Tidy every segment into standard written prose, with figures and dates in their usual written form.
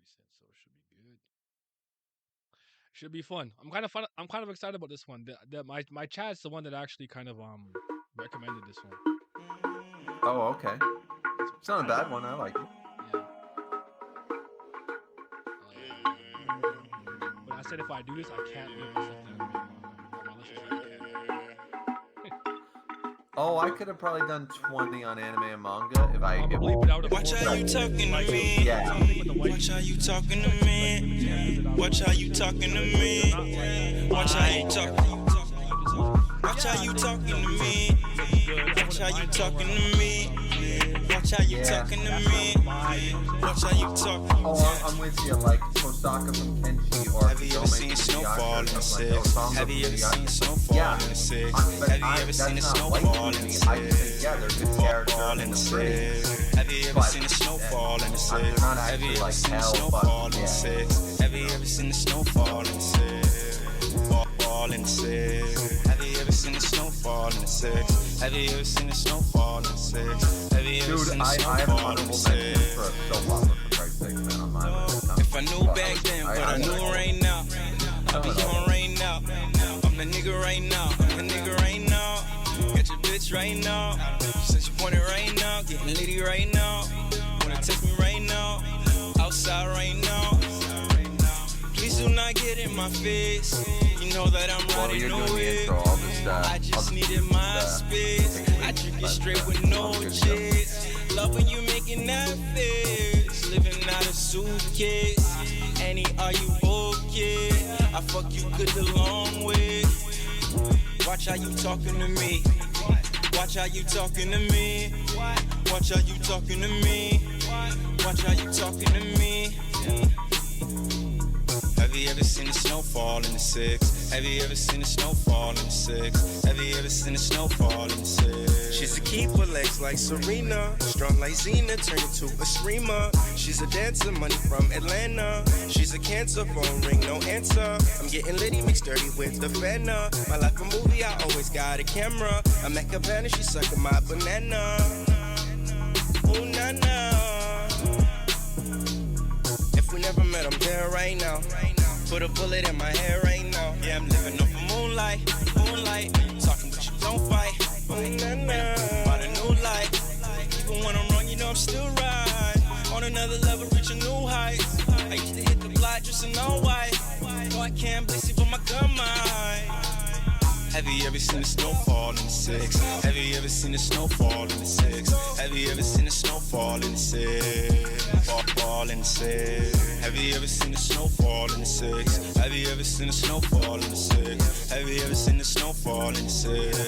recent, so it should be good. Should be fun. I'm kind of excited about this one. My chat's the one that actually kind of recommended this one. Oh, okay. That's It's not a bad one. I like it. yeah. But I said if I do this, I can't limit myself to anime and manga. Or my list is really can't. Oh, I could have probably done 20 on anime and manga if I. I'm gonna bleep it out. Watch how you talking to Like, me. Yeah. something with the white Watch how you people. talking to me. Watch how you talking to me. Watch how you talking. Watch how you talking to me. Watch how you talking to me. Watch how you talking to me. Watch how you talking. Oh, I'm with you. Like Kosaka from Kenshi or Have you ever seen snowfall in the six? Have you ever seen snowfall in the six? Have you ever seen a snowfall in the six? Yeah, they're good characters Snowfall in and the they're pretty. six. Have you ever seen a snowfall in the They're six? not Have you actually ever like seen a hell, snowfall but in the yeah. six? Have you ever seen a snowfall in the six? Fall in the six. Have you ever seen a snowfall in the six? Have you ever seen a snowfall in the six? Have you ever Dude, seen a I have an snowfall in honorable the mention six? for a soap opera for Christ's sake, man, on my list. If I knew back then, but I knew right now. I be on right now. I'm the nigga right now. I'm the nigga right now. Got your bitch right now. Since you want it right now. Getting litty right now. Wanna text me right now. Outside right now. Please do not get in my face. You know that I'm While riding you're no doing the wave. intro, I'll just I just needed my space. I drink it straight with no chase. Love when you making that face. Living out of suitcase. Annie, are you okay? I fuck you good the long way. Watch how you talking to me. Watch how you talking to me. Watch how you talking to me. Watch how you talking to me. Have you ever seen the snowfall in the six? Have you ever seen the snowfall in the six? Have you ever seen the snowfall in the six? She's a keeper, legs like Serena. Strong like Xena, turn into a screamer. She's a dancer, money from Atlanta. She's a cancer, phone ring, no answer. I'm getting litty, mixed dirty with the fenna. My life a movie, I always got a camera. I'm at Cabana, she sucking my banana. Ooh, na na. If we never met, I'm there right now. Put a bullet in my head right now. Yeah, I'm living off of moonlight, moonlight. Talking but you don't fight. Ooh, na na. About a new life. Even when I'm wrong, you know I'm still right. On another level, reach a new height. I used to hit the block just in all white. No, I can't bless you, but my gun might. Have you ever seen the snowfall in the six? Have you ever seen the snowfall in the six? Have you ever seen the snowfall in the six? Fall in the six. Have you ever seen the snowfall in the six? Have you ever seen the snowfall in the six? Have you ever seen the snowfall in the six?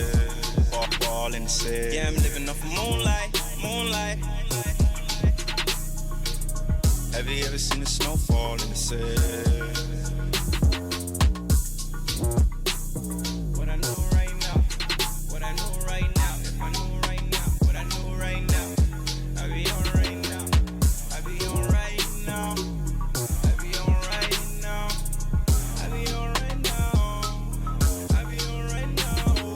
Fall in the six. Yeah, I'm living off of moonlight, moonlight. Have you ever seen the snowfall in the six? What I know right now, what I know right now, if I know right now, what I know right now, I be on right now, I be on right now, I be on right now, I be on right now, I be on right now.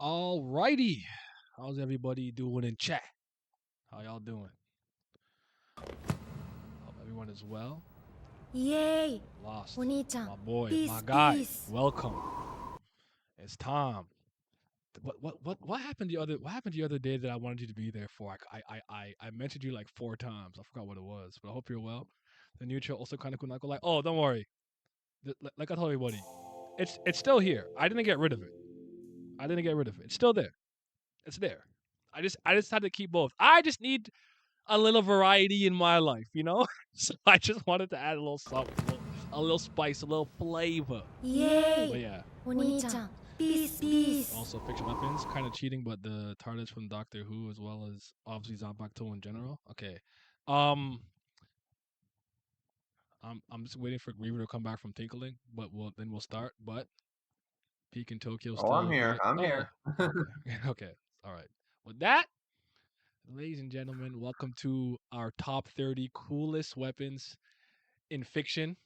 Alrighty. How's everybody doing in chat? How y'all doing? Hope everyone is well. イエーイ Lost. お兄ちゃん My boy, Peace, my guy. peace. Welcome. It's Tom. What happened the other day that I wanted you to be there for? I mentioned you like 4 times. I forgot what it was, but I hope you're well. The new show also kind of cool. Not go like, oh, don't worry. Like I told everybody, it's still here. I didn't get rid of it. It's still there. It's there. I just had to keep both. I just need a little variety in my life, you know. So I just wanted to add a little something, a little spice, a little flavor. イエーイ But yeah. お兄ちゃん Peace, peace. Also, Fictional weapons, kind of cheating, but the TARDIS from Doctor Who, as well as obviously Zanpakuto in general. Okay, I'm just waiting for Reaver to come back from tinkling, but we'll start. But Peak in Tokyo still. Oh, I'm here. Great. I'm here. Okay. Okay. All right. With that, Ladies and gentlemen, welcome to our top 30 coolest weapons in fiction.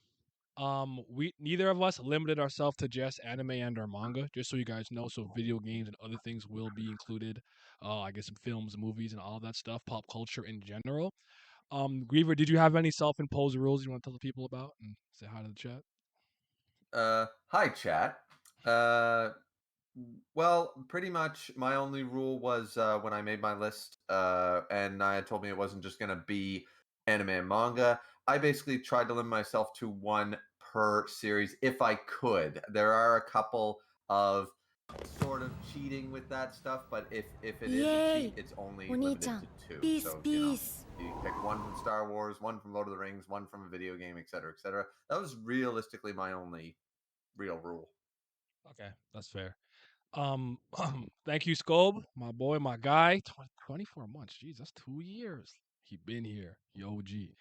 We neither of us limited ourselves to just anime and or manga, just so you guys know. So video games and other things will be included. I guess some films, movies, and all that stuff, pop culture in general. Griever, did you have any self-imposed rules you want to tell the people about and say hi to the chat? Hi, chat. Uh, well, pretty much my only rule was when I made my list, and Naya told me it wasn't just going to be anime and manga. I basically tried to limit myself to one per series if I could. There are a couple of sort of cheating with that stuff, but if it is a cheat, Yay! it's only お兄ちゃ limited ん to two. ピース So ピース you pick one from Star Wars, one from Lord of the Rings, one from a video game, etc., etc. That was realistically my only real rule. Okay, that's fair. Thank you, Scob, my boy, my guy. 24 months. Jeez, that's 2 years. He been here. He OG.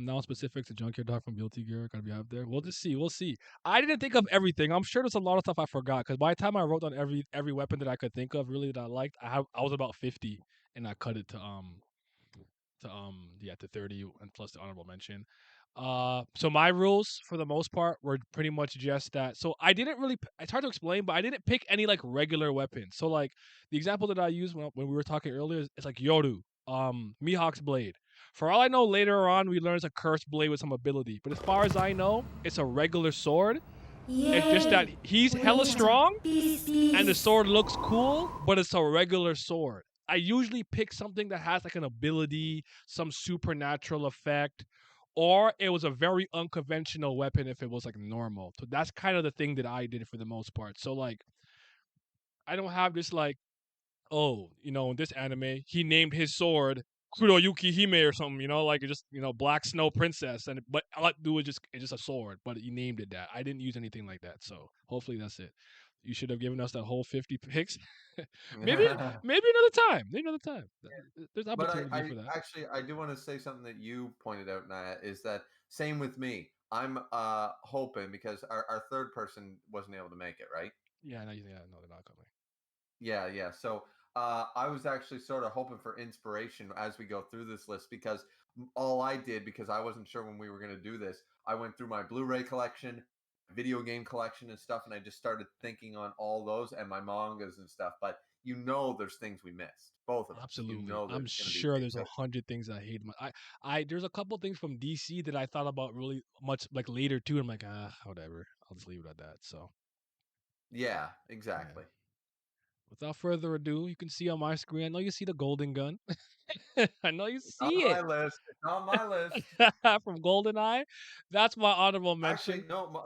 Now specific to Junkyard Dog from Guilty Gear. Gotta be out there. We'll just see. We'll see. I didn't think of everything. I'm sure there's a lot of stuff I forgot because by the time I wrote down every weapon that I could think of, really that I liked, I was about 50, and I cut it to 30 and plus the honorable mention. So my rules for the most part were pretty much just that. So I didn't really it's hard to explain, but I didn't pick any like regular weapons. So like the example that I used when we were talking earlier is like Yoru, Mihawk's blade. For all I know, later on we learn it's a cursed blade with some ability. But as far as I know, it's a regular sword. イ It's エ just ー that イ he's お hella 兄ちゃん strong ピースピ and the ース sword looks cool, but it's a regular sword. I usually pick something that has like an ability, some supernatural effect, or it was a very unconventional weapon if it was like normal. So that's kind of the thing that I did for the most part. So like I don't have this like, oh, in this anime, he named his sword Kuroyuki Hime or something, like it just, Black Snow Princess. And but all I do is it's just a sword, but he named it that. I didn't use anything like that. So hopefully that's it. You should have given us that whole 50 picks. maybe maybe another time. Maybe another time. There's But I, opportunity I for that. actually I do want to say something that you pointed out, Naya, is that same with me. I'm hoping because our third person wasn't able to make it, right? Yeah, no, they're not coming. Yeah, yeah. So I was actually sort of hoping for inspiration as we go through this list because all I did, because I wasn't sure when we were going to do this, I went through my Blu-ray collection, video game collection, and stuff, and I just started thinking on all those and my mangas and stuff. But there's things we missed, both of us. Absolutely. I'm There's going to be sure things there's that 100 things I hate. There's a couple things from DC that I thought about really much like later too. I'm like, whatever. I'll just leave it at that. So yeah, yeah. exactly. Without further ado, you can see on my screen. I know you see the golden gun. I know you It's on see my it list. It's on my list. from GoldenEye. That's my honorable Actually, mention. no.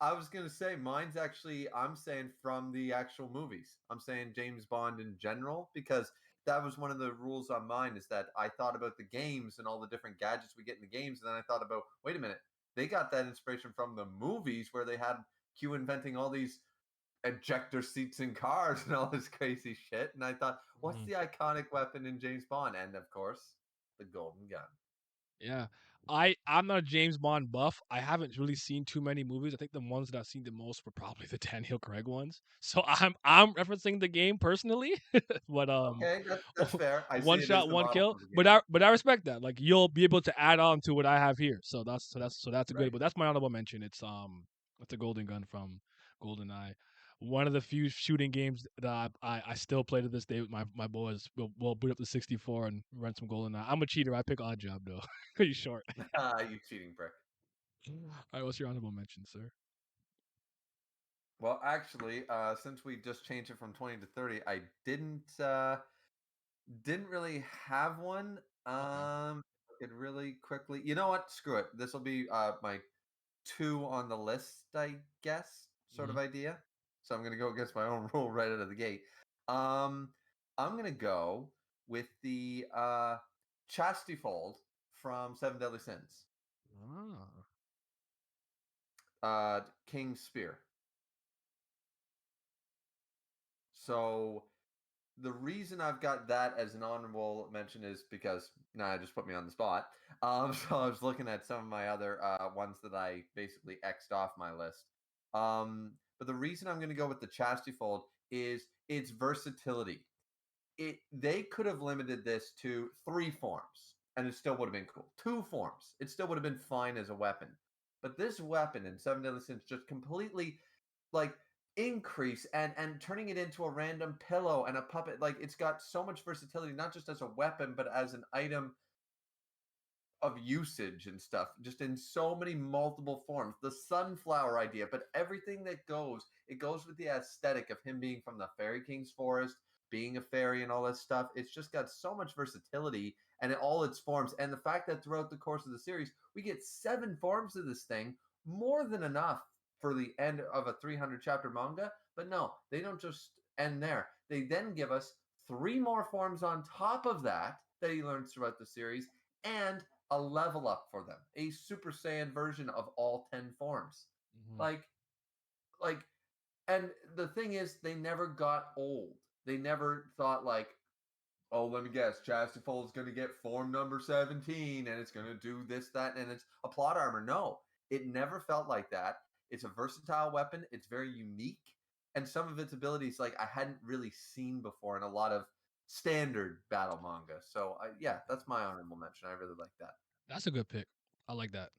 I was gonna say mine's actually. I'm saying from the actual movies. I'm saying James Bond in general because that was one of the rules on mine. Is that I thought about the games and all the different gadgets we get in the games, and then I thought about, wait a minute, they got that inspiration from the movies where they had Q inventing all these ejector seats in cars and all this crazy shit. And I thought, what's Mhm. the iconic weapon in James Bond? And of course, the golden gun. Yeah. I'm not a James Bond buff. I haven't really seen too many movies. I think the ones that I've seen the most were probably the Daniel Craig ones. So I'm referencing the game personally. But Okay, that's fair. I see one it as shot, the one model kill. for the But game. I respect that. Like you'll be able to add on to what I have here. So that's a good. Right. But that's my honorable mention. It's a golden gun from GoldenEye. One of the few shooting games that I still play to this day with my boys. We'll boot up the 64 and run some GoldenEye. I'm a cheater. I pick odd job though. Pretty short. You cheating prick. All right, what's your honorable mention, sir? Well, actually, since we just changed it from 20 to 30, I didn't really have one. Okay. I could really quickly. You know what? Screw it. This will be my two on the list, I guess, sort Hmm. of idea. So I'm gonna go against my own rule right out of the gate. Um, I'm gonna go with the chastity fold from Seven Deadly Sins. Ah. King's Spear. So the reason I've got that as an honorable mention is because I just put me on the spot. So I was looking at some of my other ones that I basically xed off my list. But the reason I'm going to go with the chastity fold is its versatility. they could have limited this to 3 forms, and it still would have been cool. 2 forms, it still would have been fine as a weapon. But this weapon in Seven Deadly Sins just completely, like, increase and turning it into a random pillow and a puppet. Like, it's got so much versatility, not just as a weapon, but as an item of usage and stuff, just in so many multiple forms. The sunflower idea, but everything that goes, it goes with the aesthetic of him being from the Fairy King's forest, being a fairy and all that stuff. It's just got so much versatility and in all its forms. And the fact that throughout the course of the series, we get 7 forms of this thing, more than enough for the end of a 300 chapter manga. But no, they don't just end there. They then give us 3 more forms on top of that that he learns throughout the series, and a level up for them, a Super Saiyan version of all 10 forms. Mhm. Like, like, and the thing is, they never got old. They never thought like, oh, let me guess, Chastity is going to get form number 17 and it's going to do this, that, and it's a plot armor. No, it never felt like that. It's a versatile weapon. It's very unique. And some of its abilities, like, I hadn't really seen before in a lot of standard battle manga. So, yeah, that's my honorable mention. I really like that. That's a good pick. I like that.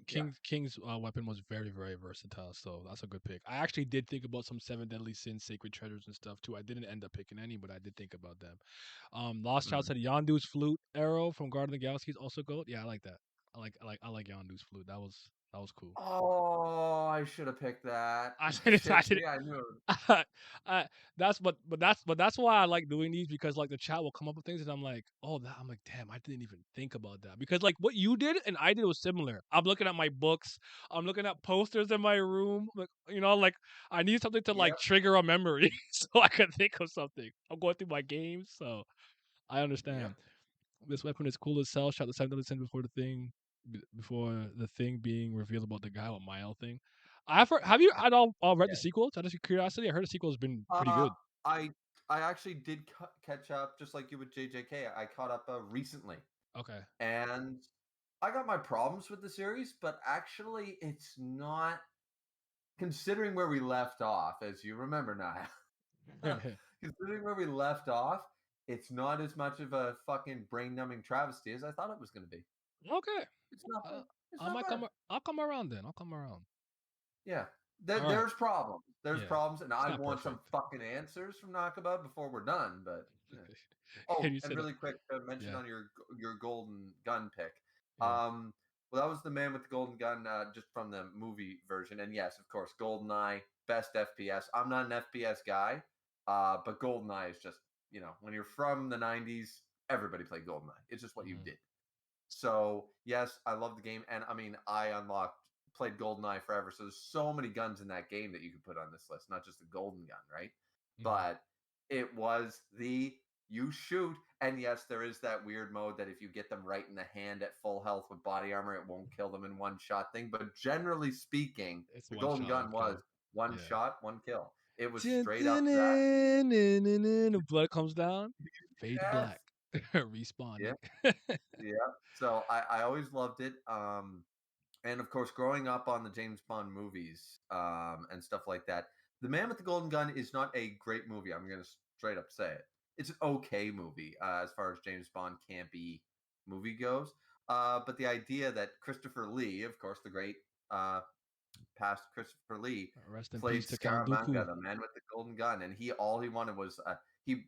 Yeah. King's weapon was very versatile, so that's a good pick. I actually did think about some Seven Deadly Sins, Sacred Treasures, and stuff too. I didn't end up picking any, but I did think about them. Lost Child Mm. said Yondu's flute arrow from Guardian of the Galaxy is also gold. Yeah, I like that. I like Yondu's flute. That was cool. Oh, I should have picked that. I did I Shit. did Yeah, I knew it. that's but that's why I like doing these, because like the chat will come up with things and I'm like, oh, I'm like, damn, I didn't even think about that, because like what you did and I did was similar. I'm looking at my books, I'm looking at posters in my room, like, like I need something to like Yep. trigger a memory so I can think of something. I'm going through my games, so I understand. Yep. This weapon is cool as hell. Shot the 7 before the thing, before the thing being revealed about the guy with Mile thing. Have you at all read the Yeah. sequel? Out of curiosity, I heard the sequel has been pretty Uh, good. I I actually did catch up, just like you with JJK. I caught up recently, Okay. and I got my problems with the series, but actually, it's not, considering where we left off, as you remember now. Considering where we left off, it's not as much of a fucking brain numbing travesty as I thought it was going to be. Okay. It's not Uh, bad. It's I not might bad. come. I'll come around then. I'll come around. Yeah. All right. There's problems. There's Yeah. problems, and It's I not want some perfect. fucking answers from Nakaba before we're done. But yeah. And Oh, you and said, really quick to mention yeah, on your golden gun pick. yeah. Well, that was the man with the golden gun, just from the movie version. And yes, of course, GoldenEye, best FPS. I'm not an FPS guy, but GoldenEye is just, when you're from the '90s, everybody played GoldenEye. It's just what you Mhm. did. So yes, I love the game, and I mean, I played GoldenEye forever. So there's so many guns in that game that you could put on this list, not just the golden gun, right? Mhm. But it was the you shoot, and yes, there is that weird mode that if you get them right in the hand at full health with body armor, it won't kill them in one shot thing. But generally speaking, It's the one golden shot, one gun was kill. one Yeah. shot, one kill. It was Dun, straight up dun, that. dun, dun, dun, dun, the blood comes down, fade to Yes. black, respawning. Yeah. Yeah. So I always loved it. And of course, growing up on the James Bond movies, and stuff like that, The Man with the Golden Gun is not a great movie. I'm going to straight up say it. It's an okay movie, as far as James Bond campy movie goes. But the idea that Christopher Lee, of course, the great, uh, past Christopher Lee, Rest in peace played to Count Dooku. Scaramanga, the man with the golden gun, and all he wanted was, he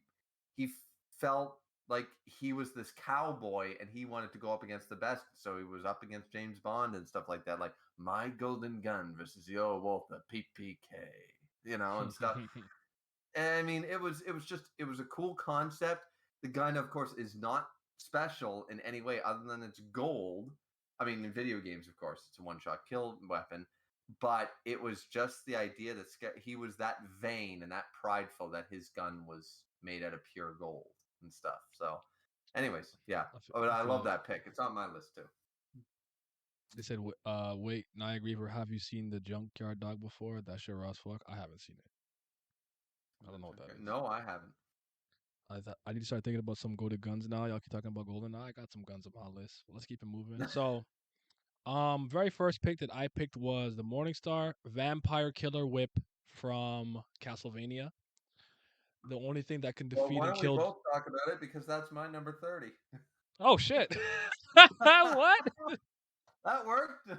he felt like he was this cowboy, and he wanted to go up against the best, so he was up against James Bond and stuff like that, like my golden gun versus your Walther PPK, and stuff. And I mean, it was a cool concept. The gun, of course, is not special in any way other than it's gold. I mean, in video games, of course, it's a one-shot kill weapon, but it was just the idea that he was that vain and that prideful that his gun was made out of pure gold and stuff. So, anyways, yeah, but I I feel love you. that pick. It's on my list too. They said, wait, Nia Griever, have you seen the Junkyard Dog before? That shit raw as fuck. I haven't seen it. I don't know what that is. No, I haven't. I need to start thinking about some golden guns now. Y'all keep talking about golden. I got some guns on my list. Let's keep it moving. So, very first pick that I picked was the Morningstar Vampire Killer Whip from Castlevania. The only thing that can Well, defeat why and don't we kill. both talk about it because that's my number 30. Oh shit! What? That worked.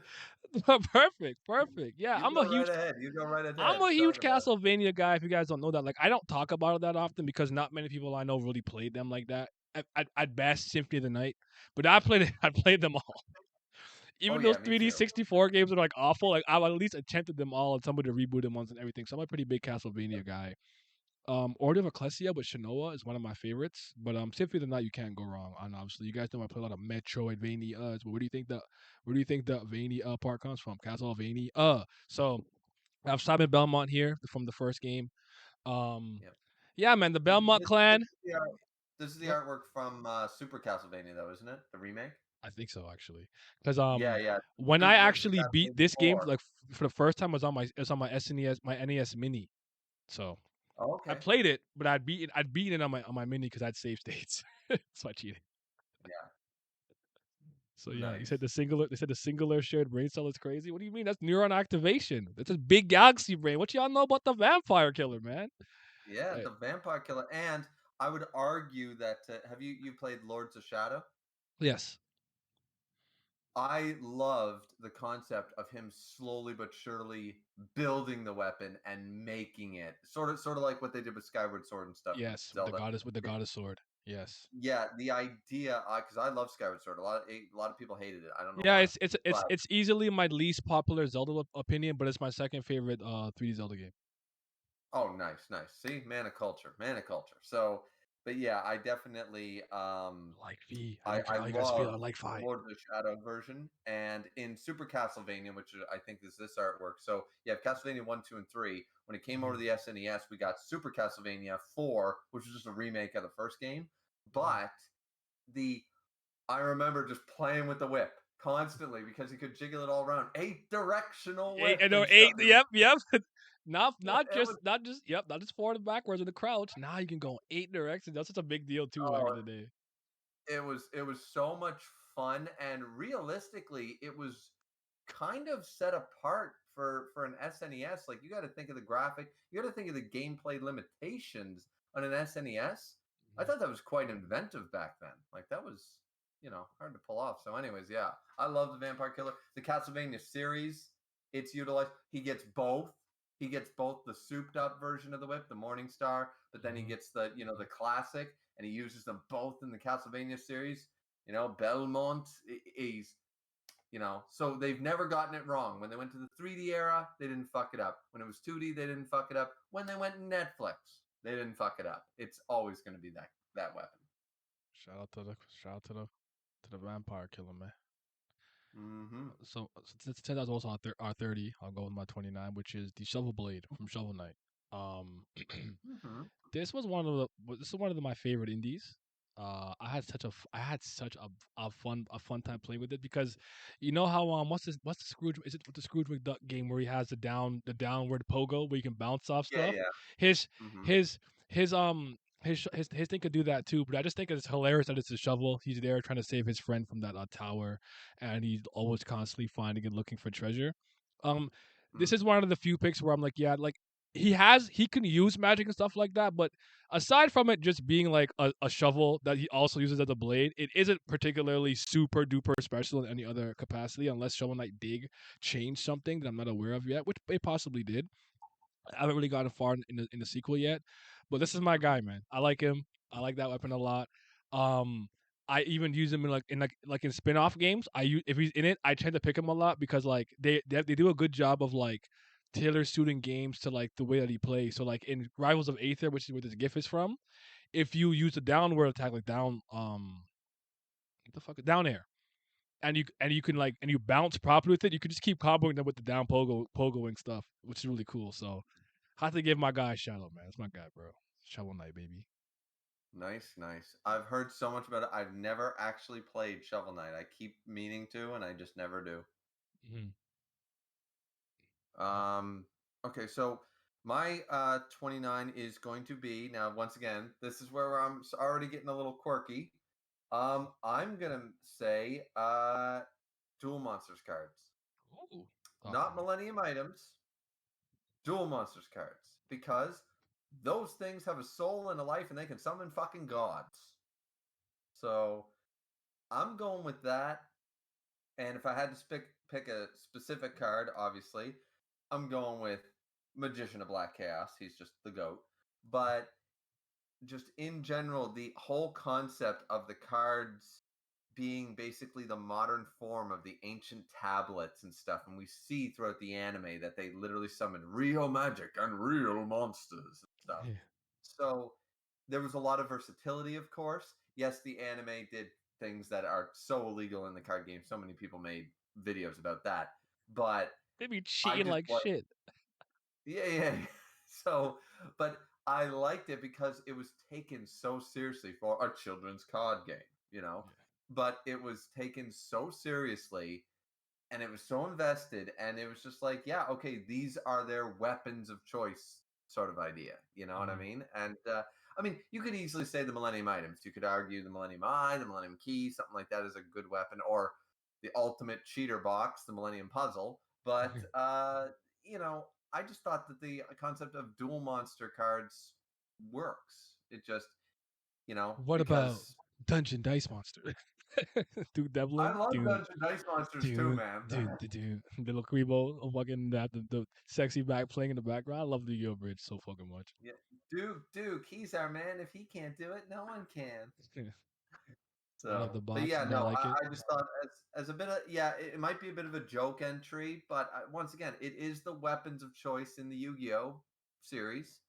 Perfect, perfect. Yeah, You go right ahead. You go right I'm ahead. a Talk huge about it. Castlevania guy. If you guys don't know that, like I don't talk about it that often because not many people I know really played them like that. At best, Symphony of the Night, but I played it. I played them all. Oh Even those yeah, me 3D too. 64 games are like awful. Like I've at least attempted them all and somebody rebooted them once and everything. So I'm a pretty big Castlevania guy. Order of Ecclesia with Shinoa is one of my favorites. But Symphony of the Night you can't go wrong on. Obviously, you guys know I play a lot of Metroidvania. But where do you think the Vania part comes from? Castlevania. So I have Simon Belmont here from the first game. Um, Yep. yeah, man, the Belmont This clan. is the this is the Go- artwork from Super Castlevania, though, isn't it? The remake. I think so actually, because Yeah, yeah. when I Super actually beat Castlevania this game 4. like for the first time, it was on my SNES, my NES Mini. So Oh, I okay. played it, but I'd beaten it on my Mini because I had save states. So I cheated. Yeah. So yeah, you said Nice. the singular. They said the singular shared brain cell is crazy. What do you mean? That's neuron activation. That's a big galaxy brain. What y'all know about the vampire killer, man? Yeah, Like, the Vampire Killer, and I would argue that have you played Lords of Shadow? yes, I loved the concept of him slowly but surely building the weapon and making it sort of like what they did with Skyward Sword and stuff with yes, Zelda. with the goddess sword. Yes. Yeah, the idea, because I love Skyward Sword. A lot of people hated it. I don't know Yeah, why, it's but it's easily my least popular Zelda opinion, but it's my second favorite 3D Zelda game. oh, nice, nice. See, man of culture, man of culture. So, but yeah, I definitely I like V. I I How you guys feel. love I like the Fi. Lord of the Shadow version, and in Super Castlevania, which I think is this artwork. So you have Castlevania 1, 2, and 3. When it came over Mhm, to the SNES, we got Super Castlevania 4, which was just a remake of the first game. mhm. But the I remember just playing with the whip constantly because you could jiggle it all around. A directional Eight, I whip know and stuff. eight. It was Yep, yep. Not it was not just forward and backwards with the crouch. Now you can go in 8 directions. That's such a big deal too back in oh, the day. it was so much fun, and realistically it was kind of set apart for an SNES. Like, you got to think of the graphic, you got to think of the gameplay limitations on an SNES. I Mhm, thought that was quite inventive back then. Like, that was, hard to pull off. So anyways, yeah, I love the Vampire Killer. The Castlevania series, it's utilized. He gets both the souped up version of the whip, the Morning Star, but then he mhm. gets the classic, and he uses them both in the Castlevania series. Belmont, so they've never gotten it wrong. When they went to the 3D era, they didn't fuck it up. When it was 2D, they didn't fuck it up. When they went Netflix, they didn't fuck it up. It's always going to be that weapon. Shout out to the vampire killer, man. Mm-hmm. Since that's also our 30, I'll go with my 29, which is the Shovel Blade from Shovel Knight. Um, Mm-hmm. this is one of my favorite indies. I had such a fun time playing with it because you know how what's the Scrooge, is it with the Scrooge McDuck game where he has the downward pogo where you can bounce off Yeah, stuff. yeah. His Mm-hmm. his his thing could do that too, but I just think it's hilarious that it's a shovel. He's there trying to save his friend from that tower, and he's always constantly finding and looking for treasure. Um, this Mm-hmm. is one of the few picks where I'm like, yeah, like he can use magic and stuff like that, but aside from it just being like a shovel that he also uses as a blade, it isn't particularly super duper special in any other capacity unless Shovel Knight Dig changed something that I'm not aware of yet, which they possibly did. I haven't really gotten far in the sequel yet, but this is my Mm-hmm. guy, man. I like him. I like that weapon a lot. Um, I even use him in like in spin-off games. If he's in it, I tend to pick him a lot because like they do a good job of like tailor suiting games to like the way that he plays. So like in Rivals of Aether, which is where this GIF is from, if you use the downward attack like what the fuck down air, and you can like and you bounce properly with it, you can just keep comboing them with the down pogoing stuff, which is really cool. So I have to give my guy a shout out, man. It's my guy, bro. Shovel Knight, baby. Nice, nice. I've heard so much about it. I've never actually played Shovel Knight. I keep meaning to, and I just never do. Mm-hmm. Um, okay, so my 29 is going to be, now once again, this is where I'm already getting a little quirky. I'm gonna say dual monsters cards, Ooh. Talk to not me. Millennium items, dual monsters cards, because those things have a soul and a life, and they can summon fucking gods. So I'm going with that. And if I had to pick a specific card, obviously, I'm going with Magician of Black Chaos. He's just the goat. But just in general, the whole concept of the cards being basically the modern form of the ancient tablets and stuff. And we see throughout the anime that they literally summon real magic and real monsters and stuff. Yeah. So there was a lot of versatility, of course. Yes, the anime did things that are so illegal in the card game. So many people made videos about that. But They be I cheating just like like, shit. yeah. So, but I liked it because it was taken so seriously for a children's card game, you know. Yeah. But it was taken so seriously and it was so invested and it was just like, yeah, okay, these are their weapons of choice sort of idea, you know what I Mhm. mean? And I mean, you could easily say the Millennium items. You could argue the Millennium Eye, the Millennium Key, something like that is a good weapon, or the ultimate cheater box, the Millennium Puzzle. But you know, I just thought that the concept of dual monster cards works. It just, you know, What about because Dungeon Dice Monster? Dude I Devlin? love Dude. Dungeon Dice Monsters too, Dude, man. dude, little Quebo, fucking that the sexy back playing in the background. I love the Yo Bridge so fucking much. Yeah, Duke, he's our man. If he can't do it, no one can. I love the But box, yeah, and I no, like it. I just thought as a bit of yeah, it might be a bit of a joke entry, but once again, it is the weapons of choice in the Yu-Gi-Oh series,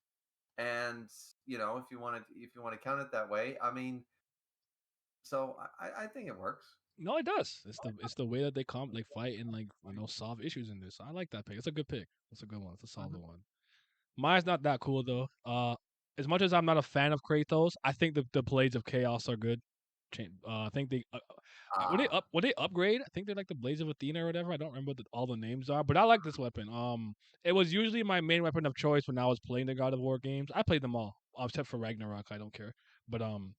and you know, if you want to count it that way, I mean, so I think it works. No, it does. It's the way that they come like fight and like solve issues in this. I like that pick. It's a good pick. It's a good one. It's a solid Mhm. one. Mine's not that cool though. As much as I'm not a fan of Kratos, I think the Blades of Chaos are good. I think they Ah, when they upgrade. I think they're like the Blades of Athena or whatever. I don't remember what all the names are, but I like this weapon. It was usually my main weapon of choice when I was playing the God of War games. I played them all except for Ragnarok. I don't care, but mhm.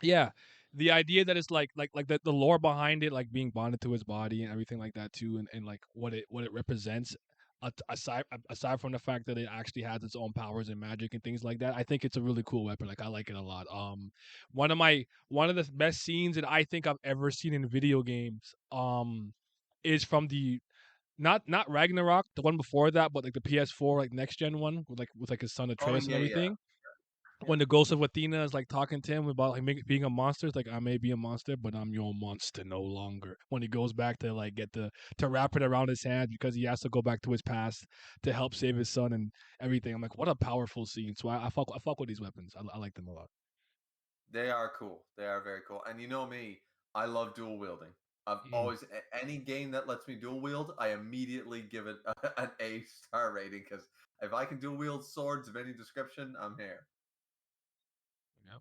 yeah, the idea that it's like the lore behind it, like being bonded to his body and everything like that too, and like what it represents. Aside from the fact that it actually has its own powers and magic and things like that, I think it's a really cool weapon. Like I like it a lot. One of the best scenes that I think I've ever seen in video games is from the not Ragnarok, the one before that, but like the PS4 like next gen one with like his son Oh Atreus and yeah, yeah, everything yeah. when the ghost of Athena is like talking to him about like being a monster, it's like I may be a monster, but I'm your monster no longer. When he goes back to like get to wrap it around his hand because he has to go back to his past to help save his son and everything. I'm like, what a powerful scene. So I fuck with these weapons. I like them a lot. They are cool. They are very cool. And you know me, I love dual wielding. I've Mm, always any game that lets me dual wield, I immediately give it an A star rating because if I can dual wield swords of any description, I'm here. yeah,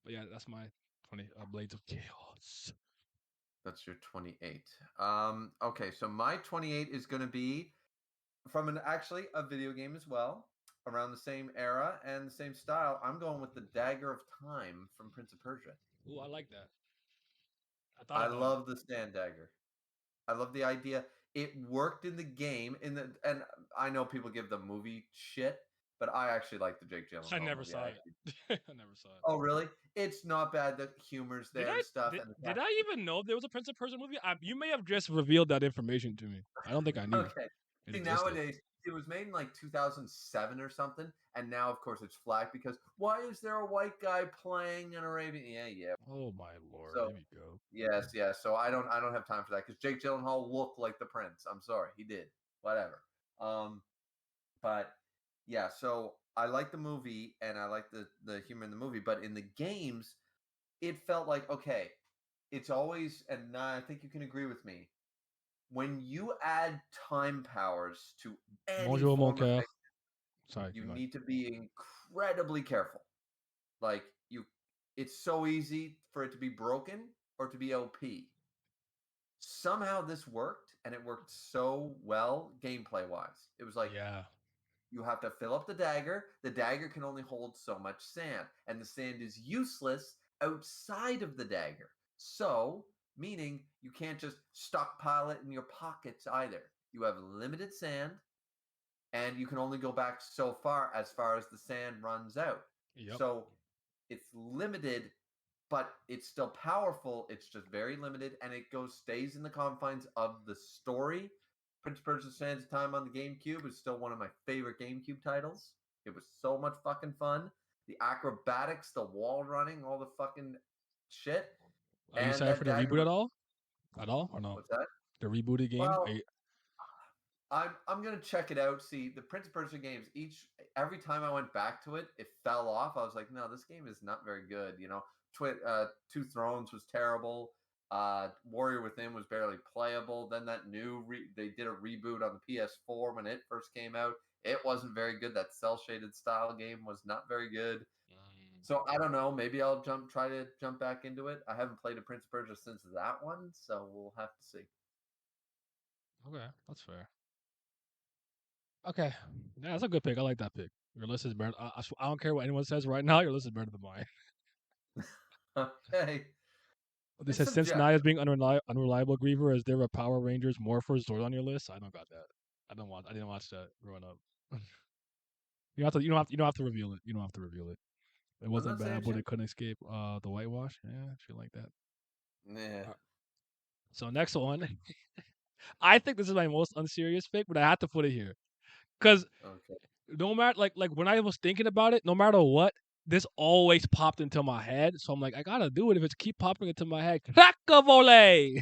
but yeah, that's my 20 Blades of Chaos. That's your 28. Okay, so my 28 is going to be from an actually a video game as well, around the same era and the same style. I'm going with the Dagger of Time from Prince of Persia. Ooh, I like that. I thought I about it. love the stand dagger. I love the idea. It worked in the game, and I know people give the movie shit, but I actually like the Jake I Gyllenhaal never movie. saw I it. actually, I never saw it. oh really? It's not bad. The humor's there and stuff, and it's Did I even know there was a Prince of Persia movie? You may have just revealed that information to me. I don't think I knew okay. it See, existed. nowadays it was made in like 2007 or something, and now of course it's flagged because why is there a white guy playing an Arabian? Yeah, yeah. Oh my lord, So here we go. yes, yes. So I don't have time for that because Jake Gyllenhaal looked like the prince. I'm sorry, he did. Whatever. Um, But yeah, so I like the movie and I like the humor in the movie, but in the games, it felt like okay, it's always and I think you can agree with me. When you add time powers to any Bonjour, mon form of cœur. fiction, Sorry, you go ahead. need to be incredibly careful. Like it's so easy for it to be broken or to be OP. Somehow this worked and it worked so well gameplay wise. It was like Yeah, you have to fill up the dagger. The dagger can only hold so much sand, and the sand is useless outside of the dagger. So, meaning you can't just stockpile it in your pockets either. You have limited sand, and you can only go back so far as the sand runs out. Yep. So it's limited, but it's still powerful. It's just very limited, and it stays in the confines of the story. Prince of Persia: Sands of Time on the GameCube is still one of my favorite GameCube titles. It was so much fucking fun. The acrobatics, the wall running, all the fucking shit, Are you and excited for that the reboot dagger. at all? At all or no? What's that? The rebooted game? Well, I'm gonna check it out. See, the Prince of Persia games, every time I went back to it, it fell off. I was like, no, this game is not very good. Two Thrones was terrible. Warrior Within was barely playable. Then that they did a reboot on the PS4 when it first came out. It wasn't very good. That cell shaded style game was not very good. So I don't know. Maybe I'll try to jump back into it. I haven't played a Prince of Persia since that one, so we'll have to see. Okay, that's fair. Okay, yeah, that's a good pick. I like that pick. Your list is better. I don't care what anyone says right now. Your list is better than mine. Okay. They It's said since Naya is subjective. being unreliable Griever, is there a Power Rangers Morphers Zord on your list? I don't got that. I didn't watch that growing up. You have to. You don't have. You don't have to reveal it. You don't have to reveal it. It I'm wasn't not saying bad, but shit. it couldn't escape the whitewash. Yeah, shit like that. Yeah. So next one, I think this is my most unserious pick, but I had to put it here because Okay. no matter like when I was thinking about it, no matter what, this always popped into my head. So I'm like, I gotta do it if it's keep popping into my head. Crackavole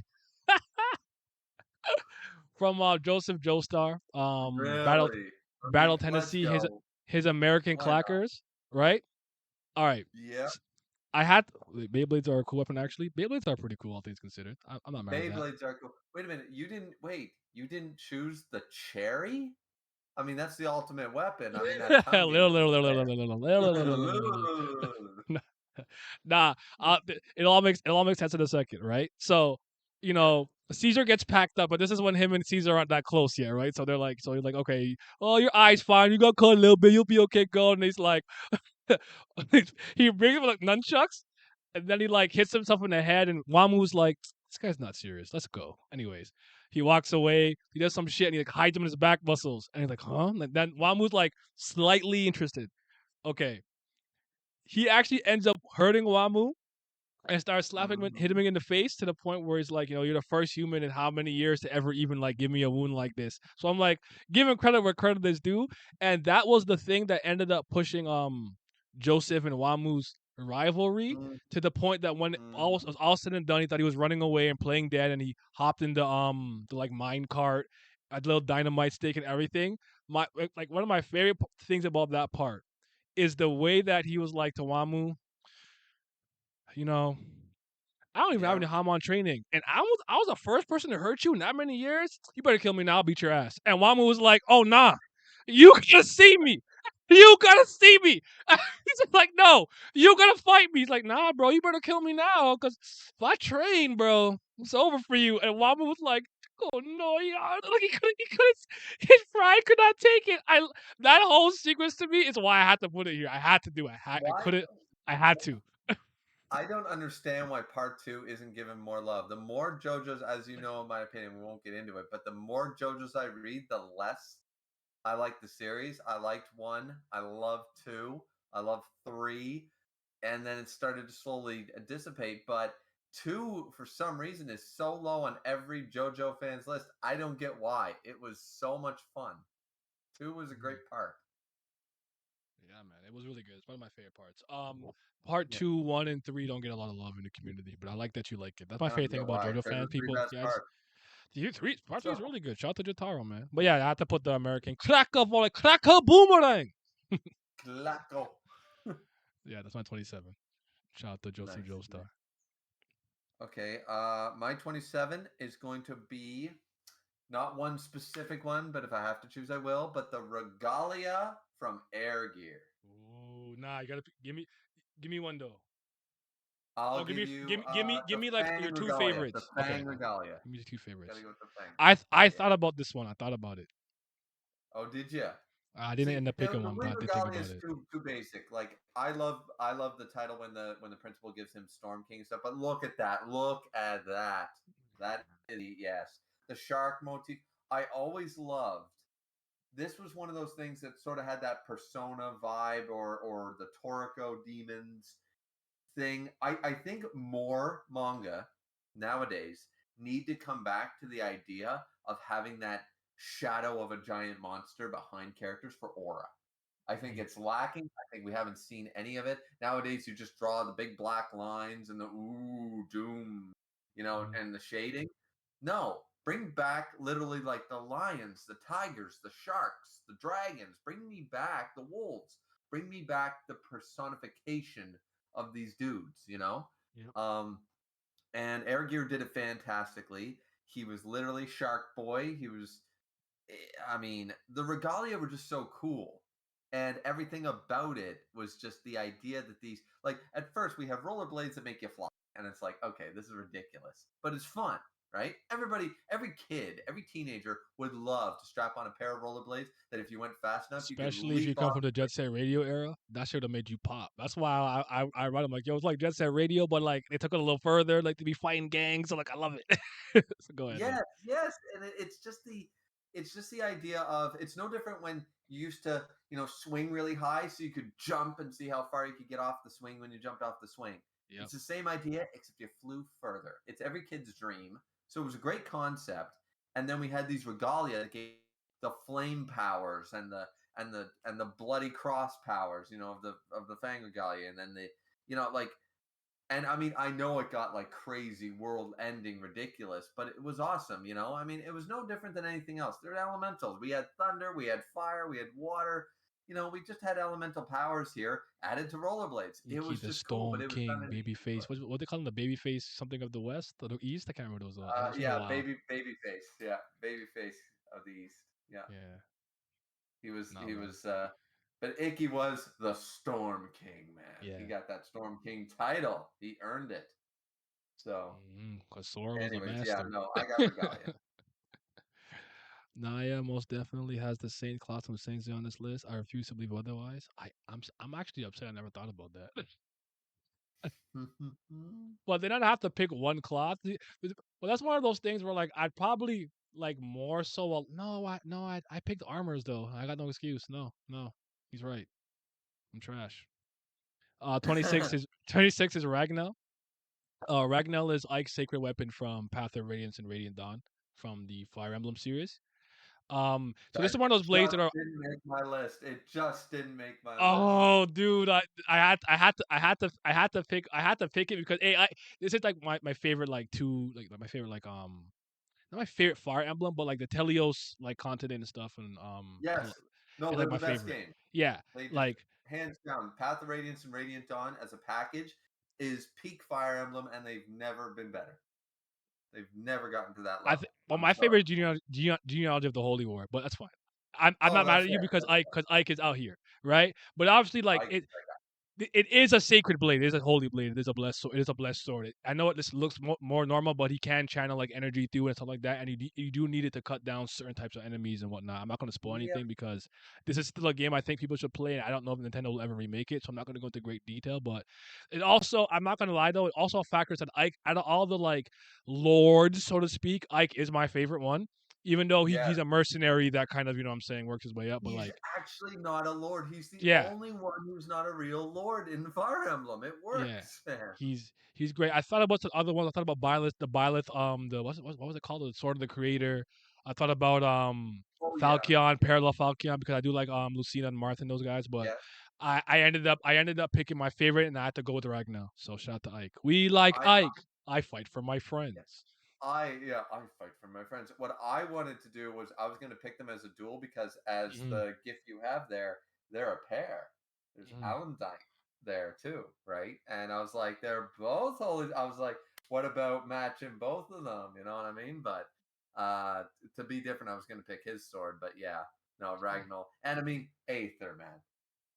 from Joseph Joestar, Really? Battle Let's Tennessee, go. his American Why not? clackers, right? All right. Yeah. I had Beyblades are a cool weapon actually. Beyblades are pretty cool, all things considered. I'm not mad at that. Beyblades are cool. Wait a minute. You didn't choose the cherry? I mean, that's the ultimate weapon. I mean, that tongue being little, in little, little, the little, air. little, little, little, little, little, little. Nah, it all makes sense in a second, right? So, Caesar gets packed up, but this is when him and Caesar aren't that close yet, right? So so he's like, okay, oh, your eye's fine, you got cut a little bit, you'll be okay, go. And he's like, he brings him like nunchucks, and then he like hits himself in the head, and Wamu's like, this guy's not serious. Let's go. Anyways, he walks away. He does some shit, and he like hides him in his back muscles, and he's like, huh? Like then Wamu's like slightly interested. Okay, he actually ends up hurting Wamu and starts slapping him, hitting Mhm. him in the face to the point where he's like, you're the first human in how many years to ever even like give me a wound like this. So I'm like, giving credit where credit is due, and that was the thing that ended up pushing Joseph and Wamu's rivalry Mhm. to the point that when Mhm. all said and done, he thought he was running away and playing dead, and he hopped into the like mine cart, a little dynamite stick and everything. Like one of my favorite things about that part is the way that he was like to Wamu, you know, I don't even have Yeah. any Hamon training. And I was the first person to hurt you in that many years. You better kill me now, I'll beat your ass. And Wamu was like, oh nah. You gotta see me. You gotta see me. He's just like, no, you gotta fight me. He's like, nah, bro, you better kill me now. Cause if I train, bro, it's over for you. And Wamu was like, oh no, yeah. Like he couldn't his pride could not take it. That whole sequence to me is why I had to put it here. I had to do it. I Why? couldn't I had to. I don't understand why part two isn't given more love. The more JoJo's, as you know, in my opinion, we won't get into it, but the more JoJo's I read, the less I like the series. I liked one. I love two. I love three. And then it started to slowly dissipate. But two, for some reason, is so low on every JoJo fan's list. I don't get why. It was so much fun. Two was a great part. Yeah, man, it was really good. It's one of my favorite parts. Part Yeah. 2, 1, and 3 don't get a lot of love in the community, but I like that you like it. That's my I don't favorite thing get about why. JoJo They're fans. the three People, best yeah, parts. part 3 is So really good. Shout out to Jotaro, man. But yeah, I had to put the American cracker volley, cracker boomerang. Claco. Yeah, that's my 27. Shout out to Joseph Nice. Joestar. Okay. My 27 is going to be not one specific one, but if I have to choose, I will. But the Regalia from Air Gear. Ooh, nah, you gotta give me one though. I'll Oh, give you give the me like Fang your two Regalia. The favorites. Okay, Fang Regalia. give me the two Gotta favorites. go with the Fang. I Yeah. thought about this one. I thought about it. Oh, did you? I didn't See, end up picking the one, but Wing I did think Regalia about is it. too basic. Like I love the title when the principal gives him Storm King stuff. But look at that! Look at that! That is yes. The shark motif. I always loved this was one of those things that sort of had that Persona vibe, or the Toriko demons thing. I think more manga nowadays need to come back to the idea of having that shadow of a giant monster behind characters for aura. I think Mm. it's lacking. I think we haven't seen any of it. Nowadays, you just draw the big black lines and the ooh, doom, Mm. and the shading. No, bring back literally like the lions, the tigers, the sharks, the dragons. Bring me back the wolves. Bring me back the personification of these dudes. Yep. Um, and Air Gear did it fantastically. He was literally Shark Boy. I mean, the regalia were just so cool. And everything about it was just the idea that these, like, at first we have rollerblades that make you fly. And it's like, okay, this is ridiculous. But it's fun, right? Everybody, every kid, every teenager would love to strap on a pair of rollerblades that if you went fast enough, you could Especially if you leap come off. from the Jet Set Radio era, that should have made you pop. That's why I write them like, yo, it's like Jet Set Radio, but like they took it a little further, like to be fighting gangs. So like I love it. So go ahead, Yes, man. yes, and it's just the idea of, it's no different when you used to swing really high so you could jump and see how far you could get off the swing when you jumped off the swing. Yep. It's the same idea except you flew further. It's every kid's dream. So it was a great concept, and then we had these regalia that gave the flame powers and the bloody cross powers, of the Fang regalia, and then like, and I mean, I know it got like crazy, world ending, ridiculous, but it was awesome. I mean, it was no different than anything else. They're elementals. We had thunder, we had fire, we had water. We just had elemental powers here added to rollerblades. It Iki was the just cool, but Storm it was done King, in Babyface. What they call him? The Babyface something of the West or the East? I can't remember those. It's been a yeah, while. baby face. Yeah, baby face of the East. Yeah. Yeah. He was No he man. was but Icky was the Storm King, man. He Yeah. got that Storm King title. He earned it. So, Because Sora was a anyways, yeah, bastard. no, I got Regalia. Naya most definitely has the same class from Sensei on this list. I refuse to believe otherwise. I'm actually upset. I never thought about that. But then I'd have to pick one class. Well, that's one of those things where like I'd probably like more so. Well, no, I picked armors though. I got no excuse. No, he's right. I'm trash. 26 is Ragnell. Ragnell is Ike's sacred weapon from Path of Radiance and Radiant Dawn from the Fire Emblem series. So this That is one of those blades just that are. didn't make my list. It just didn't make my list. Oh, dude, I had to pick it because this is like my favorite like two like my favorite like not my favorite Fire Emblem but like the Telios like continent and stuff and Yes. No, it's they're like the my best favorite. game. Yeah, They just, like hands down, Path of Radiance and Radiant Dawn as a package is peak Fire Emblem, and they've never been better. They've never gotten to that level. well I'm my sorry. favorite is genealogy of the Holy War, but that's fine. I'm Oh, not mad that's at you fair. because That's Ike is out here, right? But obviously like I, it is a sacred blade. It is a holy blade. It is a blessed sword. It is a blessed sword. I know this looks more normal, but he can channel like energy through and stuff like that. And you do need it to cut down certain types of enemies and whatnot. I'm not going to spoil yeah, anything because this is still a game I think people should play. And I don't know if Nintendo will ever remake it, so I'm not going to go into great detail. But it also, I'm not going to lie though, it also factors that Ike, out of all the like lords, so to speak, Ike is my favorite one. Even though yeah. he's a mercenary that kind of, you know what I'm saying, works his way up. But He's like, actually not a lord. He's the yeah, only one who's not a real lord in Fire Emblem. It yeah, works, man. he's great. I thought about the other ones. I thought about Byleth, the Byleth, the what was it called? The Sword of the Creator. I thought about Oh yeah, Falchion, Parallel Falchion, because I do like Lucina and Martha and those guys. But yeah. I ended up picking my favorite, and I had to go with Ragnar. So shout out to Ike. We like I Ike. I fight for my yeah. friends. I fight for my friends. What I wanted to do was I was going to pick them as a duel because as Mm, the gift you have there, they're a pair. There's mm. Alundine there too, right? And I was like, they're both holy. I was like, what about matching both of them? You know what I mean? But to be different, I was going to pick his sword. But yeah, no, Ragnar. And I mean, Aether, man.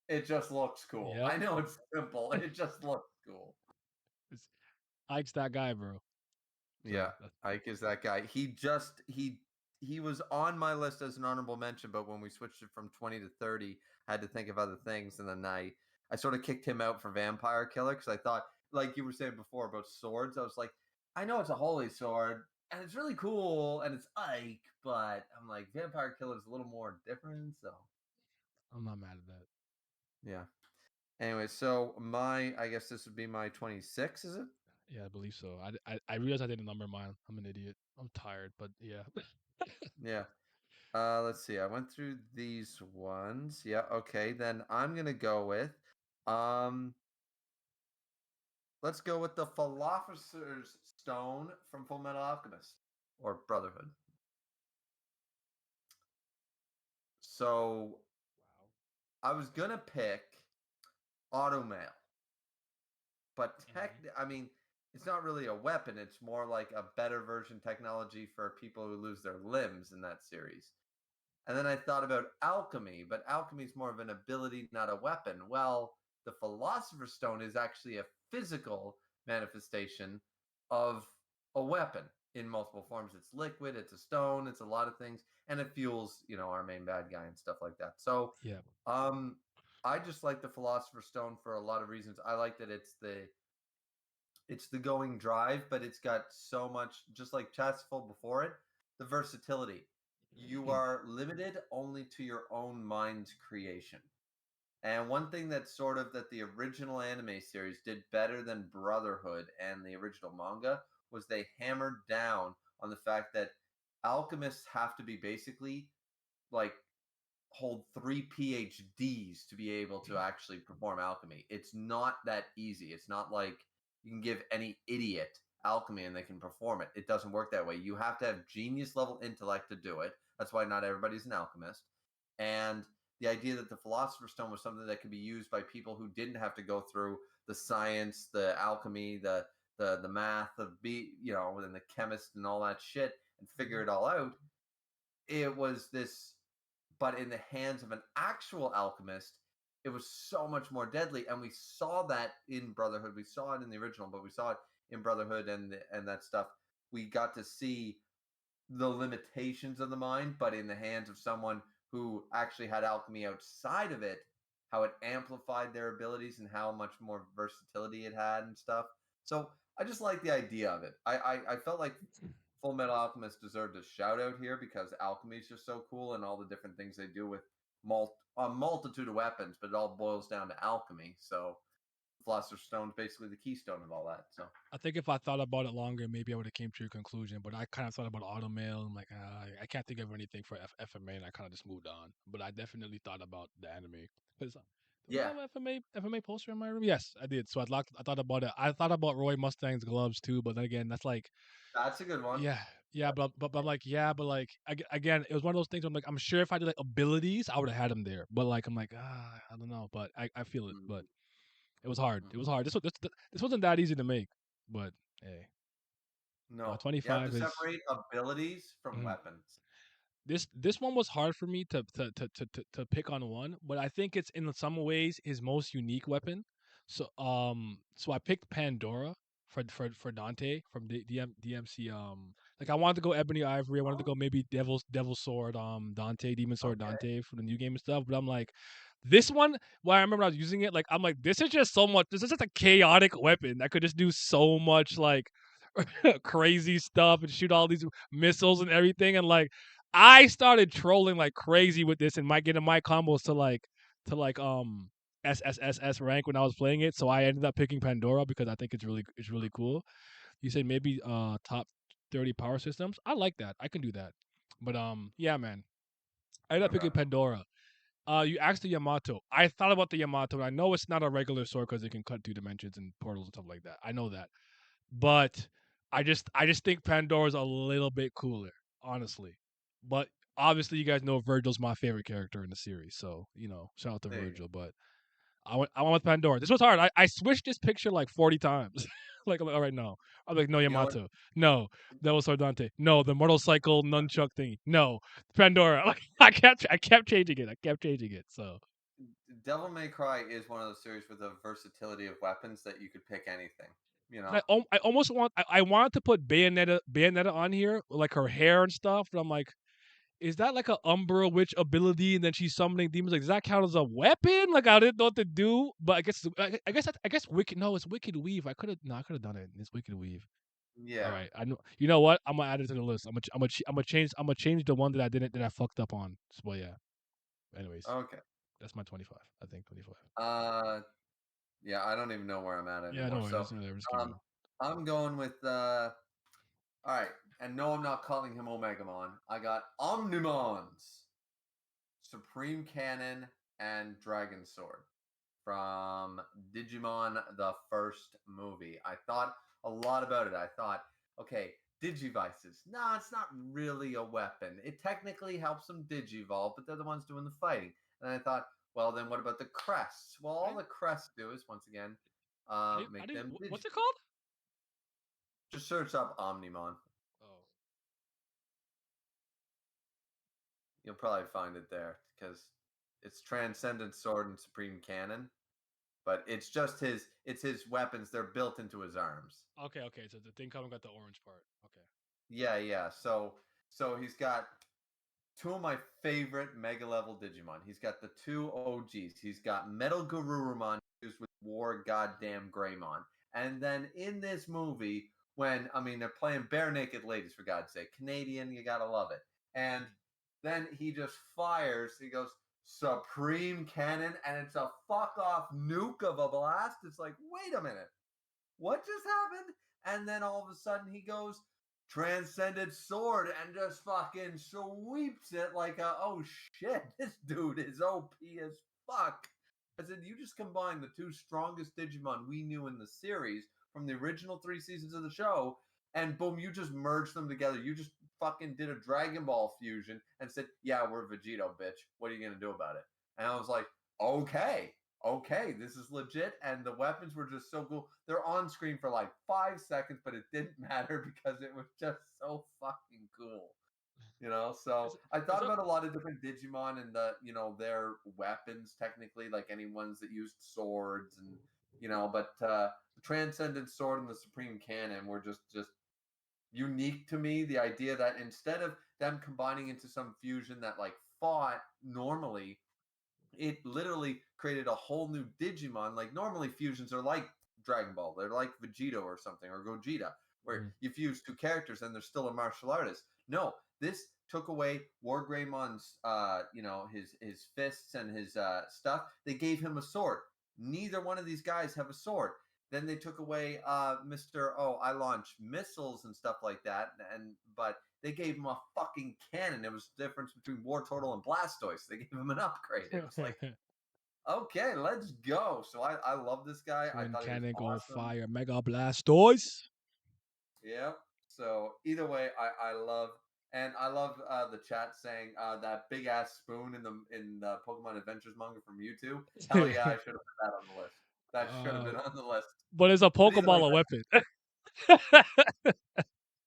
It just looks cool. Yep, I know it's simple. It just looks cool. Ike's that guy, bro. Yeah, So Ike is that guy. He was on my list as an honorable mention, but when we switched it from 20 to 30, I had to think of other things, and then I sort of kicked him out for Vampire Killer because I thought, like you were saying before about swords, I was like, I know it's a holy sword, and it's really cool, and it's Ike, but I'm like, Vampire Killer is a little more different, so I'm not mad at that. yeah. Anyway, I guess this would be my 26, is it? Yeah, I believe so. I realized I didn't number mine. I'm an idiot. I'm tired, but yeah. Yeah. Let's see. I went through these ones. Yeah. Okay. Then I'm gonna go with, um, let's go with the Philosopher's Stone from Full Metal Alchemist or Brotherhood. So Wow. I was gonna pick Automail, but Mhm. I mean, it's not really a weapon. It's more like a better version technology for people who lose their limbs in that series. And then I thought about alchemy, but alchemy is more of an ability, not a weapon. Well, the Philosopher's Stone is actually a physical manifestation of a weapon in multiple forms. It's liquid, it's a stone, it's a lot of things, and it fuels, our main bad guy and stuff like that. So, Yeah. um, I just like the Philosopher's Stone for a lot of reasons. I like that it's the going drive, but it's got so much, just like Chastful before it, the versatility. You are limited only to your own mind's creation. And one thing that the original anime series did better than Brotherhood and the original manga was they hammered down on the fact that alchemists have to be basically like hold 3 PhDs to be able to actually perform alchemy. It's not that easy. It's not like you can give any idiot alchemy and they can perform it. It doesn't work that way. You have to have genius level intellect to do it. That's why not everybody's an alchemist. And the idea that the Philosopher's Stone was something that could be used by people who didn't have to go through the science, the alchemy, the math of and the chemist and all that shit and figure it all out. It was this, but in the hands of an actual alchemist, it was so much more deadly. And we saw that in Brotherhood. We saw it in the original, but we saw it in Brotherhood and that stuff. We got to see the limitations of the mind, but in the hands of someone who actually had alchemy outside of it, how it amplified their abilities and how much more versatility it had and stuff. So I just like the idea of it. I felt like Full Metal Alchemist deserved a shout out here because alchemy is just so cool and all the different things they do with a multitude of weapons, but it all boils down to alchemy. So Philosopher's Stone is basically the keystone of all that. So I think if I thought about it longer, maybe I would have came to your conclusion. But I kind of thought about automail. I'm like, I can't think of anything for FMA, and I kind of just moved on. But I definitely thought about the anime. Because do I yeah, have FMA poster in my room? Yes, I did. So I thought about it. I thought about Roy Mustang's gloves too. But then again, that's like, that's a good one. yeah, yeah. But I'm like, yeah, but like again, it was one of those things. Where I'm like, I'm sure if I did like abilities, I would have had him there. But like, I'm like, I don't know. But I feel it. But Mhm, it was hard. It was mhm. hard. This wasn't that easy to make. But hey. No, you have to 25 is separate abilities from mhm. weapons. This one was hard for me to pick on one, but I think it's in some ways his most unique weapon. So I picked Pandora for Dante from DMC. Like I wanted to go Ebony Ivory. I wanted to Oh, go maybe Devil Sword Dante, Demon Sword okay. Dante for the new game and stuff. But I'm like, this one. Well, I remember when I was using it. Like I'm like, this is just so much. This is just a chaotic weapon that could just do so much like crazy stuff and shoot all these missiles and everything. And like I started trolling like crazy with this and might getting my combos to like SSSS rank when I was playing it. So I ended up picking Pandora because I think it's really cool. You said maybe top 30 power systems. I like that. I can do that. But yeah, man. I ended up Okay. picking Pandora. You asked the Yamato. I thought about the Yamato, and I know it's not a regular sword because it can cut through dimensions and portals and stuff like that. I know that, but I just think Pandora's a little bit cooler, honestly. But obviously, you guys know Virgil's my favorite character in the series, so shout out to There you go. Virgil. But I went with Pandora. This was hard. I switched this picture like 40 times. like I'm like, all right, no. I'm like, no You know what? Yamato, no. That was Dante, no. The motorcycle nunchuck thingy, no. Pandora. Like I kept changing it. I kept changing it. So Devil May Cry is one of those series with a versatility of weapons that you could pick anything. You and know. I almost I wanted to put Bayonetta on here, like her hair and stuff, but I'm like, is that like a Umbra witch ability, and then she's summoning demons? Like, does that count as a weapon? Like, I didn't know what to do, but I guess Wicked. No, it's Wicked Weave. I could have done it. It's Wicked Weave. All Yeah. right, I know. You know what? I'm gonna add it to the list. I'm gonna change the one that I fucked up on. Well, yeah. Anyways, Okay. that's my 25. I think 25. Uh, yeah, I don't even know where I'm at Yeah, anymore. no worries. So, Doesn't matter. Just keep um, going. I'm going with all right, and no, I'm not calling him Omegamon. I got Omnimons, Supreme Cannon, and Dragon Sword from Digimon, the first movie. I thought a lot about it. I thought, okay, Digivices. No, it's not really a weapon. It technically helps them Digivolve, but they're the ones doing the fighting. And I thought, well, then what about the crests? Well, I all didn't. the crests do is once again I make didn't. them What's Digi. it called? Just search up Omnimon. Oh. You'll probably find it there because it's Transcendent Sword and Supreme Cannon, but it's his weapons. They're built into his arms. Okay. Okay. So the thing coming got the orange part. Okay. Yeah, yeah. So he's got two of my favorite mega level Digimon. He's got the two OGs. He's got Metal Garurumon used with War Goddamn Greymon. And then in this movie, when I mean they're playing bare naked ladies for God's sake, Canadian, you gotta love it. And then he just fires. He goes Supreme Cannon, and it's a fuck off nuke of a blast. It's like, wait a minute, what just happened? And then all of a sudden he goes transcended sword and just fucking sweeps it like a oh shit, this dude is OP as fuck. I said, you just combine the two strongest Digimon we knew in the series from the original 3 seasons of the show, and boom, you just merged them together. You just fucking did a Dragon Ball fusion and said, yeah, we're Vegito, bitch. What are you gonna do about it? And I was like, okay, okay, this is legit. And the weapons were just so cool. They're on screen for like 5 seconds, but it didn't matter because it was just so fucking cool. So Is I is thought that about a lot of different Digimon and their weapons technically, like any ones that used swords and but the Transcendent Sword and the Supreme Cannon were just unique to me. The idea that instead of them combining into some fusion that like fought normally, it literally created a whole new Digimon. Like normally fusions are like Dragon Ball, they're like Vegito or something or Gogeta, where Mhm. you fuse two characters and they're still a martial artist. No, this took away War Greymon's, his fists and his stuff. They gave him a sword. Neither one of these guys have a sword. Then they took away Mr. Oh, I launch missiles and stuff like that, but they gave him a fucking cannon. It was the difference between War Turtle and Blastoise. They gave him an upgrade. It was like, okay, let's go. So I love this guy. I Twin thought he was cannon go awesome. fire Mega Blastoise. Yeah. So either way, I love the chat saying that big ass spoon in the Pokemon Adventures manga from Mewtwo. Hell yeah, I should have put that on the list. That should have uh, been on the list. but it's a But either way, Pokeball a weapon.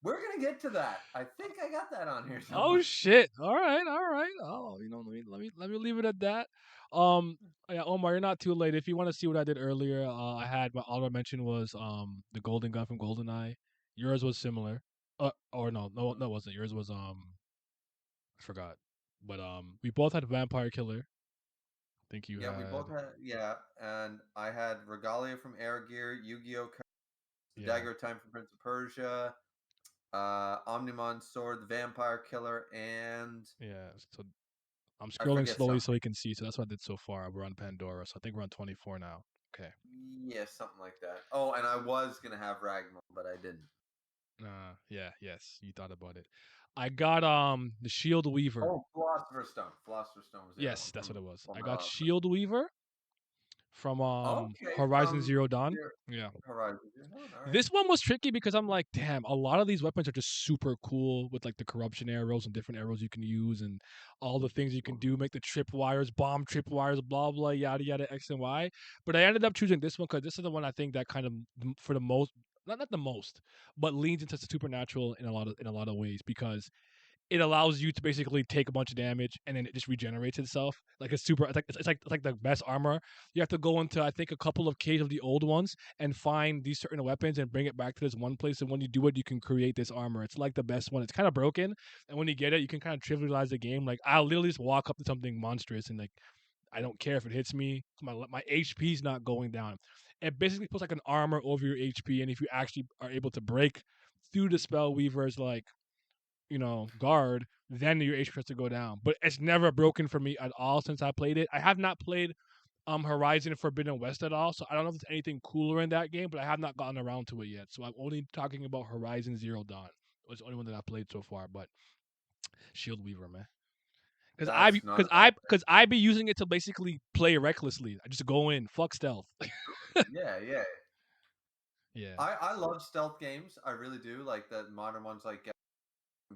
we're gonna get to that. I think I got that on here Oh somewhere. shit! All right, all right. Oh, let me leave it at that. Um, yeah, Omar, you're not too late. If you want to see what I did earlier, I had my honorable mention was the Golden Gun from GoldenEye. Yours was similar. Or no, it wasn't. Yours was I forgot. But we both had Vampire Killer. I think you Yeah, we both had had, yeah, and I had Regalia from Air Gear, Yu-Gi-Oh! The yeah Dagger of Time from Prince of Persia, Omnimon Sword, the Vampire Killer, and yeah. So I'm I scrolling forget slowly something. so we can see. So that's what I did so far. We're on Pandora, so I think we're on 24 now. Okay. Yeah, something like that. Oh, and I was gonna have Ragnar, but I didn't. Yeah, yes, you thought about it. I got the Shield Weaver. Oh, Philosopher's Stone. Philosopher's Stone was the other one Yes, that's what from it was. from I got uh, Shield Weaver from okay, Horizon from Zero Dawn. your Yeah. Horizon Zero Dawn. All right. This one was tricky because I'm like, damn, a lot of these weapons are just super cool with like the corruption arrows and different arrows you can use and all the things you can do, make the trip wires, bomb trip wires, blah blah, yada yada, X and Y. But I ended up choosing this one because this is the one I think that kind of for the most, not the most, but leans into supernatural in a lot of ways because it allows you to basically take a bunch of damage and then it just regenerates itself. Like it's super. It's like the best armor. You have to go into I think a couple of caves of the old ones and find these certain weapons and bring it back to this one place. And when you do it, you can create this armor. It's like the best one. It's kind of broken, and when you get it, you can kind of trivialize the game. Like I'll literally just walk up to something monstrous and like I don't care if it hits me. My HP is not going down. It basically puts like an armor over your HP, and if you actually are able to break through the spell weaver's guard, then your HP starts to go down. But it's never broken for me at all since I played it. I have not played Horizon Forbidden West at all, so I don't know if there's anything cooler in that game, but I have not gotten around to it yet. So I'm only talking about Horizon Zero Dawn. It was the only one that I played so far, but Shield Weaver, man. Because I That's not a bad thing. I be using it to basically play recklessly. I just go in, fuck stealth. Yeah, yeah. Yeah. I love stealth games. I really do. Like the modern ones, like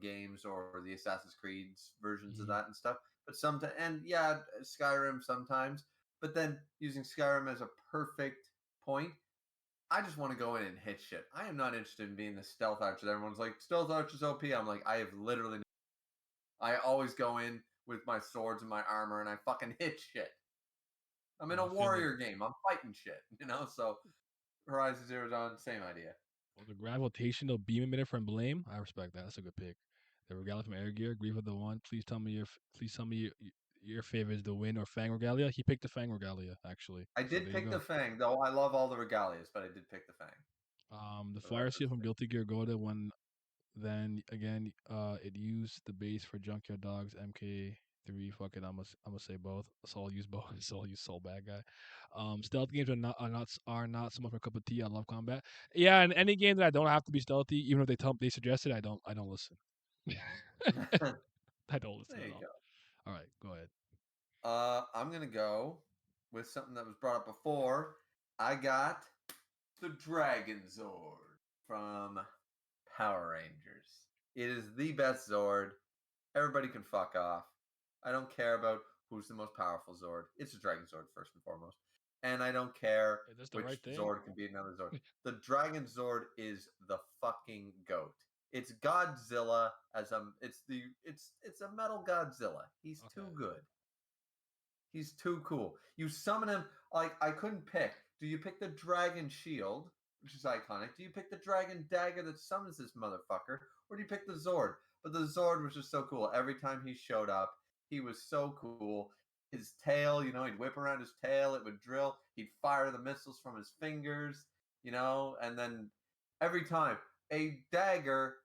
games or the Assassin's Creed's versions of Mhm. that and stuff. But sometimes, and yeah, Skyrim sometimes. But then using Skyrim as a perfect point, I just want to go in and hit shit. I am not interested in being the stealth archer. Everyone's like, stealth archer's OP. I'm like, I have literally. I always go in with my swords and my armor, and I fucking hit shit. I'm in a I feel it. warrior game. I'm fighting shit, So Horizon Zero Dawn, same idea. Well, the gravitational beam emitter from Blame, I respect that. That's a good pick. The Regalia from Air Gear, agree with the one. Please tell me your favorite is the Wind or Fang Regalia. He picked the Fang Regalia actually. I So did there you pick the go. Fang, though. I love all the regalias, but I did pick the Fang. The The Fire rest of Seal the from Guilty Gear Goda when then again it used the base for Junkyard Dogs MK3. Fuck it, I'm gonna say both. So I'll use both. So I'll use Soul Bad Guy. Stealth games are not so much my cup of tea. I love combat. Yeah, and any game that I don't have to be stealthy, even if they suggest it, I don't listen. thing. I don't listen There at you all. go. All right, go ahead. I'm gonna go with something that was brought up before. I got the Dragon Zord from Power Rangers. It is the best Zord. Everybody can fuck off. I don't care about who's the most powerful Zord. It's a Dragon Zord first and foremost. And I don't care Is this the which right thing? Zord can be another Zord. The Dragon Zord is the fucking goat. It's Godzilla as a it's a metal Godzilla. He's Okay. too good. He's too cool. You summon him like I couldn't pick. Do you pick the Dragon Shield, which is iconic? Do you pick the Dragon Dagger that summons this motherfucker, or do you pick the Zord? But the Zord was just so cool. Every time he showed up, he was so cool. His tail, he'd whip around his tail, it would drill. He'd fire the missiles from his fingers, and then every time a dagger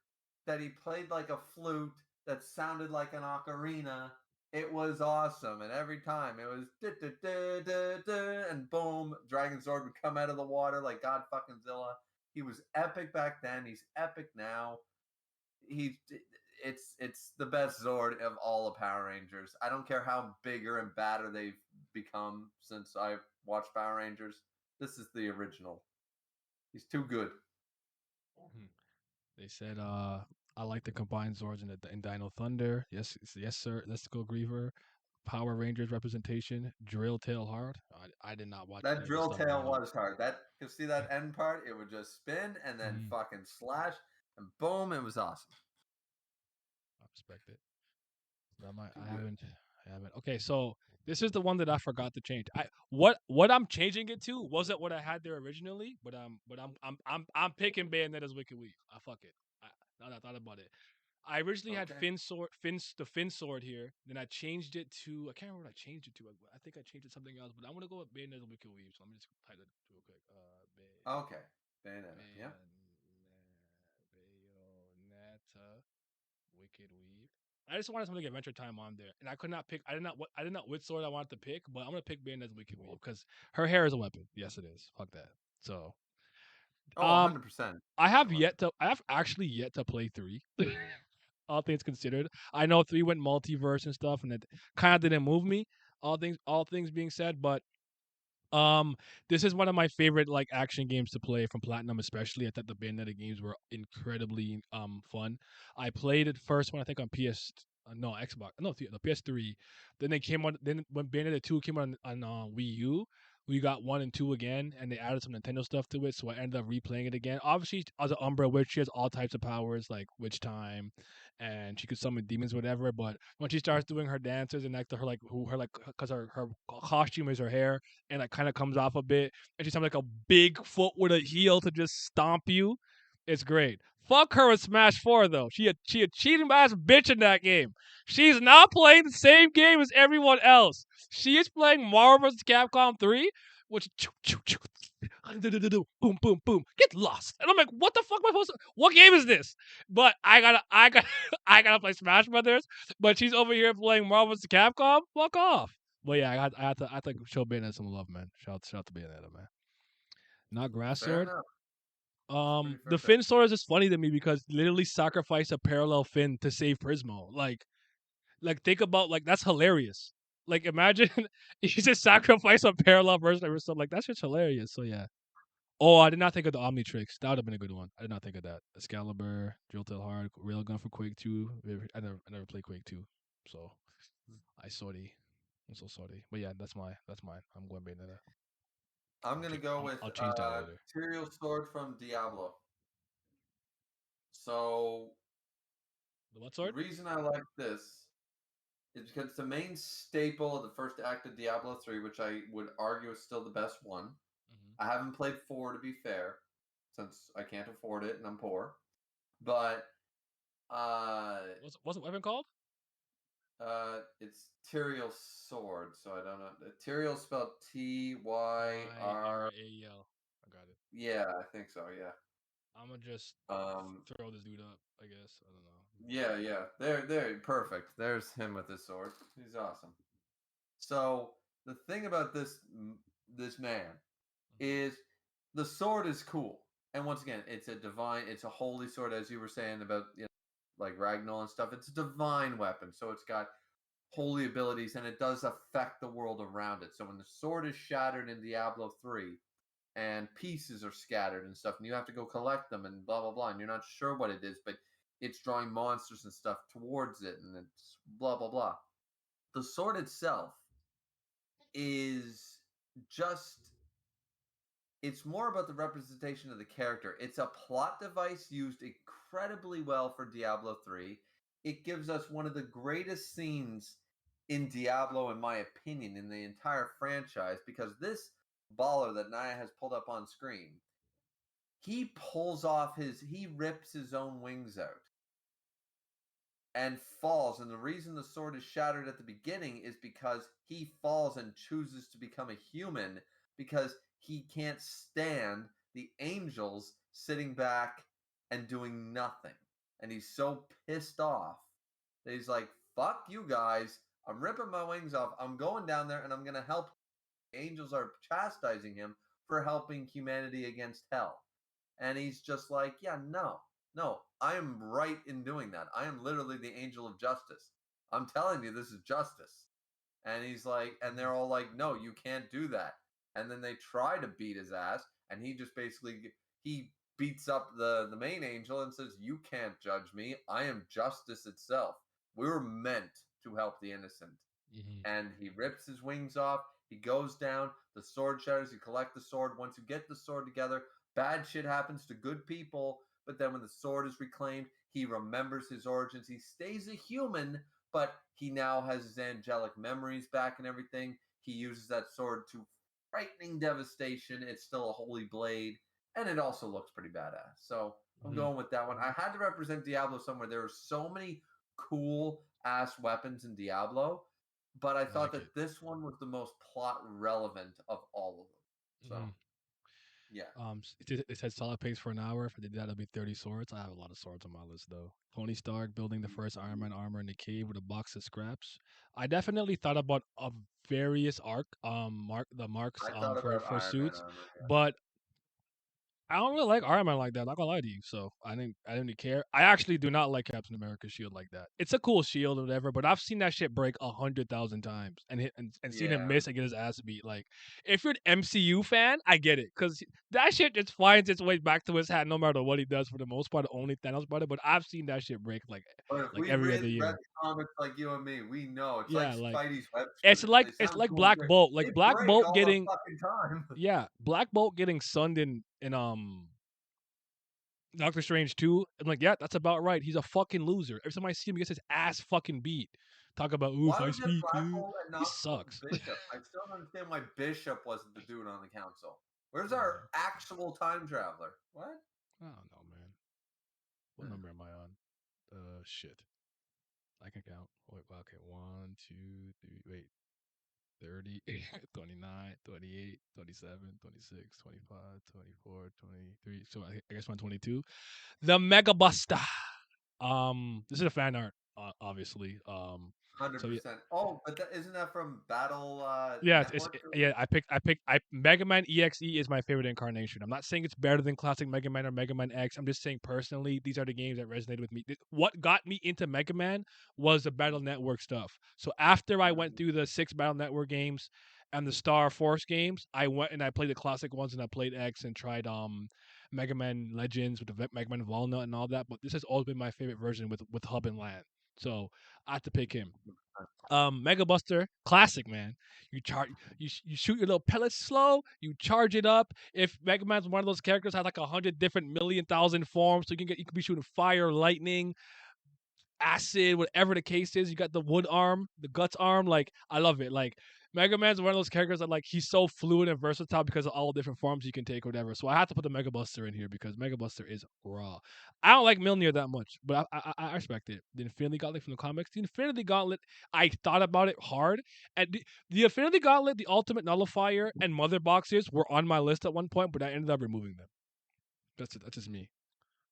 that he played like a flute that sounded like an ocarina. It was awesome, and every time it was and boom, Dragon Zord would come out of the water like God fucking Zilla. He was epic back then. He's epic now. He, it's the best Zord of all the Power Rangers. I don't care how bigger and badder they've become since I watched Power Rangers. This is the original. He's too good. Hmm. They said I like the combined Zords in Dino Thunder. Yes, sir. Let's go Griever. Power Rangers representation. Drill Tail Hard. I did not watch That any of this drill stuff growing tail up. was hard. That you see that end part, it would just spin and then Mhm. fucking slash and boom, it was awesome. I respect it. But Too I good. haven't. I haven't. Okay, so this is the one that I forgot to change. What I'm changing it to wasn't what I had there originally, but I'm picking Bayonetta's Wicked Weave. Fuck it. Now that I thought about it, I originally had Okay. the Fin sword here. Then I changed it to I can't remember what I changed it to. I think I changed it to something else, but I'm gonna go with Bayonetta's Wicked Weave. So let me just type it real quick. Okay. Bayonetta. Yeah. Bayonetta Wicked Weave. I just wanted something to get Adventure Time on there, and I could not pick. I did not which sword I wanted to pick, but I'm gonna pick Bayonetta's Wicked Weave because her hair is a weapon. Yes, it is. Fuck that. So, Oh, um, 100%. I It's a have weapon. yet to. I have actually yet to play 3. All things considered, I know 3 went multiverse and stuff, and it kind of didn't move me. All things being said, but um, this is one of my favorite like action games to play from Platinum, especially. I thought the Bayonetta games were incredibly fun. I played it first when I think on PS no Xbox no the PS3. Then they came on. Then when Bayonetta 2 came on Wii U, we got 1 and 2 again, and they added some Nintendo stuff to it. So I ended up replaying it again. Obviously, as an Umbra witch, she has all types of powers like Witch Time, and she could summon demons, whatever. But when she starts doing her dances and next to her like who her like because her costume is her hair and it kind of comes off a bit, and she sounds like a big foot with a heel to just stomp you. It's great. Fuck her in Smash 4 though. She a cheating ass bitch in that game. She's not playing the same game as everyone else. She is playing Marvel vs. Capcom 3, which boom, boom, boom, get lost. And I'm like, what the fuck am I supposed to? What game is this? But I got, I gotta play Smash Brothers. But she's over here playing Marvel's Capcom. Fuck off. But yeah, I have to show Bayonetta some love, man. Shout out to Bayonetta, man. Not Grass Fair Sword. enough. It's a pretty fair The bet. Finn sword is just funny to me because literally sacrifice a parallel Finn to save Prismo. Like think about like that's hilarious. Like imagine you just sacrifice a parallel version of yourself. Like that's just hilarious. So yeah. Oh, I did not think of the Omnitrix. That would have been a good one. I did not think of that. Excalibur, Drill Tail Hard, Railgun for Quake 2. I never played Quake 2. So I sorry. I'm so sorry. But yeah, that's mine. I'm going Bayonetta. I'm gonna go with I'll change that later. Tyrael sword from Diablo. So The what the sword? reason I like this is because it's the main staple of the first act of Diablo 3, which I would argue is still the best one. Mm-hmm. I haven't played 4 to be fair, since I can't afford it and I'm poor. But What's the weapon called? it's Tyrael sword, so I don't know. Tyrael spelled Tyr. Yral. I got it. Yeah, I think so. Yeah. I'm gonna just Um. throw this dude up. I guess I don't know. Yeah, yeah. There. Perfect. There's him with his sword. He's awesome. So the thing about this man is the sword is cool, and once again, it's a holy sword, as you were saying about like Ragnar and stuff. It's a divine weapon, so it's got holy abilities, and it does affect the world around it. So when the sword is shattered in Diablo 3 and pieces are scattered and stuff, and you have to go collect them and blah blah blah, and you're not sure what it is, but it's drawing monsters and stuff towards it, and it's blah blah blah. The sword itself is just it's more about the representation of the character. It's a plot device used incredibly well for Diablo 3. It gives us one of the greatest scenes in Diablo, in my opinion, in the entire franchise, because this baller that Naya has pulled up on screen, he rips his own wings out and falls. And the reason the sword is shattered at the beginning is because he falls and chooses to become a human because he can't stand the angels sitting back and doing nothing. And he's so pissed off that he's like, fuck you guys. I'm ripping my wings off. I'm going down there and I'm going to help. The angels are chastising him for helping humanity against hell. And he's just like, yeah, no, I am right in doing that. I am literally the angel of justice. I'm telling you, this is justice. And he's like, and they're all like, no, you can't do that. And then they try to beat his ass, and he just basically he beats up the main angel and says, you can't judge me. I am justice itself. We were meant to help the innocent. Mm-hmm. And he rips his wings off. He goes down. The sword shatters. You collect the sword. Once you get the sword together, bad shit happens to good people. But then when the sword is reclaimed, he remembers his origins. He stays a human, but he now has his angelic memories back and everything. He uses that sword to frightening devastation. It's still a holy blade, and it also looks pretty badass. So I'm Mm-hmm. going with that one. I had to represent Diablo somewhere. There are so many cool ass weapons in Diablo, but I I thought like it. that this one was the most plot relevant of all of them. So Mm-hmm. yeah, It said solid pace for an hour. If I did that, it'd be 30 swords. I have a lot of swords on my list though. Tony Stark building the first Iron Man armor in the cave with a box of scraps. I definitely thought about a various marks I thought about for Iron Man suits, armor. Yeah. but I don't really like Iron Man like that. Not gonna lie to you. So I didn't really care. I actually do not like Captain America's shield like that. It's a cool shield or whatever, but I've seen that shit break 100,000 times and seen him Yeah. miss and get his ass beat. Like if you're an MCU fan, I get it because that shit just finds its way back to his hat no matter what he does for the most part. Only Thanos about it, but I've seen that shit break But if like we've every other read year. the comics like you and me, we know it's like Yeah, like Spidey's web shooters. They it's sound like cool and Black great. Bolt. They Like Black break Bolt all the getting fucking time. yeah, Black Bolt getting sunned in Doctor Strange 2. I'm like, yeah, that's about right. He's a fucking loser. Every time I see him, he gets his ass fucking beat. Talk about, ooh, if Why I was it speak, Black Bolt and he not sucks. Bishop? I still don't understand why Bishop wasn't the dude on the council. Where's I don't our know. actual time traveler? What? I don't know, man. What Hmm. number am I on? Shit. I can count. Wait, okay. One, two, three. Wait. 30, 29, 28, 27, 26, 25, 24, 23. So I guess 122. The Mega Buster. This is a fan art, obviously. Hundred So yeah, percent. Oh, but isn't that from Battle yeah, Network? yeah. I Mega Man EXE is my favorite incarnation. I'm not saying it's better than classic Mega Man or Mega Man X. I'm just saying personally, these are the games that resonated with me. What got me into Mega Man was the Battle Network stuff. So after I went Mhm. through the 6 Battle Network games and the Star Force games, I went and I played the classic ones and I played X and tried Mega Man Legends with the Mega Man Walnut and all that. But this has always been my favorite version with Hub and Land. So I have to pick him. Mega Buster, classic man. You charge, you shoot your little pellets slow. You charge it up. If Mega Man's one of those characters has like 100 different million thousand forms, so you can be shooting fire, lightning, acid, whatever the case is. You got the wood arm, the guts arm. Like I love it. Like Mega Man's one of those characters that like he's so fluid and versatile because of all the different forms he can take, or whatever. So I have to put the Mega Buster in here because Mega Buster is raw. I don't like Milnir that much, but I respect it. The Infinity Gauntlet from the comics, the Infinity Gauntlet. I thought about it hard, and the Infinity Gauntlet, the Ultimate Nullifier, and Mother Boxes were on my list at one point, but I ended up removing them. That's it. That's just me.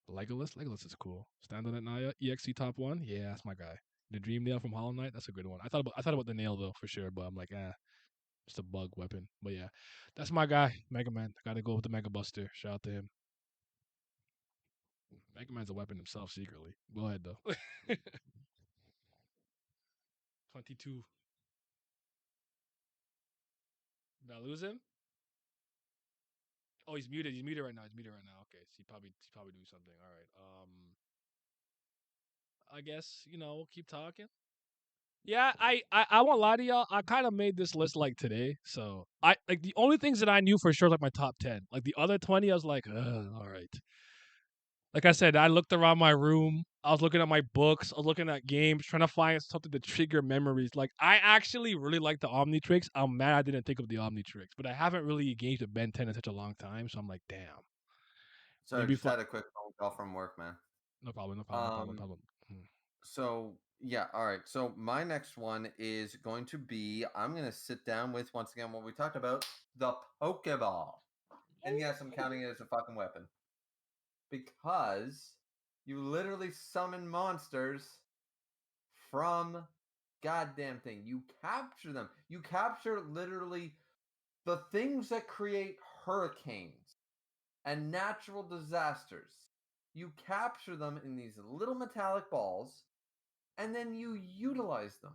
Legolas, Legolas is cool. Stand on that Naya, EXC top one. Yeah, that's my guy. The Dream Nail from Hollow Knight, that's a good one. I thought about the nail though for sure, but I'm like, it's a bug weapon. But yeah, that's my guy, Mega Man. Got to go with the Mega Buster. Shout out to him. Mega Man's a weapon himself secretly. Go ahead though. 22. Did I lose him? Oh, he's muted. He's muted right now. He's muted right now. Okay, so he's probably doing something. All right. I guess we'll keep talking. Yeah, I won't lie to y'all. I kind of made this list like today, so I like the only things that I knew for sure like my top 10. Like the other 20, I was like, all right. Like I said, I looked around my room. I was looking at my books. I was looking at games, trying to find something to trigger memories. Like I actually really like the Omnitrix. I'm mad I didn't think of the Omnitrix, but I haven't really engaged with Ben 10 in such a long time, so I'm like, damn. So I Maybe just if I, had a quick phone call from work, man. no problem, no problem, no problem, no Um, problem. Hmm. so yeah, all right. So my next one is going to be I'm gonna sit down with once again what we talked about, the Pokeball. And yes, I'm counting it as a fucking weapon. Because you literally summon monsters from goddamn thing. You capture them. You capture literally the things that create hurricanes and natural disasters. You capture them in these little metallic balls and then you utilize them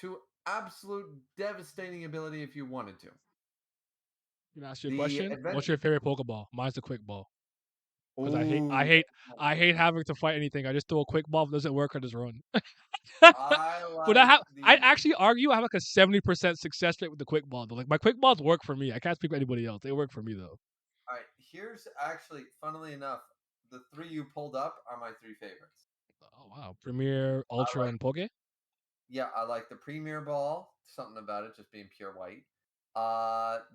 to absolute devastating ability if you wanted to. Can I ask you a The question? event. What's your favorite Pokeball? Mine's the Quick Ball. Because Oh, I hate having to fight anything. I just throw a quick ball. If it doesn't work, I just run. I But like I the. actually argue I have like a 70% success rate with the quick ball though. Like my quick balls work for me. I can't speak for anybody else. They work for me though. All right, here's actually, funnily enough, the three you pulled up are my three favorites. Oh wow. Premier, I Ultra, like, and Poke. yeah, I like the Premier Ball. Something about it just being pure white.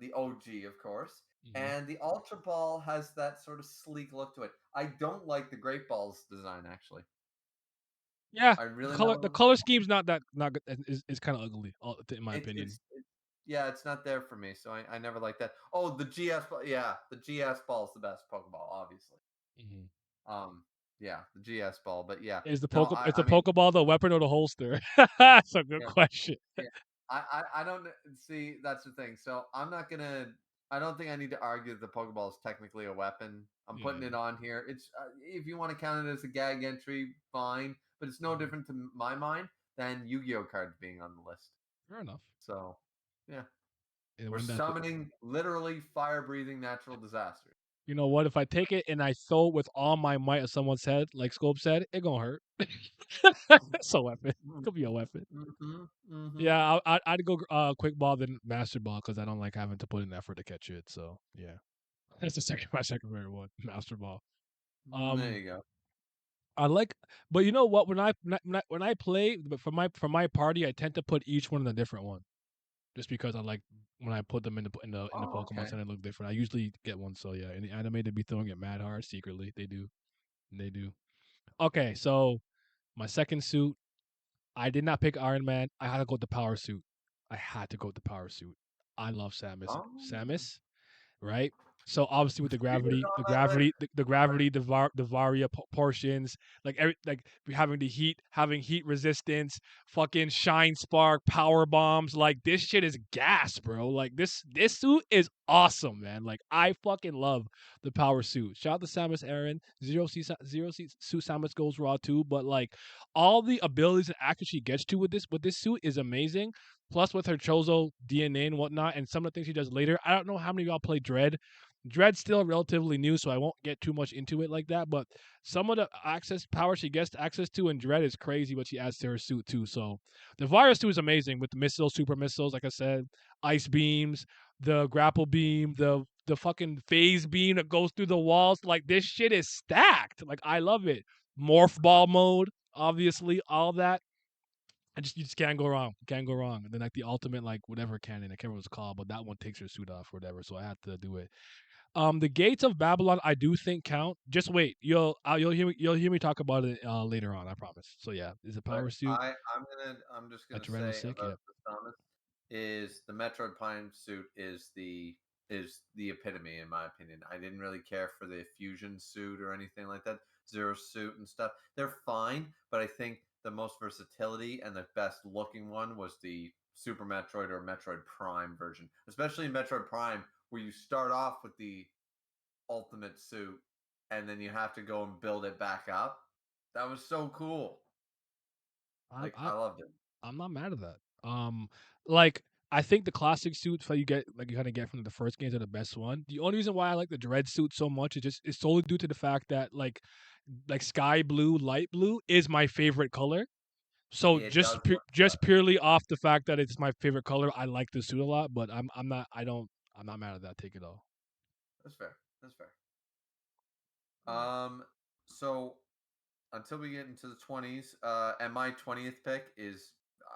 The OG, of course, Hmm. and the Ultra Ball has that sort of sleek look to it. I don't like the Great Balls design actually. Yeah. I The really color don't. the color scheme's not good. Is kind of ugly, in my It's opinion. yeah, it's not there for me, so I never like that. Oh, the GS ball, yeah, the GS ball is the best Pokeball, obviously. Hmm. Um, yeah, the GS ball, but yeah, no, Is I the mean, Pokeball the weapon or the holster? That's a good yeah, question. yeah. I don't see that's the thing. So I'm not gonna. I don't think I need to argue that the Pokeball is technically a weapon. I'm putting Yeah. it on here. It's if you want to count it as a gag entry, fine, but it's no Mhm. different to my mind than Yu-Gi-Oh cards being on the list. Fair enough. So yeah, And we're when that summoning literally fire-breathing natural disasters. you know what? If I take it and I throw it with all my might at someone's head, like Scope said, it gonna hurt. It's a weapon. Could be a weapon. Mm-hmm. Mm-hmm. Yeah, I'd go quick ball than master ball because I don't like having to put in effort to catch it. So yeah, that's my second favorite one, master ball. There Um, you go. I like, but you know what? When I play, but for my party, I tend to put each one in a different one, just because I like when I put them in the Oh, Pokemon okay. Center, they look different. I usually get one, so yeah. In the anime, they be throwing it mad hard secretly. They do. Okay, so my second suit, I did not pick Iron Man. I had to go with the power suit. I had to go with the power suit. I love Samus. Oh, Samus, right? So obviously with the she was gravity, on my list. the gravity, the Varia portions, like having the heat, having heat resistance, fucking shine spark, power bombs, like this shit is gas, bro. Like this suit is awesome, man. Like I fucking love the power suit. Shout out to Samus Aran, zero C suit Samus goes raw too, but like all the abilities and accuracy she gets to with this suit is amazing. Plus with her Chozo DNA and whatnot, and some of the things she does later. I don't know how many of y'all play Dread. Dread's still relatively new, so I won't get too much into it like that. But some of the access power she gets access to in Dread is crazy what she adds to her suit too. So the virus suit is amazing with the missiles, super missiles, like I said, ice beams, the grapple beam, the fucking phase beam that goes through the walls. Like this shit is stacked. Like I love it. Morph ball mode, obviously, all that. You just can't go wrong. You can't go wrong. And then like the ultimate like whatever cannon, I can't remember what it's called, but that one takes her suit off or whatever. So I had to do it. The Gates of Babylon, I do think count. Just wait, you'll hear me talk about it later on. I promise. So yeah, is a But power suit I'm just gonna adrenaline say sick. about Yeah. the Samus is the Metroid Prime suit is the epitome in my opinion. I didn't really care for the fusion suit or anything like that. Zero suit and stuff. They're fine, but I think the most versatility and the best looking one was the Super Metroid or Metroid Prime version. Especially in Metroid Prime, where you start off with the ultimate suit and then you have to go and build it back up. That was so cool. I, Like I I loved it. I'm not mad at that. Like I think the classic suits that you get, like you kind of get from the first games, are the best one. The only reason why I like the Dread suit so much is solely due to the fact that like sky blue, light blue is my favorite color. So It does look just purely off the fact that it's my favorite color, I like the suit a lot. But I'm not I don't I'm not mad at that. Take it all. that's fair. That's fair. Yeah. So until we get into the 20s, and my 20th pick is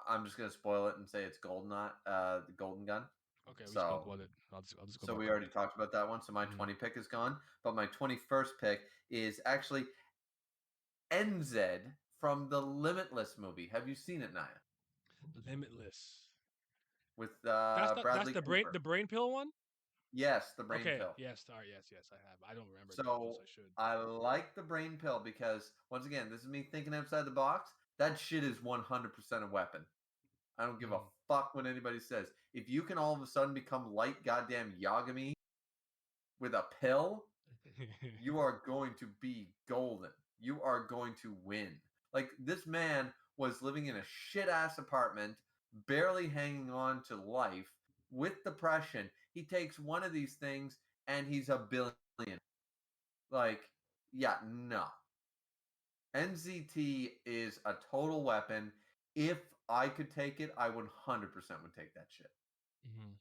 I'm just gonna spoil it and say it's the Golden Gun. Okay, we spoke So about it. I'll just go so back we on already it. talked about that one. So my Mhm. 20 pick is gone, but my 21st pick is actually NZ from the Limitless movie. Have you seen it, Naya? Limitless. With That's Bradley Cooper. the brain pill one. Yes, the brain Okay. pill. Yes. Sorry. Yes. Yes. I have. I don't remember it that well, So so I should. I like the brain pill because once again, this is me thinking outside the box. That shit is 100% a weapon. I don't give a Mhm. fuck what anybody says. If you can all of a sudden become light goddamn Yagami with a pill, you are going to be golden. You are going to win. Like this man was living in a shit ass apartment, barely hanging on to life with depression. He takes one of these things and he's a billion. Like, yeah, no. NZT is a total weapon. If I could take it, I 100% would take that shit. Mhm.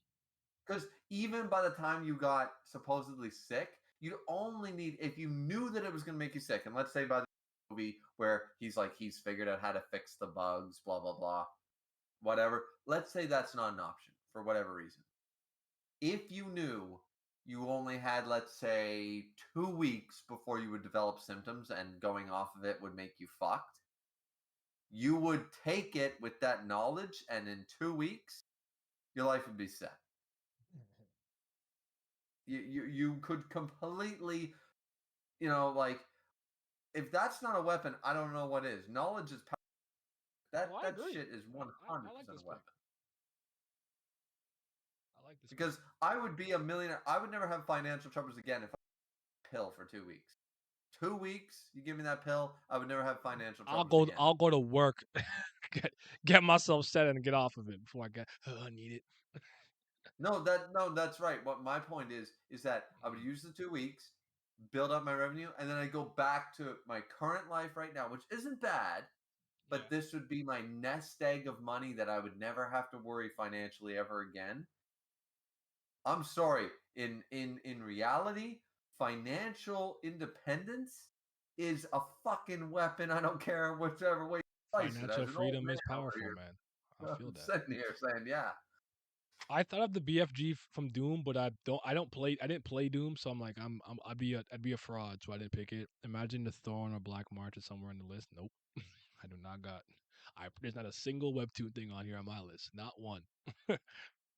Because even by the time you got supposedly sick, you only need, if you knew that it was going to make you sick, and let's say by the movie where he's like, he's figured out how to fix the bugs, blah, blah, blah, whatever. Let's say that's not an option for whatever reason. If you knew you only had, let's say, 2 weeks before you would develop symptoms and going off of it would make you fucked, you would take it with that knowledge, and in 2 weeks, your life would be set. You could completely, like if that's not a weapon, I don't know what is. Knowledge is power. Oh, That I that agree. shit is one I hundred like percent a this pick. weapon. I like this pick. Because I would be a millionaire. I would never have financial troubles again if I had a pill for 2 weeks. 2 weeks, you give me that pill, I would never have financial troubles again. I'll go to work, get get myself set and get off of it before I get. Oh, I need it. No, that's right. What my point is that I would Mhm. use the 2 weeks, build up my revenue, and then I go back to my current life right now, which isn't bad, Yeah. but this would be my nest egg of money that I would never have to worry financially ever again. I'm sorry. In reality, financial independence is a fucking weapon. I don't care whichever way you slice it. Financial As an old freedom man is over powerful, here, man. I feel I'm that. sitting here saying, yeah. I thought of the BFG from Doom, but I didn't play Doom, so I'm like I'd be a fraud, so I didn't pick it. Imagine the Thorn or Black March is somewhere in the list. Nope. I do not got. There's not a single webtoon thing on here on my list. Not one.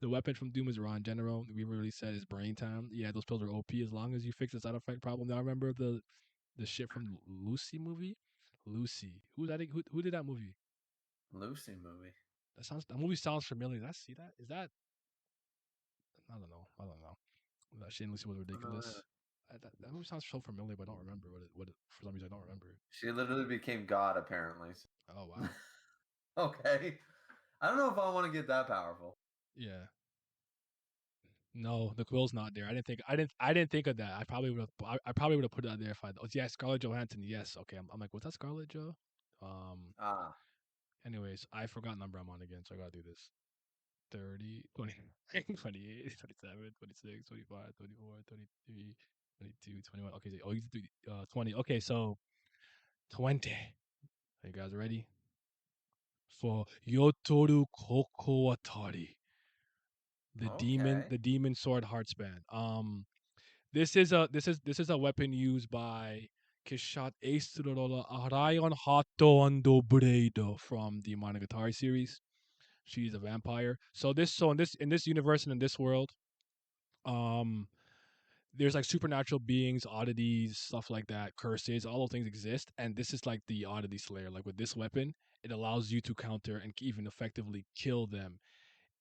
The weapon from Doom is Ron General. We really said is brain time. Yeah, those pills are OP as long as you fix the side effect problem. Now remember the shit from Lucy movie? Lucy. Who did that movie? Lucy movie. That movie sounds familiar. Did I see that? Is that I don't know. I don't know. That shit in Lucy was Uh, ridiculous. That movie sounds so familiar, but I don't remember what it for some reason I don't remember it. She literally became God, apparently. Oh wow. Okay. I don't know if I want to get that powerful. Yeah. No, the quill's not there. I didn't think of that. I probably would have put that there if I yeah, Scarlett Johansson, yes. Okay. I'm like, was that Scarlett Joe? Um Ah, anyways, I forgot number I'm on again, so I gotta do this. 30, 20, 28, 27, 26, 25, 24, 33, 22, 21. Okay, so, you do 20. Okay, so 20. Are you guys ready? For Yotoru Kokowatari, okay. the demon sword heartspan. This is a weapon used by Kishat Aesturola Arayon Hato Ando Blade from the Monogatari series. She's a vampire. So in this universe and in this world, um there's like supernatural beings, oddities, stuff like that, curses, all those things exist. And this is like the oddity slayer. Like with this weapon, it allows you to counter and even effectively kill them.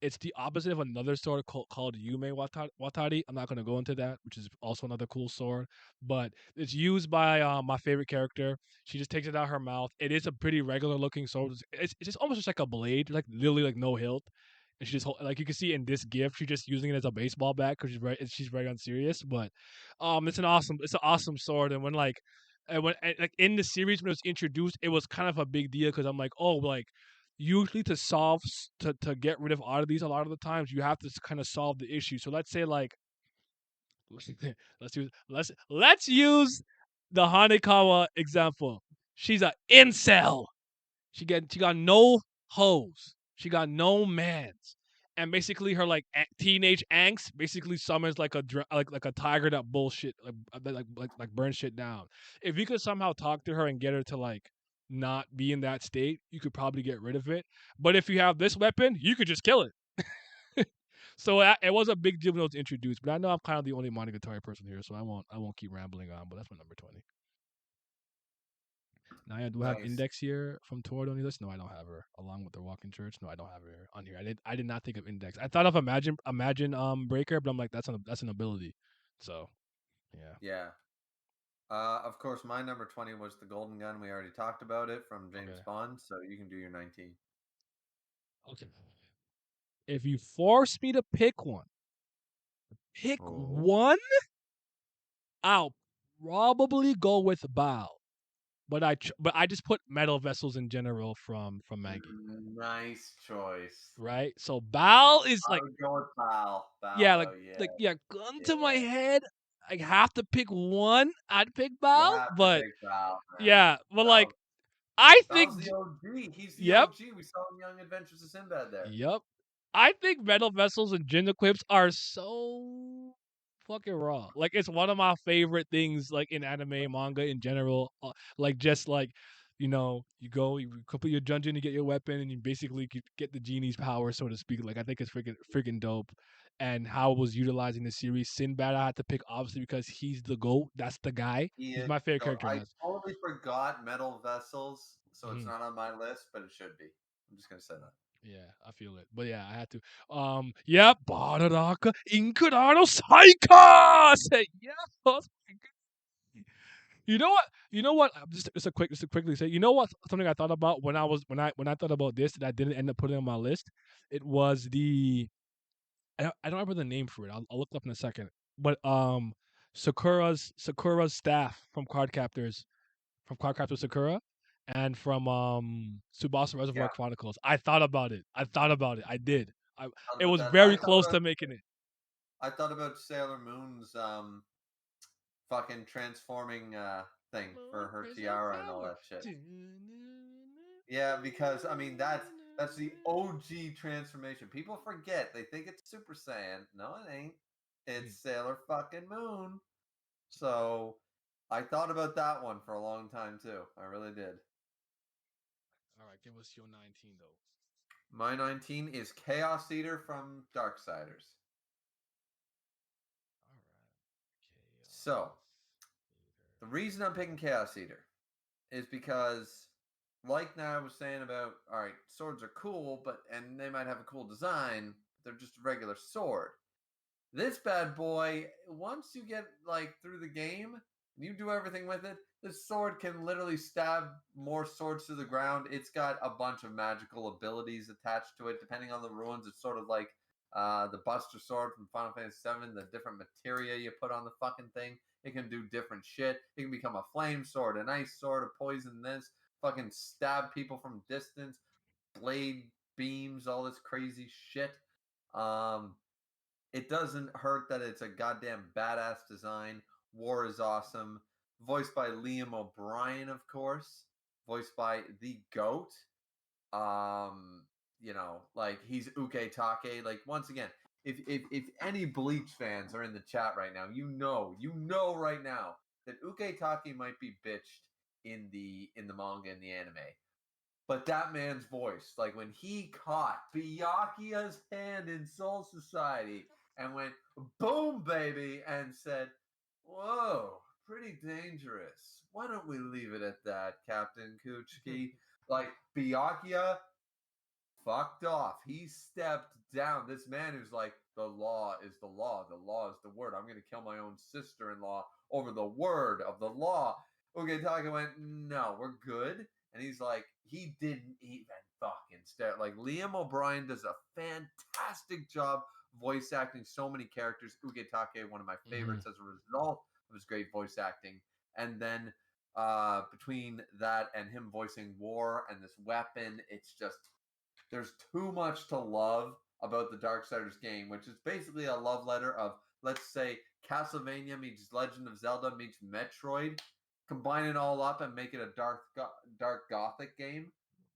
It's the opposite of another sword called Yume Watari. I'm not going to go into that, which is also another cool sword, but it's used by my favorite character. She just takes it out her mouth. It is a pretty regular looking sword. It's just almost just like a blade, like literally like no hilt. And she just like you can see in this gift, she's just using it as a baseball bat because she's very unserious. But it's an awesome sword. And like in the series when it was introduced, it was kind of a big deal because I'm like, oh, like usually to get rid of oddities a lot of the times you have to kind of solve the issue. So let's say like let's use the Hanekawa example. She's a incel. She got no hoes. She got no mans. And basically her like teenage angst basically summons like like a tiger that bullshit like burn shit down. If you could somehow talk to her and get her to like not be in that state, you could probably get rid of it. But if you have this weapon, you could just kill it. So it was a big deal when it was introduced. But I know I'm kind of the only Monogatari person here, so I won't keep rambling on. But that's my number 20. Now I do have Nice. Index here from Toward on the list. No, I don't have her. Along with the Walking Church. No, I don't have her on here. I did not think of Index. I thought of Imagine Breaker, but I'm like that's an ability. So yeah. Yeah. Of course, my number 20 was the Golden Gun. We already talked about it from James Okay. Bond, so you can do your 19. Okay. If you force me to pick Oh. one, I'll probably go with Bao. But I just put metal vessels in general from Maggie. Nice choice. Right? So Bao is I like would go with Pal. Pal, yeah, though. Yeah. yeah, gun to my Yeah. head. I have to pick one. I'd pick You Bao, have to but pick Pal, man. yeah, but like Pal, I Pal's think the OG. He's the yep, OG. We saw in Young Adventures of Sinbad there. yep. I think metal vessels and gin clips are so fucking raw. Like it's one of my favorite things, like in anime, manga in general. Like just like you go, you complete your dungeon, you get your weapon, and you basically get the genie's power, so to speak. Like I think it's freaking dope, and how it was utilizing the series. Sinbad, I had to pick obviously because he's the goat. That's the guy. He He's is. my favorite So character in I this. totally forgot Metal Vessels, so it's Mhm. not on my list, but it should be. I'm just gonna say that. Yeah, I feel it. But yeah, I had to. Yeah, Bararaka Incarnado Psycho! Say yes. Oh my God. You know what? You know what? Just to quickly say. You know what? Something I thought about when I thought about this that I didn't end up putting on my list. It was I don't remember the name for it. I'll look it up in a second. But Sakura's staff from Cardcaptor Sakura, and from Tsubasa Yeah, Reservoir Chronicles. I thought about it. I thought about it. I did. thought It about was that. very close to making it. I thought about Sailor Moon's fucking transforming thing My for her present tiara and all power. that shit. Yeah, because I mean that's the OG transformation. People forget. They think it's Super Saiyan. No, it ain't. It's Sailor fucking Moon. So I thought about that one for a long time too. I really did. All right, give us your 19 though. My 19 is Chaos Eater from Darksiders. All right. So, Chaos the reason I'm picking Chaos Eater is because, like now I was saying about, all right, swords are cool, and they might have a cool design, but they're just a regular sword. This bad boy, once you get like through the game, and you do everything with it, this sword can literally stab more swords to the ground. It's got a bunch of magical abilities attached to it, depending on the runes. It's sort of like the Buster Sword from Final Fantasy VII. The different materia you put on the fucking thing, it can do different shit. It can become a flame sword, an ice sword, a poison this, fucking stab people from distance, blade beams, all this crazy shit. It doesn't hurt that it's a goddamn badass design. War is awesome. Voiced by Liam O'Brien, of course. Voiced by the GOAT. Like he's Uke Take. Like once again, if any Bleach fans are in the chat right now, you know right now that Uke Take might be bitched in the manga and the anime. But that man's voice, like when he caught Byakuya's hand in Soul Society and went boom, baby, and said, "Whoa, pretty dangerous. Why don't we leave it at that, Captain Kuchiki?" Like Byakuya fucked off. He stepped down. This man who's like, the law is the law. The law is the word. I'm going to kill my own sister-in-law over the word of the law. Ugetake went, no, we're good. And he's like, he didn't even fucking stare. Like, Liam O'Brien does a fantastic job voice acting so many characters. Ugetake, one of my favorites as a result of his great voice acting. And then between that and him voicing War and this weapon, it's just, there's too much to love about the Darksiders game, which is basically a love letter of, let's say, Castlevania meets Legend of Zelda meets Metroid. Combine it all up and make it a dark gothic game.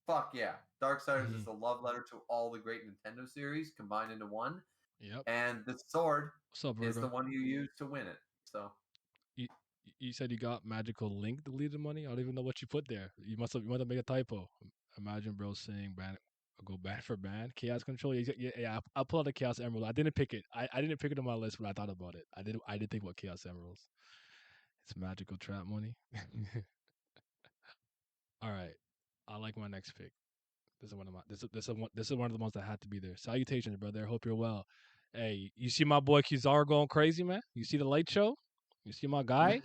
Fuck yeah. Darksiders is a love letter to all the great Nintendo series combined into one. Yep. And the sword What's up, is the Virgo? one you use to win it. So You, you said you got magical link deleted money. I don't even know what you put there. You must have made a typo. Imagine bro saying ban go ban for ban. Chaos control. Yeah. I'll pull out the chaos emerald. I didn't pick it. I didn't pick it on my list, but I thought about it. I did think about chaos emeralds. It's magical trap money. All right. I like my next pick. This is one of my this is one of the ones that had to be there. Salutations, brother. Hope you're well. Hey, you see my boy Kizaru going crazy, man? You see the light show? You see my guy?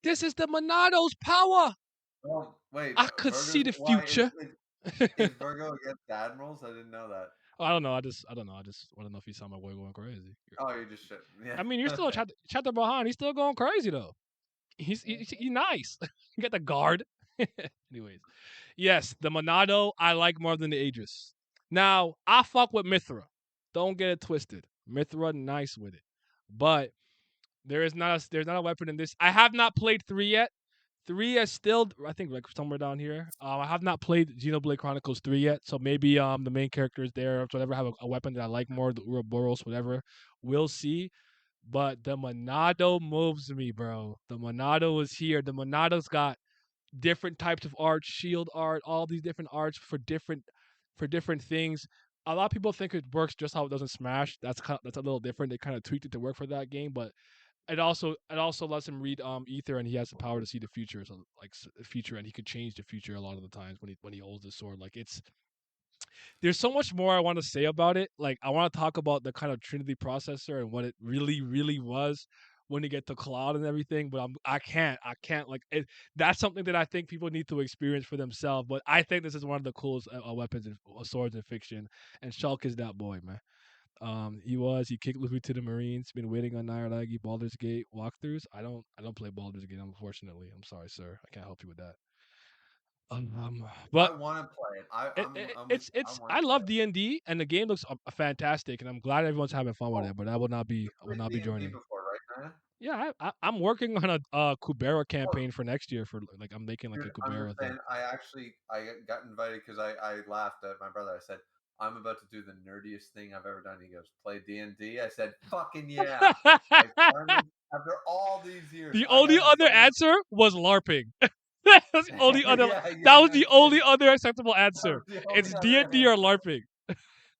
This is the Monado's power. oh, wait, I could see Virgo's the why future. is Virgo against admirals? I didn't know that. I don't know. I don't know. I just want to know if you saw my boy going crazy. Oh, you just shit. Yeah. I mean, you're still Chatter behind. He's still going crazy though. He's nice. You got the guard. Anyways, yes, the Monado I like more than the Aegis. Now I fuck with Mithra. Don't get it twisted. Mithra nice with it, but there's not a weapon in this. I have not played 3 yet. 3 is still, I think, like somewhere down here. I have not played Xenoblade Chronicles 3 yet, so maybe the main character is there. So whatever, have a weapon that I like more, the Ouroboros, whatever. We'll see. But the Monado moves me, bro. The Monado is here. The Monado's got different types of art, shield art, all these different arts for different things. A lot of people think it works just how it does in Smash. That's a little different. They kind of tweaked it to work for that game, but it also lets him read ether, and he has the power to see the future. So like the future, and he could change the future a lot of the times when he holds the sword. Like there's so much more I want to say about it. Like I want to talk about the kind of Trinity processor and what it really really was when you get to Cloud and everything. But I can't like it. That's something that I think people need to experience for themselves. But I think this is one of the coolest weapons and swords in fiction. And Shulk is that boy, man. He kicked Luffy to the Marines. Been waiting on Nairagi Baldur's Gate walkthroughs. I don't play Baldur's Gate, unfortunately. I'm sorry, sir. I can't help you with that. I But want to play it. I'm with. I it's want to I play love D&D, and the game looks fantastic, and I'm glad everyone's having fun with Oh, it. But I will not be D and D joining. before, right, Naya? Yeah, I'm working on a Kubera Oh, campaign for next year. For like, I'm making like dude, a I'm just Kubera thing. saying. I got invited because I laughed at my brother. I said I'm about to do the nerdiest thing I've ever done. He goes, play D&D. I said, fucking yeah. I finally, after all these years, The I only got other invited. answer was LARPing. That's the only other. Yeah, That was the no only kidding. other acceptable That answer. was the only It's D other and D or answer. LARPing.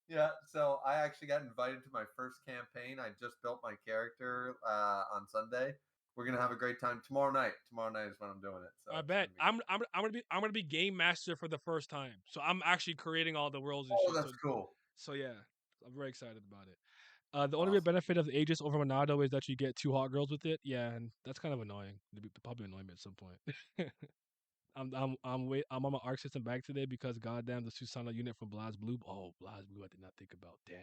Yeah, so I actually got invited to my first campaign. I just built my character on Sunday. We're gonna have a great time tomorrow night. Tomorrow night is when I'm doing it, so I it's bet gonna be good. I'm gonna be game master for the first time. So I'm actually creating all the worlds and Oh, shit. that's cool. So yeah, I'm very excited about it. The only real Awesome. benefit of the Aegis over Monado is that you get two hot girls with it. Yeah, and that's kind of annoying. It'll probably annoy me at some point. I'm on my arc system back today because goddamn the Susanna unit from Blaz Blue. Oh, Blaz Blue, I did not think about. Damn.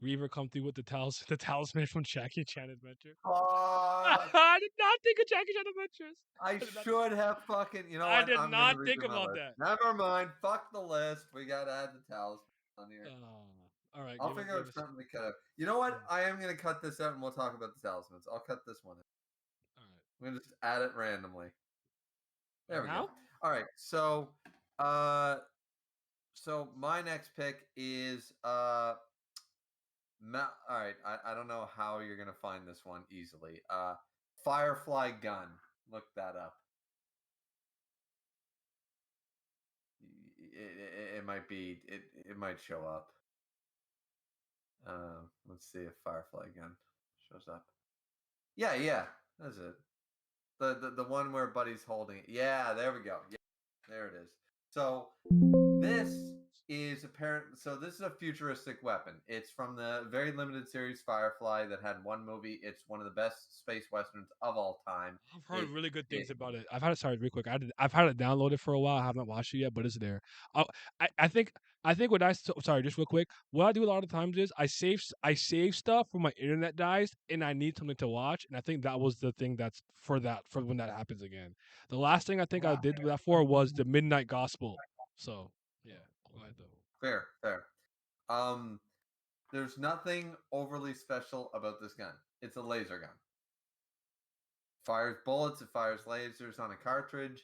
Reaver come through with the the talisman from Jackie Chan Adventure. Fuck. I did not think of Jackie Chan Adventures. I I did not, should have fucking. You know I what? did I'm gonna not think redo my about list. that. Never mind. Fuck the list. We gotta add the talisman on here. All right, I'll figure give out us. something to cut out. You know what? Mm, I am gonna cut this out, and we'll talk about the talismans. I'll cut this one out. all right. I'm gonna just add it randomly. Right There we go. now? All right. Uh, so my next pick is all right. I don't know how you're gonna find this one easily. Firefly gun. Look that up. It might be. It might show up. Let's see if Firefly gun shows up. Yeah, that's it. The one where Buddy's holding it. Yeah, there we go. Yeah, there it is. So this is apparent. So this is a futuristic weapon. It's from the very limited series Firefly that had one movie. It's one of the best space westerns of all time. I've heard It, really good it things about it. I've had it. Sorry, real quick. I've had it downloaded for a while. I haven't watched it yet, but it's there. I I think what sorry, just real quick. What I do a lot of times is I save stuff when my internet dies and I need something to watch. And I think that was the thing that's for when that happens again. The last thing I think I did that for was the Midnight Gospel. So yeah, go ahead though. fair. Um, there's nothing overly special about this gun. It's a laser gun. Fires bullets. It fires lasers on a cartridge.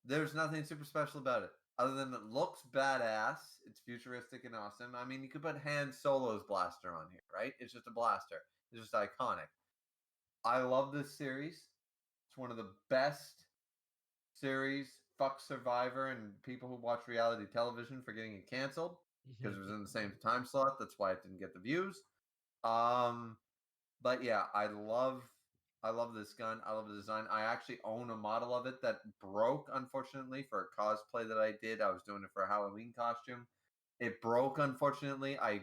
There's nothing super special about it other than it looks badass. It's futuristic and awesome. I mean, you could put Han Solo's blaster on here, right? It's just a blaster. It's just iconic. I love this series. It's one of the best series. Fuck Survivor and people who watch reality television for getting it canceled because it was in the same time slot. That's why it didn't get the views. Um, but yeah, I love this gun. I love the design. I actually own a model of it that broke, unfortunately, for a cosplay that I did. I was doing it for a Halloween costume. It broke, unfortunately. I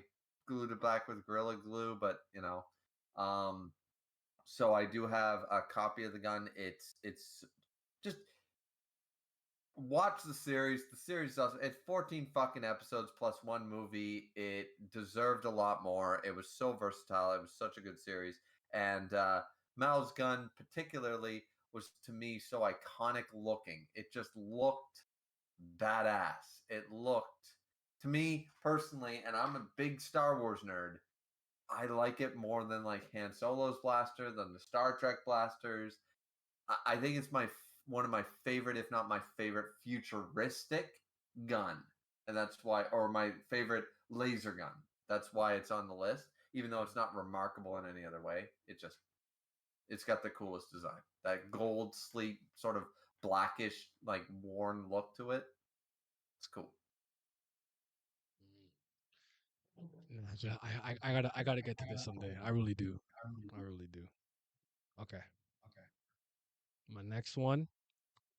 glued it back with Gorilla Glue, but um, so I do have a copy of the gun. It's just watch the series. The series is awesome. It's 14 fucking episodes plus one movie. It deserved a lot more. It was so versatile. It was such a good series. And Mal's gun, particularly, was to me so iconic looking. It just looked badass. It looked, to me personally, and I'm a big Star Wars nerd. I like it more than like Han Solo's blaster, than the Star Trek blasters. I think it's one of my favorite, if not my favorite, futuristic gun, and that's why, or my favorite laser gun. That's why it's on the list, even though it's not remarkable in any other way. It's got the coolest design. That gold sleek, sort of blackish, like worn look to it. It's cool. I gotta get to this someday. I really do. I really do. Okay. My next one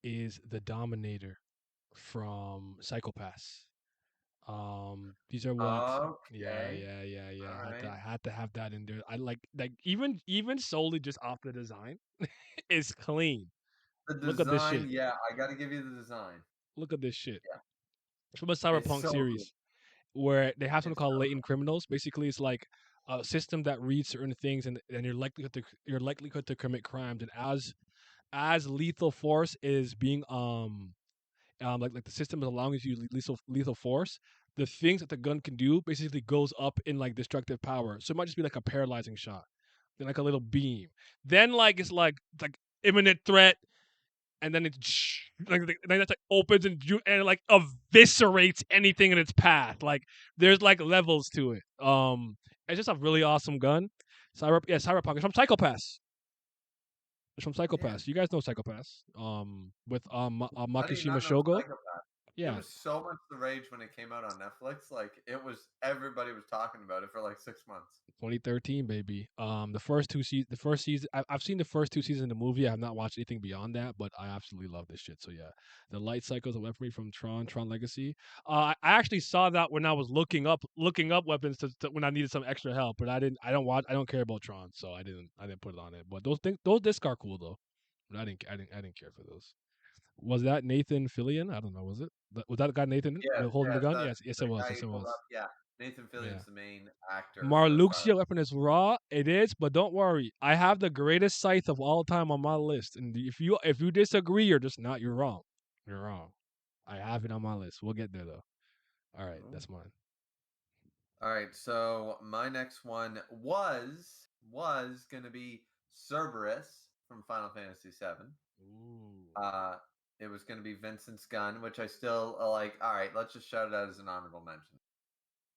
is the Dominator from Psychopaths. These are what? Yeah, Okay. yeah. All right. I had to have that in there. I like even solely just off the design, it's clean. The Look at this design, shit. yeah, I got to give you the design. Look at this shit. Yeah, It's from a it's cyberpunk so good. series where they have something It's called so latent criminals. Basically, it's like a system that reads certain things and your likelihood to commit crimes. And as lethal force is being like the system is allowing you to use lethal force, the things that the gun can do basically goes up in like destructive power. So it might just be like a paralyzing shot, then like a little beam, then like it's like imminent threat, and then it then it like opens and it like eviscerates anything in its path. Like there's like levels to it. It's just a really awesome gun. Cyberpunk. It's from Psychopaths. It's from Yeah. Psychopaths. You guys know Psychopaths. With How do you Makishima not know Shogo. Psychopath? It Yeah, was so much the rage when it came out on Netflix. Like it was, everybody was talking about it for like 6 months. 2013, baby. The first season. I've seen the first two seasons of the movie. I have not watched anything beyond that, but I absolutely love this shit. So yeah, the light cycles of weaponry from Tron Legacy. I actually saw that when I was looking up weapons when I needed some extra help, but I don't care about Tron, so I didn't put it on it. But those discs are cool though. But I didn't care for those. Was that Nathan Fillion? I don't know. Was it? Was that the guy Nathan Yes, holding the yes, gun? that's Yes, it the was. guy Yes, you it pulled was. up. Yeah, Nathan Yeah. Fillion's the main actor as far as. Marluxia weapon is raw. It is, but don't worry. I have the greatest scythe of all time on my list. And if you disagree, you're just not. You're wrong. You're wrong. I have it on my list. We'll get there though. All right, Mhm. that's mine. All right, so my next one was gonna be Cerberus from Final Fantasy VII. Ooh. Uh, it was gonna be Vincent's gun, which I still like. All right, let's just shout it out as an honorable mention.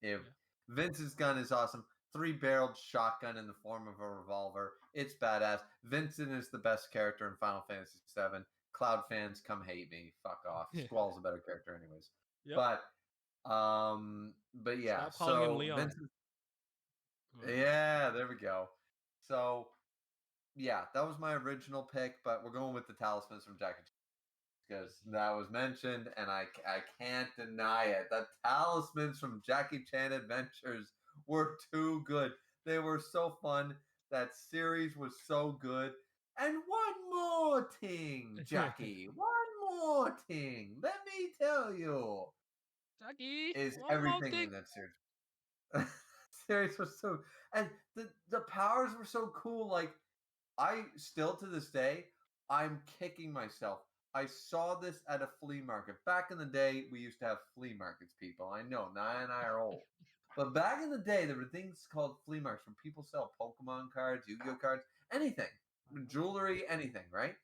If Yeah. Vince's gun is awesome, three-barreled shotgun in the form of a revolver, it's badass. Vincent is the best character in Final Fantasy VII. Cloud fans, come hate me. Fuck off. Yeah. Squall's a better character, anyways. Yep. But yeah. Stop calling him So Leon. Vincent, All right. yeah, there we go. So yeah, that was my original pick, but we're going with the talismans from Jackie because that was mentioned, and I can't deny it. The talismans from Jackie Chan Adventures were too good. They were so fun. That series was so good. And one more thing, Jackie. One more thing. Let me tell you, Jackie, is one more everything thing. in that series. Series was so, and the powers were so cool. Like I still to this day, I'm kicking myself. I saw this at a flea market. Back in the day, we used to have flea markets, people. I know, Nye and I are old. But back in the day, there were things called flea markets where people sell Pokemon cards, Yu-Gi-Oh cards, anything. Jewelry, anything, right?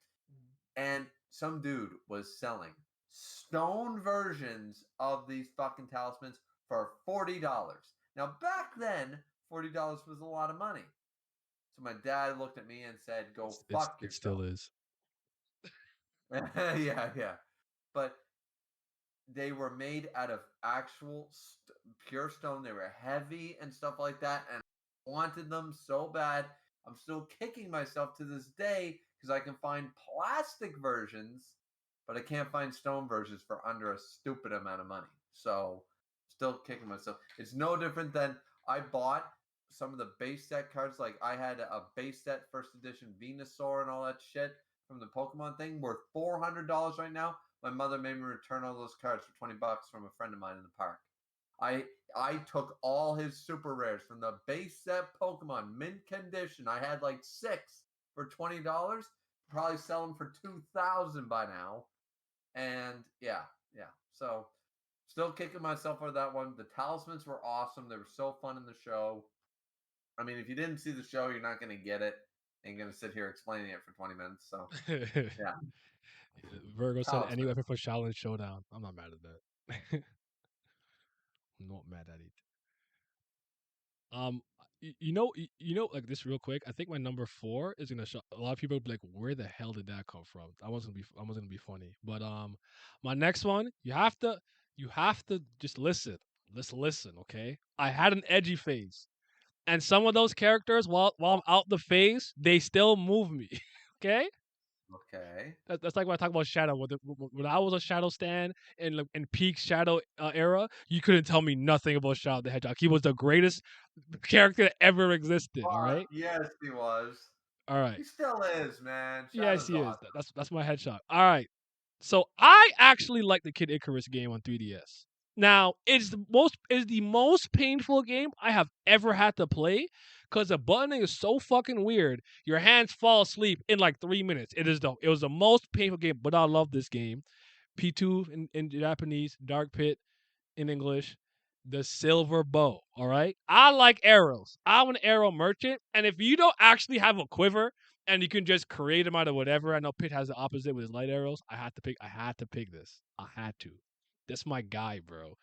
And some dude was selling stone versions of these fucking talismans for $40. Now, back then, $40 was a lot of money. So my dad looked at me and said, "Go fuck It still yourself." is. Yeah, yeah. But they were made out of actual pure stone. They were heavy and stuff like that, and I wanted them so bad. I'm still kicking myself to this day because I can find plastic versions, but I can't find stone versions for under a stupid amount of money. So, still kicking myself. It's no different than I bought some of the base set cards. Like I had a base set first edition Venusaur and all that shit from the Pokemon thing worth $400 right now. My mother made me return all those cards for $20 from a friend of mine in the park. I I took all his super rares from the base set Pokemon mint condition. I had like six for $20. Probably sell them for 2,000 by now. And yeah, yeah. So still kicking myself for that one. The talismans were awesome. They were so fun in the show. I mean, if you didn't see the show, you're not going to get it. And going to sit here explaining it for 20 minutes. So yeah, Virgo said any talismans. weapon for Challenge Showdown. I'm not mad at that. I'm not mad at it. You know, like this real quick. I think my number four is gonna shock a lot of people. Be like, where the hell did that come from? I wasn't gonna be funny, but my next one, you have to just listen. Just listen, okay? I had an edgy phase, and some of those characters, while I'm out the phase, they still move me. Okay, Okay. that's like when I talk about Shadow. When I was a Shadow stan in peak Shadow era, you couldn't tell me nothing about Shadow the Hedgehog. He was the greatest character that ever existed. All Fuck, right, yes, he was. all right. He still is, man. Yes, Shadow's he is. awesome. That's my headshot. All right. So I actually like the Kid Icarus game on 3DS. Now it's the most painful game I have ever had to play because the buttoning is so fucking weird. Your hands fall asleep in like 3 minutes. It was the most painful game, but I love this game. P2 in Japanese, Dark Pit in English, the silver bow. All right. I like arrows. I'm an arrow merchant. And if you don't actually have a quiver and you can just create them out of whatever, I know Pitt has the opposite with his light arrows. I had to pick this. I had to. That's my guy, bro.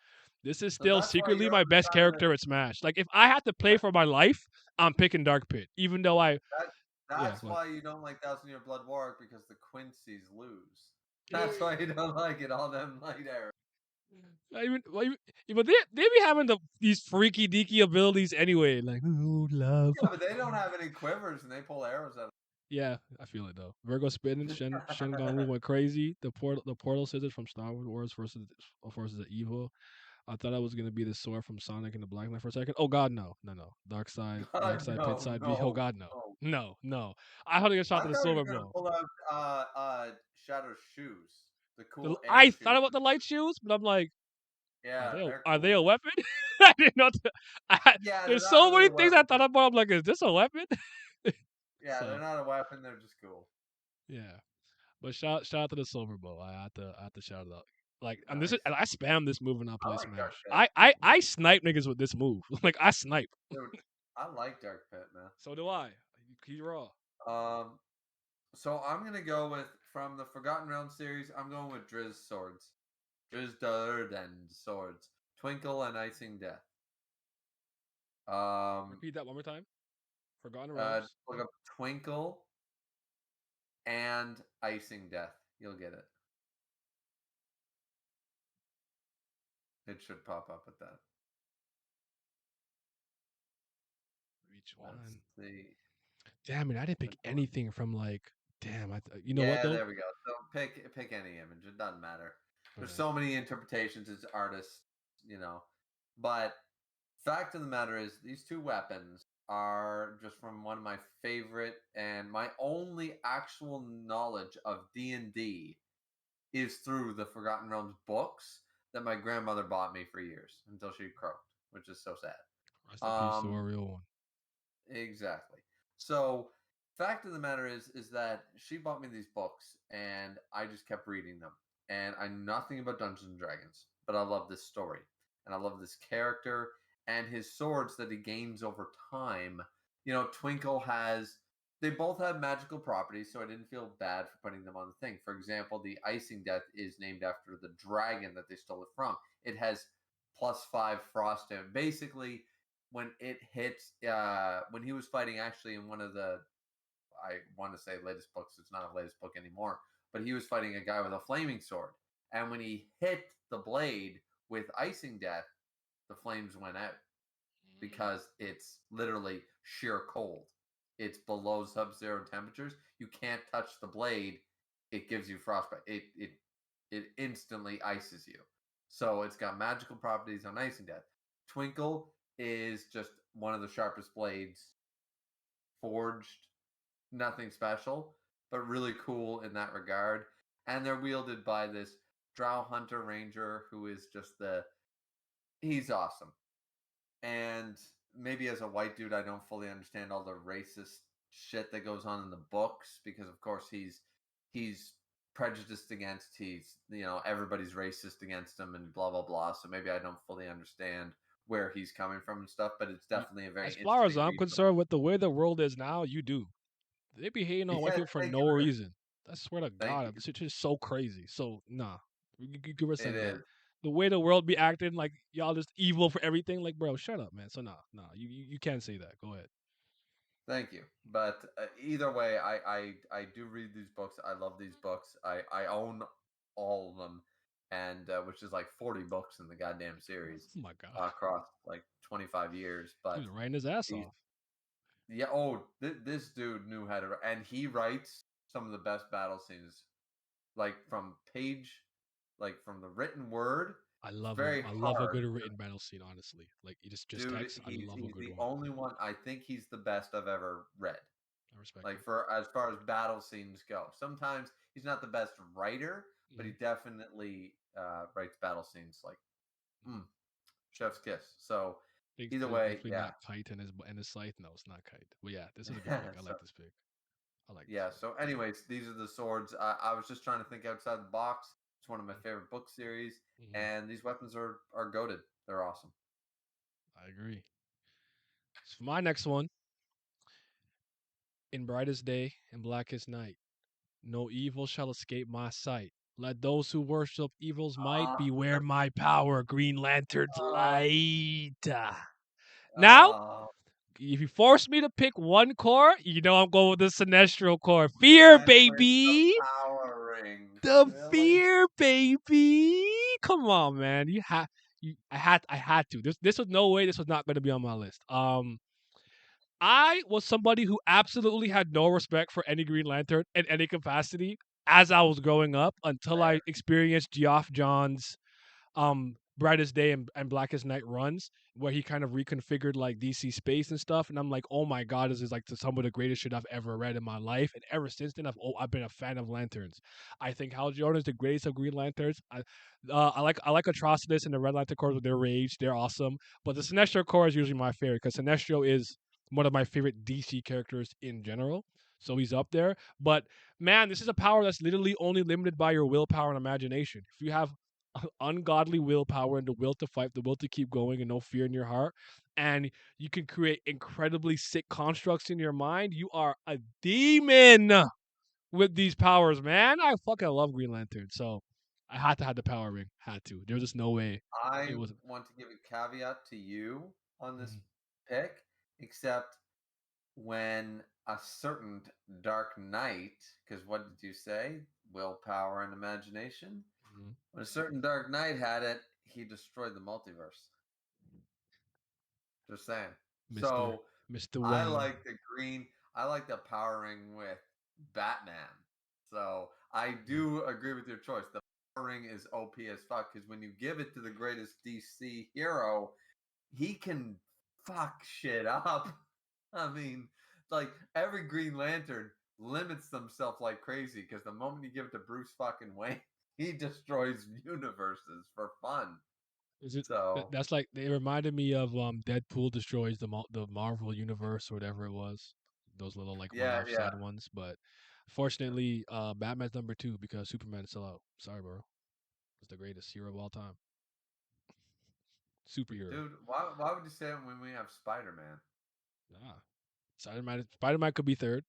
This is So still that's why secretly you're on my the best side of the character at Smash. Like if I had to play for my life, I'm picking Dark Pit. Even though I that Yeah, That's what? why you don't like Thousand Year Blood War because the Quincy's lose. That's why you don't like it. All them light arrows. But they be having these freaky deaky abilities anyway. Like, ooh, love. Yeah, but they don't have any quivers and they pull arrows out. Yeah, I feel it though. Virgo spinning, Shen Gong went crazy. The portal scissors from Star Wars versus the evil. I thought I was gonna be the sword from Sonic and the Black Knight for a second. Oh God, no. Dark God, side, pit no, side B. Oh no, God, no, no. no. I thought I got shot I to the thought you silver were gonna bow. pull out Shadow's shoes, the cool air I shoes. thought about the light shoes, but I'm like, Yeah, they're are they cool. a weapon? I didn't know. Yeah, they're There's not so really many a things I weapon. thought about. I'm like, is this a weapon? Yeah, they're So not a weapon. They're just cool. yeah. But shout out to the silver bow. I have to shout it out. Like, Nice. and I spam this move when I I play like Dark Smash. Pit. I snipe niggas with this move. Like I snipe. Dude, I like Dark Pit, man. So do I. He raw. Um, so I'm gonna go with from the Forgotten Realm series. I'm going with Driz swords, Driz Durden swords, Twinkle and Icing Death. Um, Repeat that one more time. Forgotten Realms. look up Twinkle and Icing Death. You'll get it. It should pop up with that. Which Let's one? see. Damn it! I didn't pick Which one? anything from like. Damn, you know what Yeah, though? there we go. So pick any image. It doesn't matter. All There's right. so many interpretations as artists, you know. But fact of the matter is, these two weapons are just from one of my favorite and my only actual knowledge of D&D is through the Forgotten Realms books that my grandmother bought me for years until she croaked, which is so sad. Rest in peace to a real one. Exactly. So, fact of the matter is that she bought me these books, and I just kept reading them. And I knew nothing about Dungeons and Dragons, but I love this story, and I love this character and his swords that he gains over time. You know, Twinkle has. They both have magical properties, so I didn't feel bad for putting them on the thing. For example, the Icing Death is named after the dragon that they stole it from. It has +5 frost damage. Basically, when it hits when he was fighting actually in one of the I want to say latest books, it's not a latest book anymore, but he was fighting a guy with a flaming sword, and when he hit the blade with Icing Death, the flames went out because it's literally sheer cold. It's below sub-zero temperatures. You can't touch the blade. It gives you frostbite. It instantly ices you. So it's got magical properties on Icing Death. Twinkle is just one of the sharpest blades forged. Nothing special, but really cool in that regard. And they're wielded by this Drow Hunter Ranger who is just he's awesome. And maybe as a white dude, I don't fully understand all the racist shit that goes on in the books because, of course, he's prejudiced against. Everybody's racist against him and blah blah blah. So maybe I don't fully understand where he's coming from and stuff. But it's definitely a very As far as interesting I'm read. concerned, with the way the world is now, you do. They be hating on white Yeah, people for thank you, no reason. I swear to thank God, you. this shit is so crazy. So nah, you give It resent that. is. The way the world be acting, like y'all just evil for everything. Like, bro, shut up, man. So nah, you can't say that. Go ahead. Thank you. But either way, I do read these books. I love these books. I own all of them, and which is like 40 books in the goddamn series Oh my God, across like 25 years. he But was writing his ass he's off. yeah. Oh, this dude knew how to, and he writes some of the best battle scenes, like from from the written word. I It's love him. very I love a hard. good written battle scene. Honestly, like you just Dude, text. I he's love a he's good the one. only one. I think he's the best I've ever read. I respect Like it. for as far as battle scenes go. Sometimes he's not the best writer, but he Mhm. definitely writes battle scenes like mm, chef's kiss. So It's either way, definitely yeah. not kite and his scythe. No, it's not kite. But yeah, this is a good pick. I so like this pick. I like this yeah. pick. So anyways, these are the swords. I was just trying to think outside the box. It's one of my favorite book series, Mhm. and these weapons are goated. They're awesome. I agree. So for my next one, in brightest day and blackest night, no evil shall escape my sight. Let those who worship evil's might Uh, beware my power, Green Lantern's uh, light. Now, uh, if you force me to pick one core, I'm going with the Sinestro core. Fear, Went with the baby. power rings. The Really? fear, baby. Come on, man. I had to. This was no way this was not going to be on my list. I was somebody who absolutely had no respect for any Green Lantern in any capacity as I was growing up until I experienced Geoff Johns' Brightest Day and Blackest Night runs, where he kind of reconfigured like DC space and stuff. And I'm like, oh my god, this is like some of the greatest shit I've ever read in my life. And ever since then, I've been a fan of Lanterns. I think Hal Jordan is the greatest of Green Lanterns. I like Atrocitus and the Red Lantern Corps with their rage. They're awesome. But the Sinestro Corps is usually my favorite because Sinestro is one of my favorite DC characters in general. So he's up there. But man, this is a power that's literally only limited by your willpower and imagination. If you have ungodly willpower and the will to fight, the will to keep going, and no fear in your heart, and you can create incredibly sick constructs in your mind, you are a demon with these powers, man. I fucking love Green Lantern, so I had to have the power ring. Had to. There was just no way I it was. want to give a caveat to you on this Mhm, pick, except when a certain Dark Knight, because what did you say? Willpower and imagination? mhm. When a certain Dark Knight had it, he destroyed the multiverse. Just saying. Mr. So Mr. I Wayne. like the green. I like the powering with Batman. So I Mhm, do agree with your choice. The powering is OP as fuck because when you give it to the greatest DC hero, he can fuck shit up. I mean, like every Green Lantern limits themselves like crazy because the moment you give it to Bruce fucking Wayne, he destroys universes for fun. Is it So that's like they reminded me of Deadpool destroys the Marvel universe or whatever it was. Those little like yeah, one-off yeah. sad ones, but fortunately, Batman's number 2 because Superman's still out. Sorry, bro. It's the greatest hero of all time. Superhero. Dude, why would you say it when we have Spider Man? Ah, Spider-Man could be third.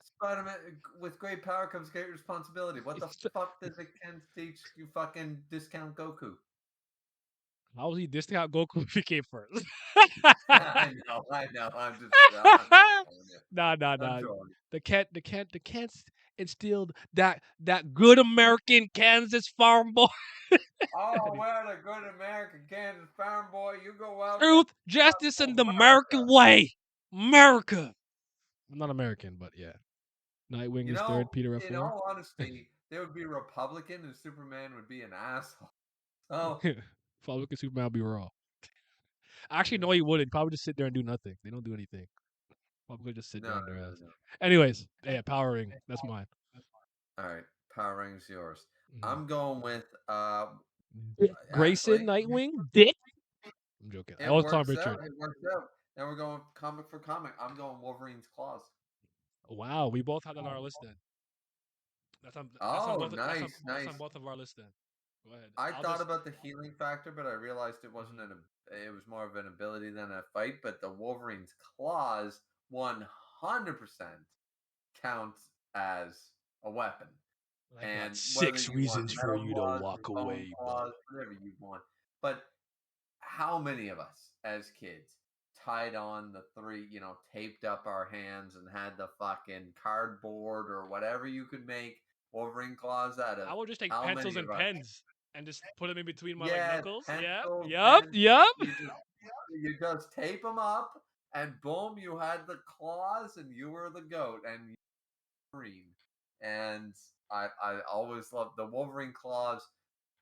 Spider Man with great power comes great responsibility. What the fuck does it can teach you fucking discount Goku? How was he discount Goku if he came first? I know. I'm just trolling you. Nah, nah, I'm nah. trolling you. The Kents instilled that good American Kansas farm boy Oh, well, a good American Kansas farm boy, you go out there truth, justice, for and the America. American way. America. I'm not American, but yeah. Nightwing You is know, third, Peter at in four. all honesty, they would be Republican and Superman would be an asshole. Oh, If I look at Superman, I'll be raw. Actually, yeah. no, he wouldn't. He'd probably just sit there and do nothing. They don't do anything. Probably just sit No, there no, on their ass. no, no. Anyways, yeah, Power Ring. That's mine. All right, Power Rings yours. Mhm. I'm going with Dick Grayson, actually Nightwing, Dick. I'm joking. I it always call him works out. Richard. It works out. Now we're going comic for comic. I'm going Wolverine's claws. Wow, we both had that on our list then. That's on. That's on Oh, both. That's on. nice, That's on nice. both of our lists then. Go ahead. I I'll thought just. about the healing factor, but I realized it wasn't Mhm. it was more of an ability than a fight. But the Wolverine's claws 100% counts as a weapon. I got And whether 6 you want reasons for metal you to claws or walk bone away, bud. claws, whatever you want. But how many of us as kids tied on the three, taped up our hands and had the fucking cardboard or whatever you could make Wolverine claws out of? I would just take How pencils many and of us? pens and just put them in between my like Yeah, knuckles. Yep, pencils, yep, pens. yep. You just tape them up, and boom, you had the claws, and you were the goat, and you were Wolverine. And I always love the Wolverine claws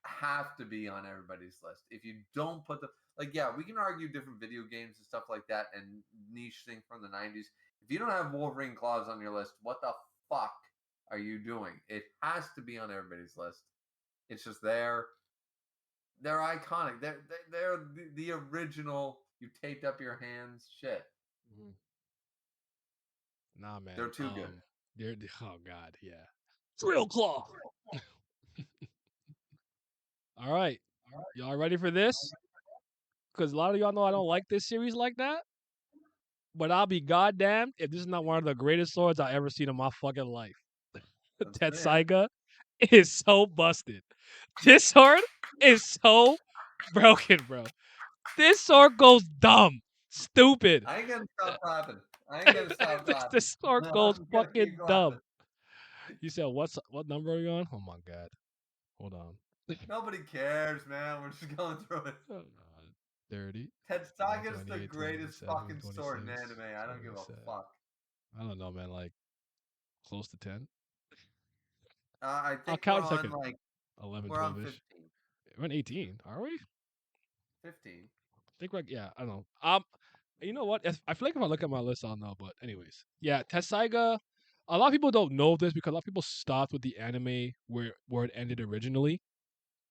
have to be on everybody's list. If you don't put them, like, yeah, we can argue different video games and stuff like that and niche thing from the 90s. If you don't have Wolverine claws on your list, what the fuck are you doing? It has to be on everybody's list. It's just there. They're iconic. They're the original. You taped up your hands. Shit, Mhm. Nah, they're man. too good. They're oh god, yeah. Drill claw. All right, y'all ready for this? Because a lot of y'all know I don't like this series like that. But I'll be goddamn if this is not one of the greatest swords I ever seen in my fucking life. I'm That saying. Saiga is so busted. This sword is so broken, bro. This sword goes dumb. Stupid. I ain't gonna stop clapping. I ain't gonna stop The clapping. score No, goes I'm gonna fucking keep dumb. clapping. You said what number are you on? Oh my god. Hold on. Nobody cares, man. We're just going through it. Uh, 30, Tetsaga's the 28, greatest 27, fucking sword in 26, anime. I don't give a 27. fuck. I don't know, man. Like close to 10. I I'll think we're count in a on second. like 11, we're on 12 ish. 15. We're on 18. Are we? 15. I think we're yeah. I don't know. You know what? I feel like if I look at my list, I'll know. But anyways, yeah, Tessaiga. A lot of people don't know this because a lot of people stopped with the anime where it ended originally.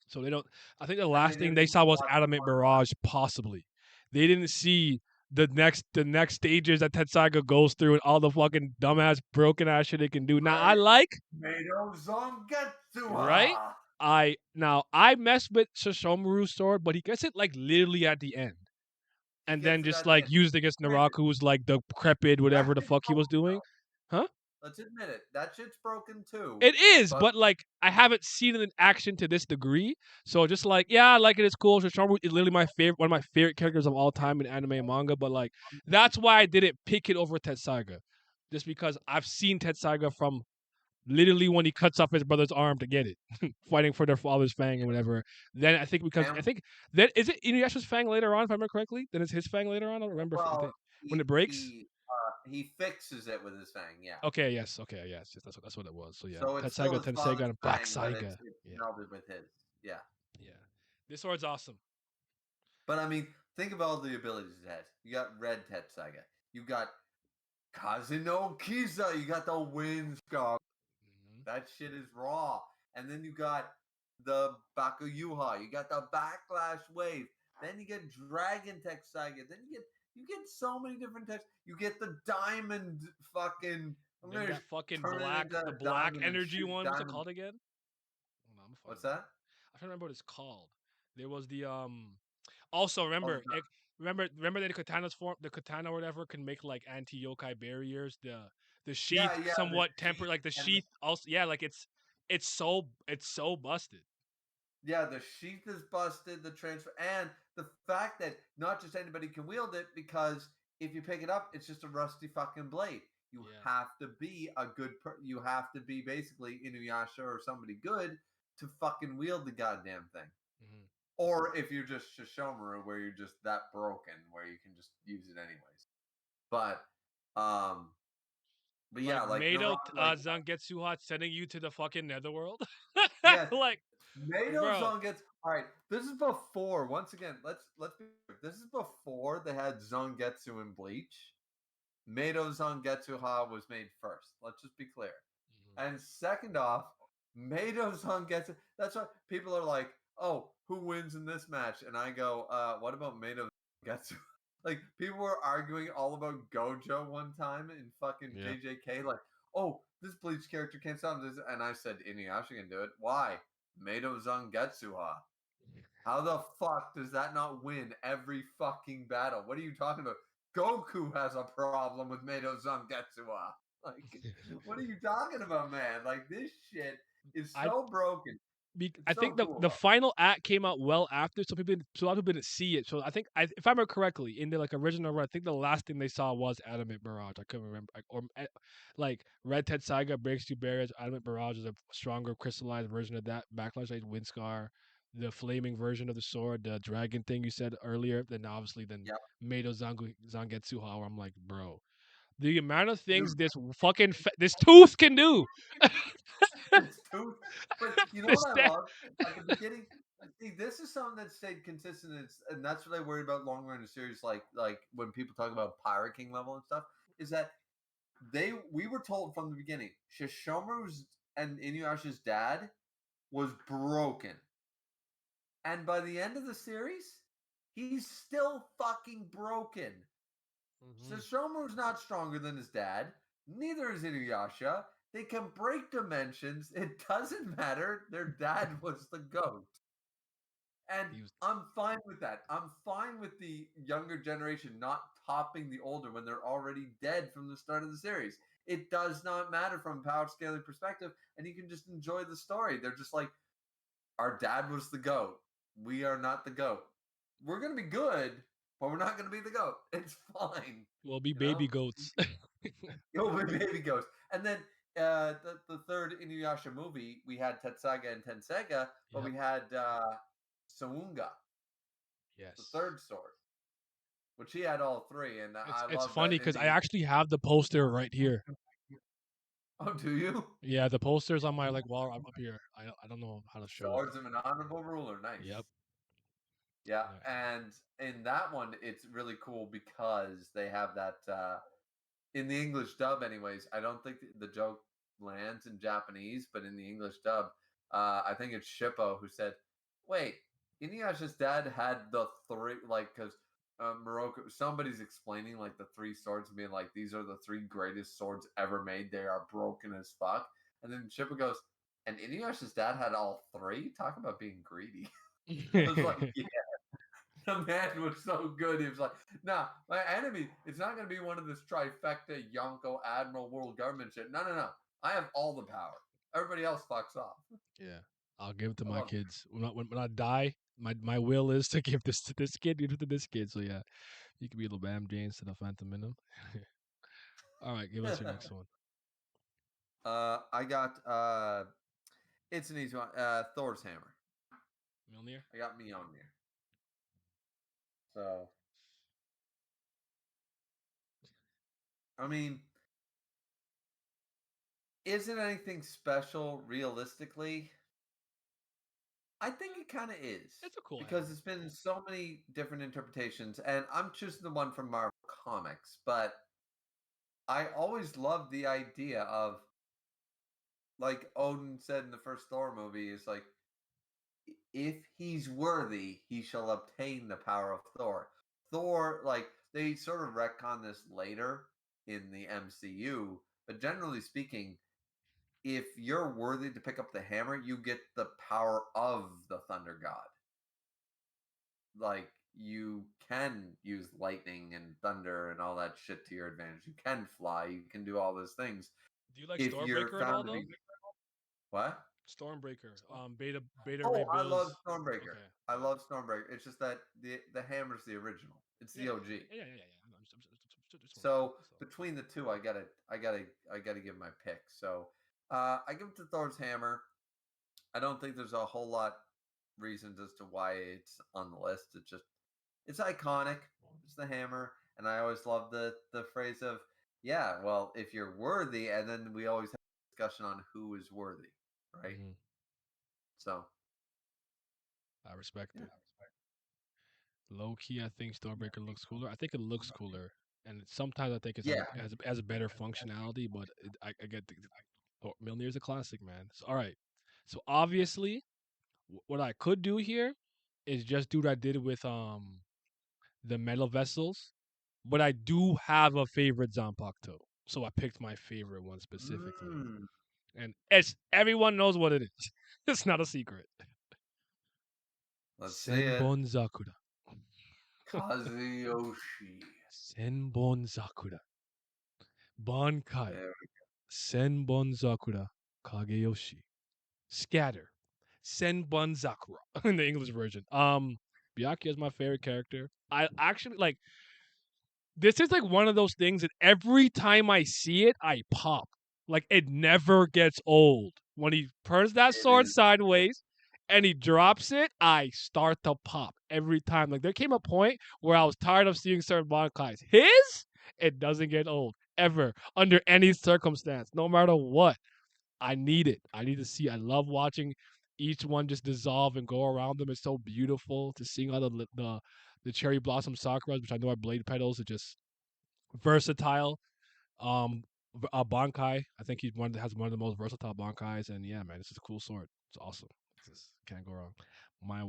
So they don't. I think the And they last thing didn't they even saw was watch the Adamant manga. Barrage, possibly. They didn't see the next stages that Tetsuga goes through and all the fucking dumbass broken ass shit they can do. Now I Right? like Mato right. Zangetsuha. I mess with Shishomaru's sword, but he gets it like literally at the end, He and gets then it just at the like end. used against Admit it. Naraku's like the decrepit That whatever the shit's fuck he was broken doing, though. huh? Let's admit it. That shit's broken too. It is, But but like I haven't seen it in action to this degree. So just like, yeah, I like it. It's cool. Shishomaru is literally my favorite, one of my favorite characters of all time in anime and manga. But like, that's why I didn't pick it over Tetsuga, just because I've seen Tetsuga from literally when he cuts off his brother's arm to get it, fighting for their father's fang and whatever. Then I think because I and think then is it Inuyasha's fang later on, if I remember correctly. Then it's his fang later on. I don't remember if, well, when he it breaks. he he fixes it with his fang. Yeah. Okay, yes, that's what it was. So yeah, So it's still Tetsuga, his father's Tenseiga, and Black fang, but Saiga. it's Yeah, melded with his. Yeah. yeah. This sword's awesome. But I mean, think of all the abilities it has. You got Red Tetsuga. You got Kazeno Kiza. You got the wind scar. Hmm. That shit is raw. And then you got the Bakuyuha. You got the Backlash Wave. Then you get Dragon Tetsuga. Then you get so many different types. You get the Diamond fucking. I'm Then gonna that fucking turn it black, into the a black diamond and energy shoot one. What's it diamond. called again? Hold on, I'm What's fucking. that? I don't remember what it's called. There was the. Also, Oh, remember, remember that the katana's form, the katana or whatever, can make like anti yokai barriers. The sheath yeah, the somewhat tempered, sheath like the and the sheath also. Yeah, like it's so busted. Yeah, the sheath is busted, the transfer, and the fact that not just anybody can wield it because if you pick it up, it's just a rusty fucking blade. You Yeah. have to be a good you have to be basically Inuyasha or somebody good to fucking wield the goddamn thing. Hmm. Or if you're just Shishomaru, where you're just that broken, where you can just use it anyways. But, um, but yeah, Like like Mado like Zangetsuha sending you to the fucking netherworld. yes, Like, Mato bro. Zongetsu. All right, this is before. Once again, let's be. This is before they had Zongetsu and Bleach. Mato Zangetsu was made first. Let's just be clear. Mhm. And second off, Mato Zangetsu. That's why people are like, "Oh, who wins in this match?" And I go, "What about Mato Zangetsu?" Like people were arguing all about Gojo one time in fucking Yeah. JJK. Like, "Oh, this Bleach character can't stop this," and I said, "Inuyasha can do it." Why? Mato Zangetsuha. How the fuck does that not win every fucking battle? What are you talking about? Goku has a problem with Mato Zangetsuha. Like, what are you talking about, man? Like, this shit is I so broken. I It's so think the cool. final act came out well after, so a lot of people didn't see it. So I think if I remember correctly, in the like original run, I think the last thing they saw was Adamant Barrage. I couldn't remember, like Red Tetsuga breaks two barriers. Adamant Barrage is a stronger crystallized version of that. Backlash like Windscar, the flaming version of the sword, the dragon thing you said earlier. Then obviously then Yep. Mado Zangetsuha, where I'm like, bro, the amount of things Dude, this fucking this tooth can do. it's too. But you know This what I that. love? At the beginning, see, this is something that stayed consistent, and that's what I worry about longer in a series. Like when people talk about Pirate King level and stuff, is that we were told from the beginning Shishomaru's and Inuyasha's dad was broken. And by the end of the series, he's still fucking broken. Mhm. Shishomaru's not stronger than his dad. Neither is Inuyasha. They can break dimensions. It doesn't matter. Their dad was the goat. And He was I'm fine with that. I'm fine with the younger generation not topping the older when they're already dead from the start of the series. It does not matter from a power scaling perspective, and you can just enjoy the story. They're just like, our dad was the goat. We are not the goat. We're gonna be good, but we're not going to be the goat. It's fine. We'll be You know, baby goats. you'll be baby ghost. And then the third Inuyasha movie, we had Tetsuga and Tensega, but Yep. we had Saunga, the Yes. third sword, which he had all three, and It's I it's love funny that in because I the. actually have the poster right here. Oh, do you? Yeah, the poster's on my like wall up here. I don't know how to show it. Swords of an honorable ruler, Yep. nice. Yeah, Yeah. and in that one, it's really cool because they have that in the English dub, anyways. I don't think the joke lands in Japanese, but in the English dub, I think it's Shippo who said, "Wait, Inuyasha's dad had the three like because." Morocco, somebody's explaining like the three swords and being like, these are the three greatest swords ever made. They are broken as fuck. And then Shippo goes, and Inuyasha's dad had all three? Talk about being greedy. I was like, yeah, the man was so good. He was like, nah, my enemy, it's not going to be one of this trifecta Yonko Admiral World Government shit. No, no, no. I have all the power. Everybody else fucks off. Yeah. I'll give it to I my love kids. When I die, my will is to give this to this kid, give it to this kid. So yeah, you can be the Bam James to the Phantom Minimum. All right, give us your it. next one. I got it's an easy one. Thor's hammer. Milnir. I got Mjolnir. So I mean, isn't anything special realistically? I think it kind of is It's a cool because hammer. it's been so many different interpretations, and I'm choosing the one from Marvel Comics, but I always loved the idea of, like Odin said in the first Thor movie, is like, if he's worthy, he shall obtain the power of Thor. Thor, like, they sort of retcon this later in the MCU, but generally speaking, if you're worthy to pick up the hammer, you get the power of the Thunder God. Like, you can use lightning and thunder and all that shit to your advantage. You can fly, you can do all those things. Do you like If you're Stormbreaker at all found to though? be what? Stormbreaker. Beta Ray Oh, I love Bill's. Stormbreaker. Okay. I Yeah. love Stormbreaker. It's just that the hammer's the original. It's Yeah. the OG. Yeah. I just want to know. So So. between the two, I gotta give my pick. So I give it to Thor's hammer. I don't think there's a whole lot reasons as to why it's on the list. It's iconic. It's the hammer, and I always love the phrase of, yeah, well, if you're worthy, and then we always have a discussion on who is worthy, right? Hmm. So I respect yeah, it. Low key, I think Stormbreaker looks cooler. I think it looks cooler, and sometimes I think it yeah, has a better functionality. But I get Milnir's a classic, man. So, all right. So obviously, what I could do here is just do what I did with the metal vessels, but I do have a favorite Zanpakuto, so I picked my favorite one specifically, mm, and it's everyone knows what it is. It's not a secret. let's see it. Senbon Zakura. Kazuyoshi. Senbon Zakura. Bankai. There Senbon Zakura. Kageyoshi. Scatter. Senbon Zakura in the English version. Byakuya is my favorite character. I actually like this is like one of those things that every time I see it, I pop. Like it never gets old. When he turns that it sword is. sideways and he drops it, I start to pop every time. Like there came a point where I was tired of seeing certain Bankais. His, it doesn't get old ever under any circumstance, no matter what. I need it. I need to see. I love watching each one just dissolve and go around them. It's so beautiful to seeing all the cherry blossom sakuras, which I know are blade petals, are just versatile. Bankai. I think he's one that has one of the most versatile Bankais, and yeah, man, this is a cool sword. It's awesome. Can't go wrong. My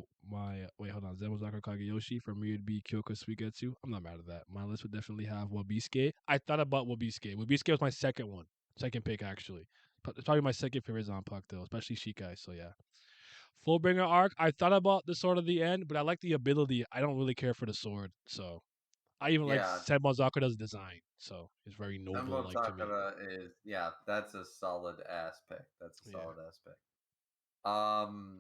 wait, hold on. Zenmozaka Kageyoshi from Myriad B Kyoko Suigetsu. I'm not mad at that. My list would definitely have Wabisuke. I thought about Wabisuke. Wabisuke was my second one, second pick actually. It's probably my second favorite Zanpakuto, though, especially Shikai. So yeah. Fullbringer arc. I thought about the sword at the end, but I like the ability. I don't really care for the sword, so I even like Yeah, Senbon Zakura's design. So it's very noble, Senbo like to me. Sakura is, yeah, that's a solid aspect. That's a Yeah. solid aspect. Um,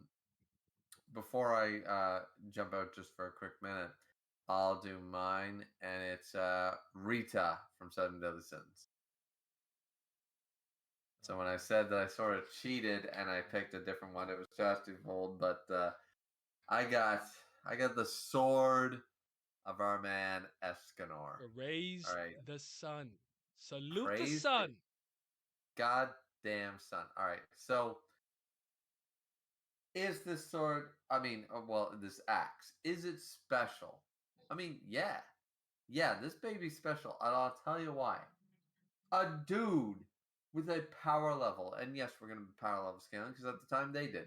before I jump out just for a quick minute, I'll do mine, and it's Rita from Seven Deadly Sins. So when I said that I sort of cheated and I picked a different one, it was just too bold. But I got I got the sword of our man Escanor. All Raise right, the sun. Salute the praise the sun. goddamn sun. All right, so is this sword? I mean, well, this axe is it special? I mean, yeah, this baby's special, and I'll tell you why. A dude with a power level, and yes, we're going to be power level scaling because at the time they did,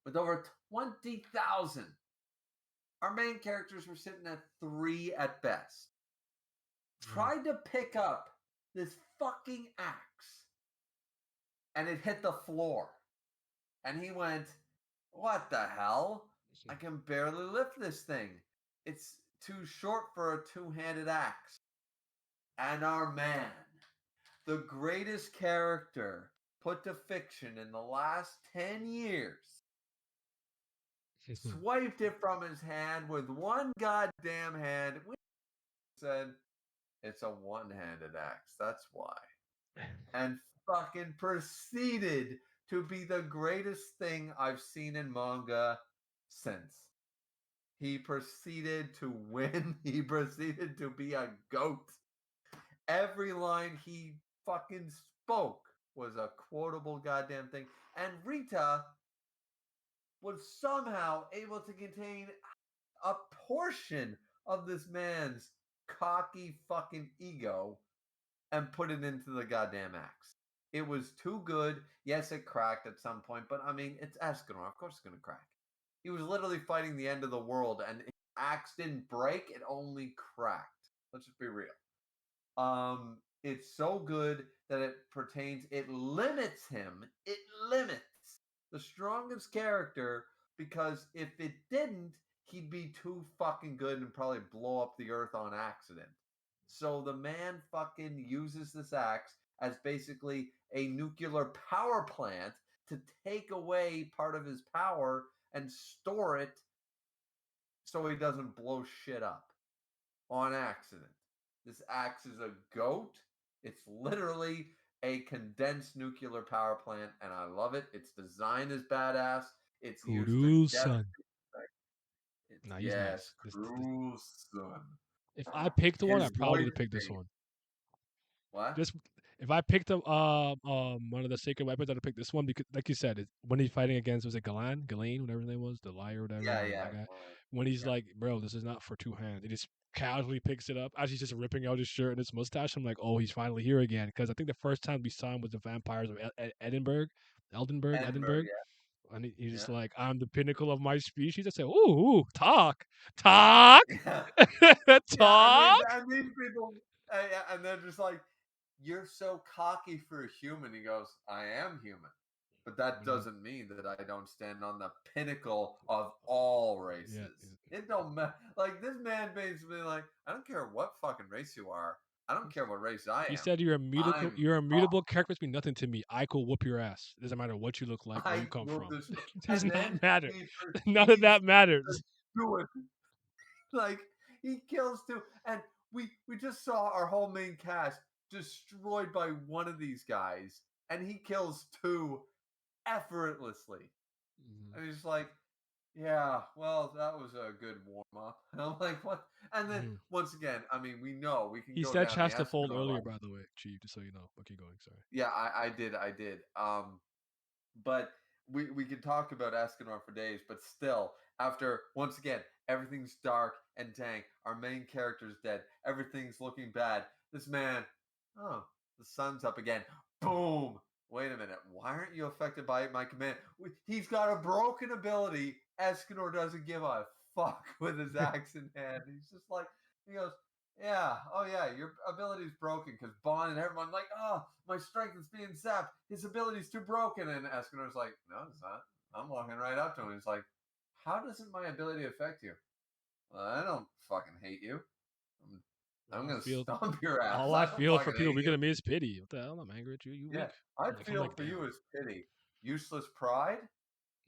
with over 20,000. Our main characters were sitting at 3 at best. Mm. Tried to pick up this fucking axe, and it hit the floor. And he went, "What the hell? I can barely lift this thing. It's too short for a two-handed axe." And our man, the greatest character put to fiction in the last 10 years, swiped it from his hand with one goddamn hand. We said, "It's a one-handed axe. That's why." And fucking proceeded to be the greatest thing I've seen in manga since. He proceeded to win. He proceeded to be a goat. Every line he fucking spoke was a quotable goddamn thing. And Rita was somehow able to contain a portion of this man's cocky fucking ego and put it into the goddamn axe. It was too good. Yes, it cracked at some point, but I mean, it's Escanor. Of course it's going to crack. He was literally fighting the end of the world, and his axe didn't break, it only cracked. Let's just be real. It's so good that it limits him. It limits the strongest character because if it didn't, he'd be too fucking good and probably blow up the earth on accident. So the man fucking uses this axe as basically a nuclear power plant to take away part of his power and store it so he doesn't blow shit up on accident. This axe is a goat. It's literally a condensed nuclear power plant, and I love it. Its design is badass. It's used to Cruel death. sun. It's Nah, he's yes, nice. cruel sun. If I picked one, I His probably voice would pick this thing. one. What? This if I picked up one of the sacred weapons, I'd pick this one because, like you said, when he's fighting against was it Galan, whatever his name was, the liar, or whatever, Yeah, that yeah, guy. When he's yeah. like, "Bro, this is not for two hands," he just casually picks it up as he's just ripping out his shirt and his mustache. I'm like, "Oh, he's finally here again." Because I think the first time we saw him was the vampires of Edinburgh. Edinburgh, and he's Yeah, just like, "I'm the pinnacle of my species." I say, "Ooh, talk, yeah. Yeah, talk." and these people, and they're just like, "You're so cocky for a human." He goes, "I am human, but that But no, doesn't mean that I don't stand on the pinnacle of all yeah. races." It don't matter. Like this man basically, like, I don't care what fucking race you are. I don't care what race I He am. said you're a mutable I'm you're a mutable character mean nothing to me. I could whoop your ass. It doesn't matter what you look like, where you I come will from. destroy. It does And then not matter. he None of proceeds that to matters. do it. Like he kills two, and we just saw our whole main cast destroyed by one of these guys, and he kills two effortlessly. Mhm, And he's like, "Yeah, well, that was a good warm up." And I'm like, "What?" And then mhm. once again, I mean, we know we can He go said down the chast to fold Escanor earlier, line. by the way, Chief, just so you know. But keep going, sorry. Yeah, I did. But we could talk about Escanor for days, but still, after once again, everything's dark and dang, our main character's dead, everything's looking bad. This man, oh, the sun's up again. Boom! Wait a minute, why aren't you affected by my command? He's got a broken ability. Escanor doesn't give a fuck with his axe in hand. He's just like, he goes, "Yeah, oh yeah, your ability's broken," because Bond and everyone like, "Oh, my strength is being zapped. His ability's too broken." And Escanor's like, "No, it's not. I'm walking right up to him." He's like, "How doesn't my ability affect you?" "Well, I don't fucking hate you. I'm, I'm All I gonna feel stomp your ass. all I I don't feel for fucking people hate weaker you." than me is pity. What the hell? I'm angry at you. You Yeah, weak. I I'm feel like, for damn. you as pity. Useless pride.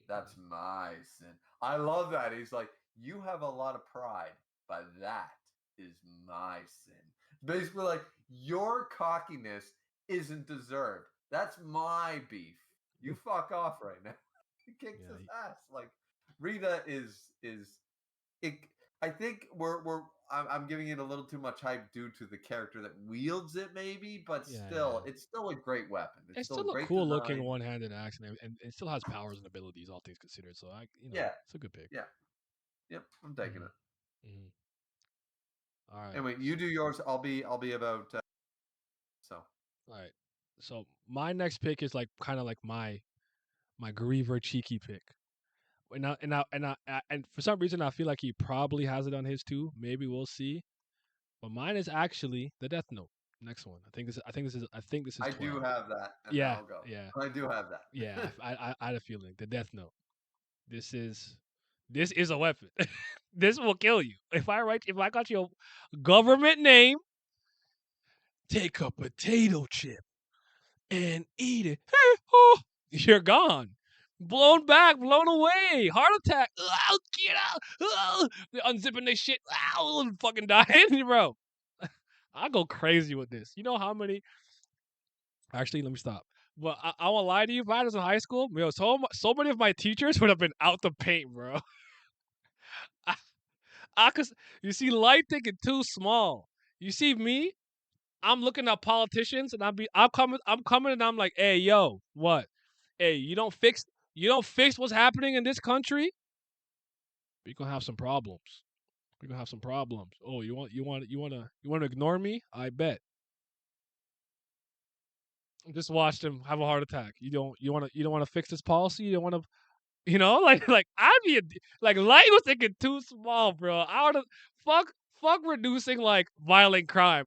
That's my sin. I love that. He's like, "You have a lot of pride. but that is my sin. Basically, like, your cockiness isn't deserved. That's my beef. You fuck off right now. He kicks Yeah, his ass. Like, Rita is it. I think I'm giving it a little too much hype due to the character that wields it, maybe, but yeah. still, it's still a great weapon. It's It's still a still a great cool looking design. one-handed axe, and it still has powers and abilities, all things considered. So Yeah, it's a good pick. yeah, yep. I'm taking Hmm. it. Hmm. All right, Anyway, you do yours. I'll be about. So all right. So my next pick is like kind of like my Griever cheeky pick. And for some reason I feel like he probably has it on his too. Maybe we'll see. But mine is actually the Death Note. Next one. I think this is I do 12. have that, and Yeah, I'll go. yeah, I do have yeah. that. I had a feeling the Death Note. This is this is a weapon. This will kill you. If I got your government name, take a potato chip and eat it. Oh, you're gone. Blown back, blown away, heart attack. Oh, get out. Oh, they're unzipping this shit. Oh, fucking dying, bro. I go crazy with this. You know how many? Actually, let me stop. But I won't lie to you. If I was in high school, so many of my teachers would have been out the paint, bro. I, cause you see, light thinking too small. You see me, I'm looking at politicians, and I'm coming, and I'm like, hey, yo, what? Hey, you don't fix what's happening in this country, we gonna have some problems. We gonna have some problems. Oh, you want to ignore me? I bet. Just watch them have a heart attack. You don't want to fix this policy. You don't want to like I'd be like light was thinking too small, bro. I would have fuck reducing like violent crime.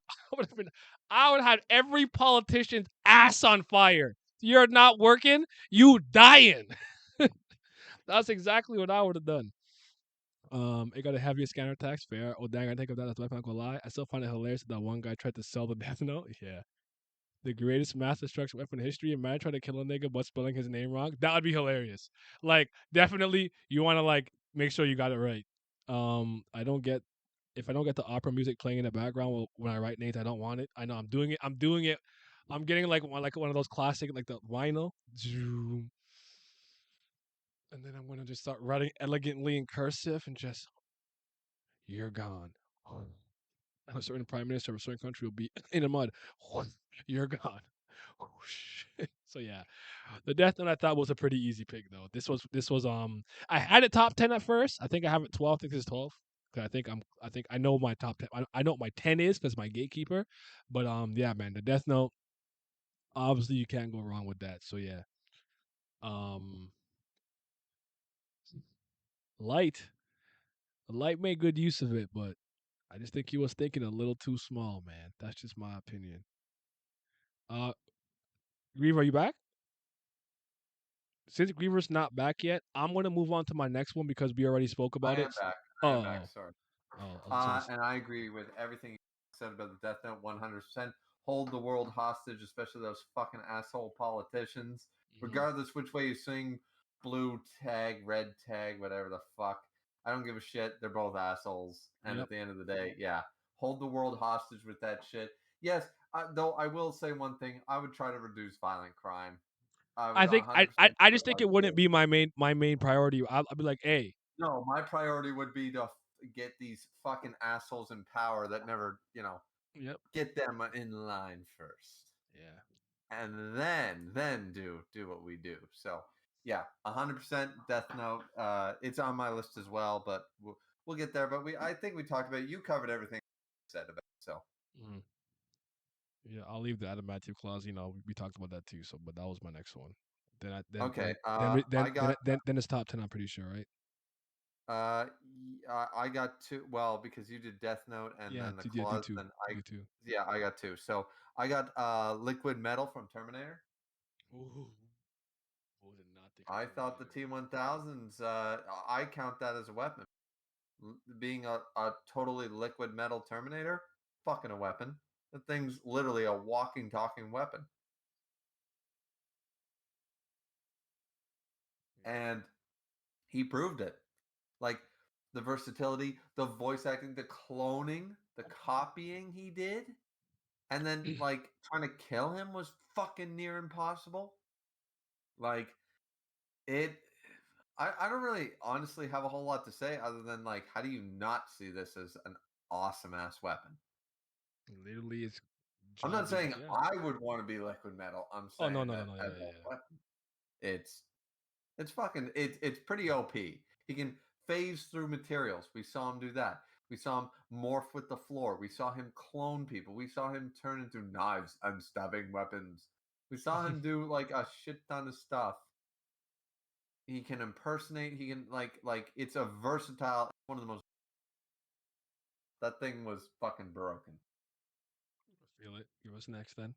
I would have had every politician's ass on fire. You're not working, you dying. That's exactly what I would have done. It got a heavier scanner attacks. Fair. Oh dang, I think of that as my not gonna lie. I still find it hilarious that one guy tried to sell the Death Note. Yeah. The greatest mass destruction weapon in history, a man trying to kill a nigga but spelling his name wrong. That would be hilarious. Like, definitely you wanna like make sure you got it right. I don't get if I don't get the opera music playing in the background when I write names, I don't want it. I know I'm doing it. I'm doing it. I'm getting like one of those classic like the vinyl. Zoom. And then I'm gonna just start writing elegantly in cursive and just you're gone. A certain prime minister of a certain country will be in the mud. You're gone. So yeah, the Death Note I thought was a pretty easy pick though. This was I had it top 10 at first. I think I have it 12. I think it's 12. 'Cause I think I know my top 10. I know what my 10 is because my gatekeeper. But yeah, man, the Death Note. Obviously, you can't go wrong with that. So yeah, um, Light. Light made good use of it, but I just think he was thinking a little too small, man. That's just my opinion. Uh, Grieve, are you back? Since Griever's not back yet, I'm gonna move on to my next one because we already spoke I about am it. back. I am back. Oh, Sorry. oh, I was gonna. And I agree with everything you said about the Death Note 100%. Hold the world hostage, especially those fucking asshole politicians. Mhm. Regardless which way you swing, blue tag, red tag, whatever the fuck. I don't give a shit. They're both assholes. And Yep. at the end of the day, yeah, hold the world hostage with that shit. Yes, though I will say one thing. I would try to reduce violent crime. I would I think 100% I do it just think like it wouldn't this. be my main priority. I'll be like, hey, No, my priority would be to get these fucking assholes in power that never, yep, get them in line first, yeah. and then do what we do. So yeah, 100% Death Note. It's on my list as well, but we'll get there. But I think we talked about it. You covered everything I said about it, so. Mhm. Yeah, I'll leave the adamantium clause. We talked about that too. So, but that was my next one. Then I Okay, then it's top 10. I'm pretty sure, right? I got two. Well, because you did Death Note and Yeah, then the do clause, two, then do two. I got two. So I got Liquid Metal from Terminator. Ooh, I did not think of I thought the Terminator. T1000s. I count that as a weapon. Being a totally liquid metal Terminator, fucking a weapon. The thing's literally a walking, talking weapon, Yeah. and he proved it. Like, the versatility, the voice acting, the cloning, the copying he did, and then like trying to kill him was fucking near impossible. Like it I don't really honestly have a whole lot to say other than like how do you not see this as an awesome ass weapon? Literally, it's I'm not job is saying yeah. I would want to be liquid metal. I'm Oh no saying no no that no as yeah a yeah. weapon, it's it's pretty OP. He can phase through materials. We saw him do that. We saw him morph with the floor. We saw him clone people. We saw him turn into knives and stabbing weapons. We saw him do like a shit ton of stuff. He can impersonate. He can like it's a versatile. One of the most. That thing was fucking broken. I feel it. Give us next then.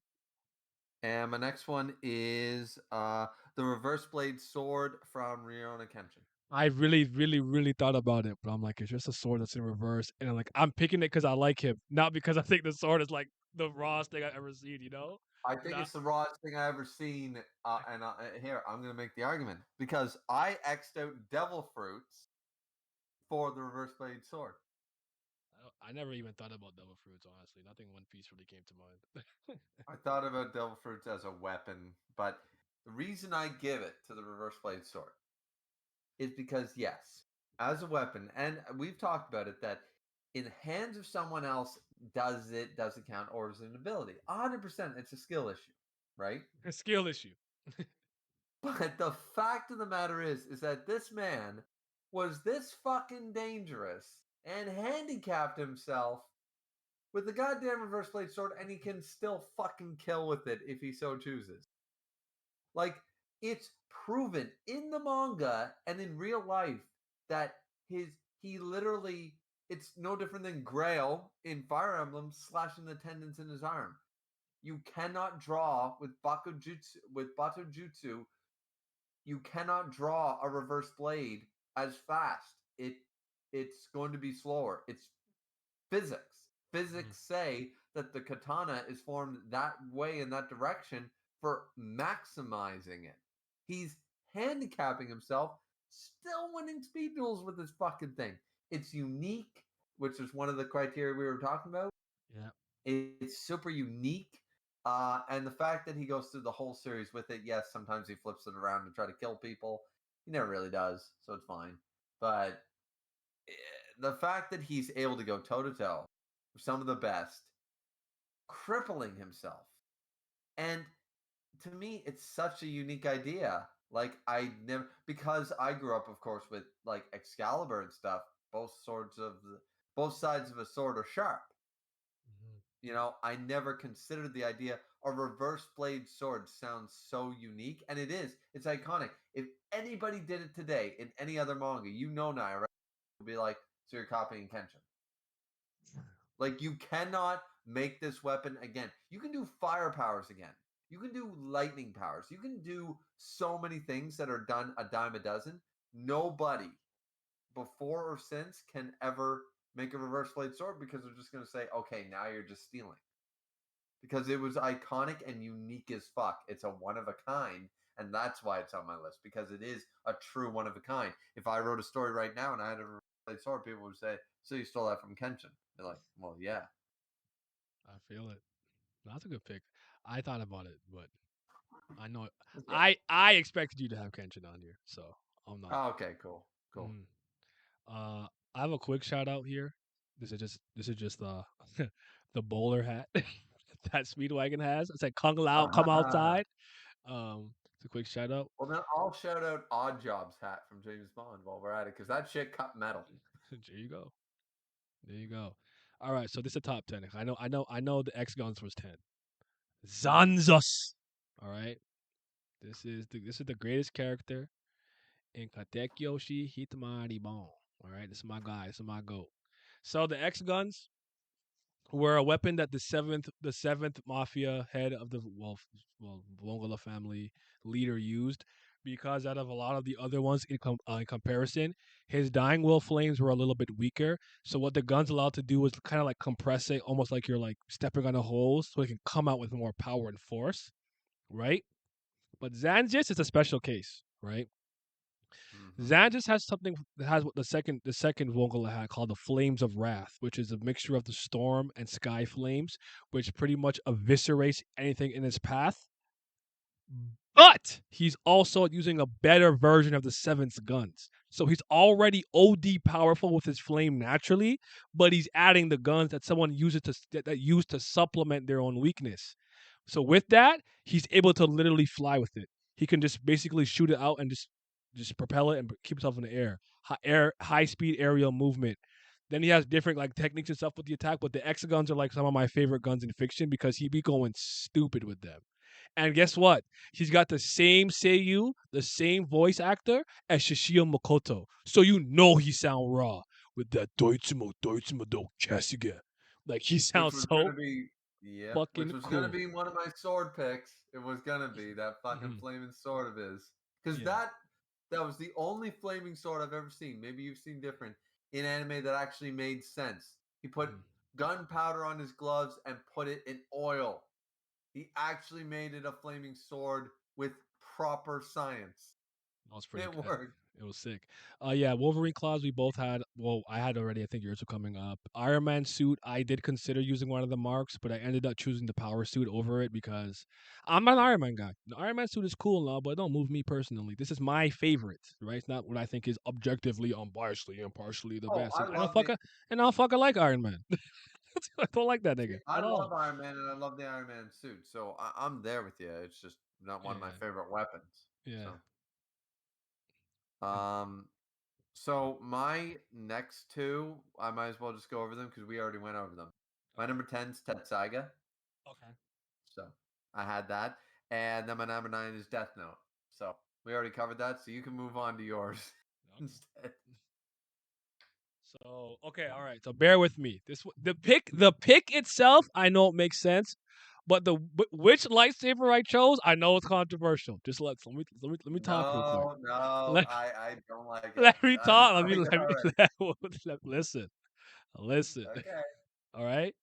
And my next one is the reverse blade sword from Rurouni Kenshin. I really thought about it, but I'm like, it's just a sword that's in reverse, and I'm picking it because I like him, not because I think the sword is like the rawest thing I've ever seen. You know? I think Not it's the rawest thing I ever seen. And here, I'm going to make the argument because I X'd out devil fruits for the reverse blade sword. I never even thought about devil fruits. Honestly, nothing One Piece really came to mind. I thought about devil fruits as a weapon, but the reason I give it to the reverse blade sword is because, yes, as a weapon, and we've talked about it, that in the hands of someone else, does it count, or is it an ability? 100%, it's a skill issue, right? A skill issue. But the fact of the matter is that this man was this fucking dangerous and handicapped himself with the goddamn reverse blade sword, and he can still fucking kill with it if he so chooses. Like, it's proven in the manga and in real life that he literally it's no different than Grail in Fire Emblem slashing the tendons in his arm. You cannot draw with Bato Jutsu, you cannot draw a reverse blade as fast. It's going to be slower. It's physics. Physics say that the katana is formed that way in that direction for maximizing it. He's handicapping himself, still winning speed duels with this fucking thing. It's unique, which is one of the criteria we were talking about. Yeah. It's super unique. And the fact that he goes through the whole series with it, yes, sometimes he flips it around to try to kill people. He never really does, so it's fine. But the fact that he's able to go toe to toe with some of the best, crippling himself, and to me, it's such a unique idea. Like I never, because I grew up, of course, with like Excalibur and stuff. Both sides of a sword are sharp. You know, I never considered the idea. A reverse blade sword sounds so unique, and it is. It's iconic. If anybody did it today in any other manga, you know, Naira would be like, "So you're copying Kenshin." Like you cannot make this weapon again. You can do fire powers again. You can do lightning powers. You can do so many things that are done a dime a dozen. Nobody before or since can ever make a reverse blade sword because they're just going to say, "Okay, now you're just stealing." Because it was iconic and unique as fuck. It's a one of a kind, and that's why it's on my list because it is a true one of a kind. If I wrote a story right now and I had a replay sword, people would say, "So you stole that from Kenshin?" They're like, "Well, yeah." I feel it. That's a good pick. I thought about it, but I know Yeah. I expected you to have Kenshin on here, so I'm not. Oh, okay, cool, cool. Mm. I have a quick shout out here. This is just the the bowler hat that Speedwagon has. It's like Kung Lao, come outside. It's a quick shout out. Well, then I'll shout out Odd Jobs hat from James Bond while we're at it because that shit cut metal. There you go. There you go. All right, so this is a top 10. I know the X Guns was 10. Zanzos. All right. This is the greatest character in Katekyoshi Hitamari Bon. All right, this is my guy. This is my goat. So the X Guns were a weapon that the seventh mafia head of the Vongola family leader used because out of a lot of the other ones in comparison, his dying will flames were a little bit weaker. So what the gun's allowed to do is kind of like compress it, almost like you're like stepping on a hose, so it can come out with more power and force, right? But Zanjis is a special case, right? Xantus has something that has what the second vocal it had called the Flames of Wrath, which is a mixture of the storm and sky flames, which pretty much eviscerates anything in its path. But he's also using a better version of the Seventh guns. So he's already OD powerful with his flame naturally, but he's adding the guns that someone uses that use to supplement their own weakness. So with that, he's able to literally fly with it. He can just basically shoot it out and just propel it and keep himself in the air. High speed aerial movement. Then he has different like techniques and stuff with the attack, but the Exaguns are like some of my favorite guns in fiction because he be going stupid with them. And guess what? He's got the same Seiyu, the same voice actor as Shishio Makoto. So you know he sound raw with that Deutsmo do Kasuga. Like he Which sounds was so gonna be yep, which fucking was gonna cool. be one of my sword picks. It was gonna be that fucking Hmm. flaming sword of his. Because Yeah. that was the only flaming sword I've ever seen. Maybe you've seen different in anime that actually made sense. He put Hmm. gunpowder on his gloves and put it in oil. He actually made it a flaming sword with proper science. That was pretty It good. worked. It was sick. Yeah, Wolverine claws we both had. Well, I had already. I think yours were coming up. Iron Man suit. I did consider using one of the marks, but I ended up choosing the power suit over it because I'm an Iron Man guy. The Iron Man suit is cool now, but it don't move me personally. This is my favorite, right? It's not what I think is objectively, unbiasedly, impartially the Oh, best. I And I don't love the fucking and I don't fucking like Iron Man. I don't like that see. nigga I at all. love Iron Man and I love the Iron Man suit, so I'm there with you. It's just not one of my Yeah, favorite weapons. yeah. So, um, so my next two, I might as well just go over them because we already went over them. My number 10 is Tetsaiga, Okay. so I had that, and then my number 9 is Death Note. So we already covered that, so you can move on to yours Okay. instead. So okay, all right. So bear with me. The pick itself, I know it makes sense, but which lightsaber I chose, I know it's controversial. Just let me talk real quick. No, no, Let I don't like it. let me I don't talk. Let me like it let me already. listen. Listen. Okay. All right.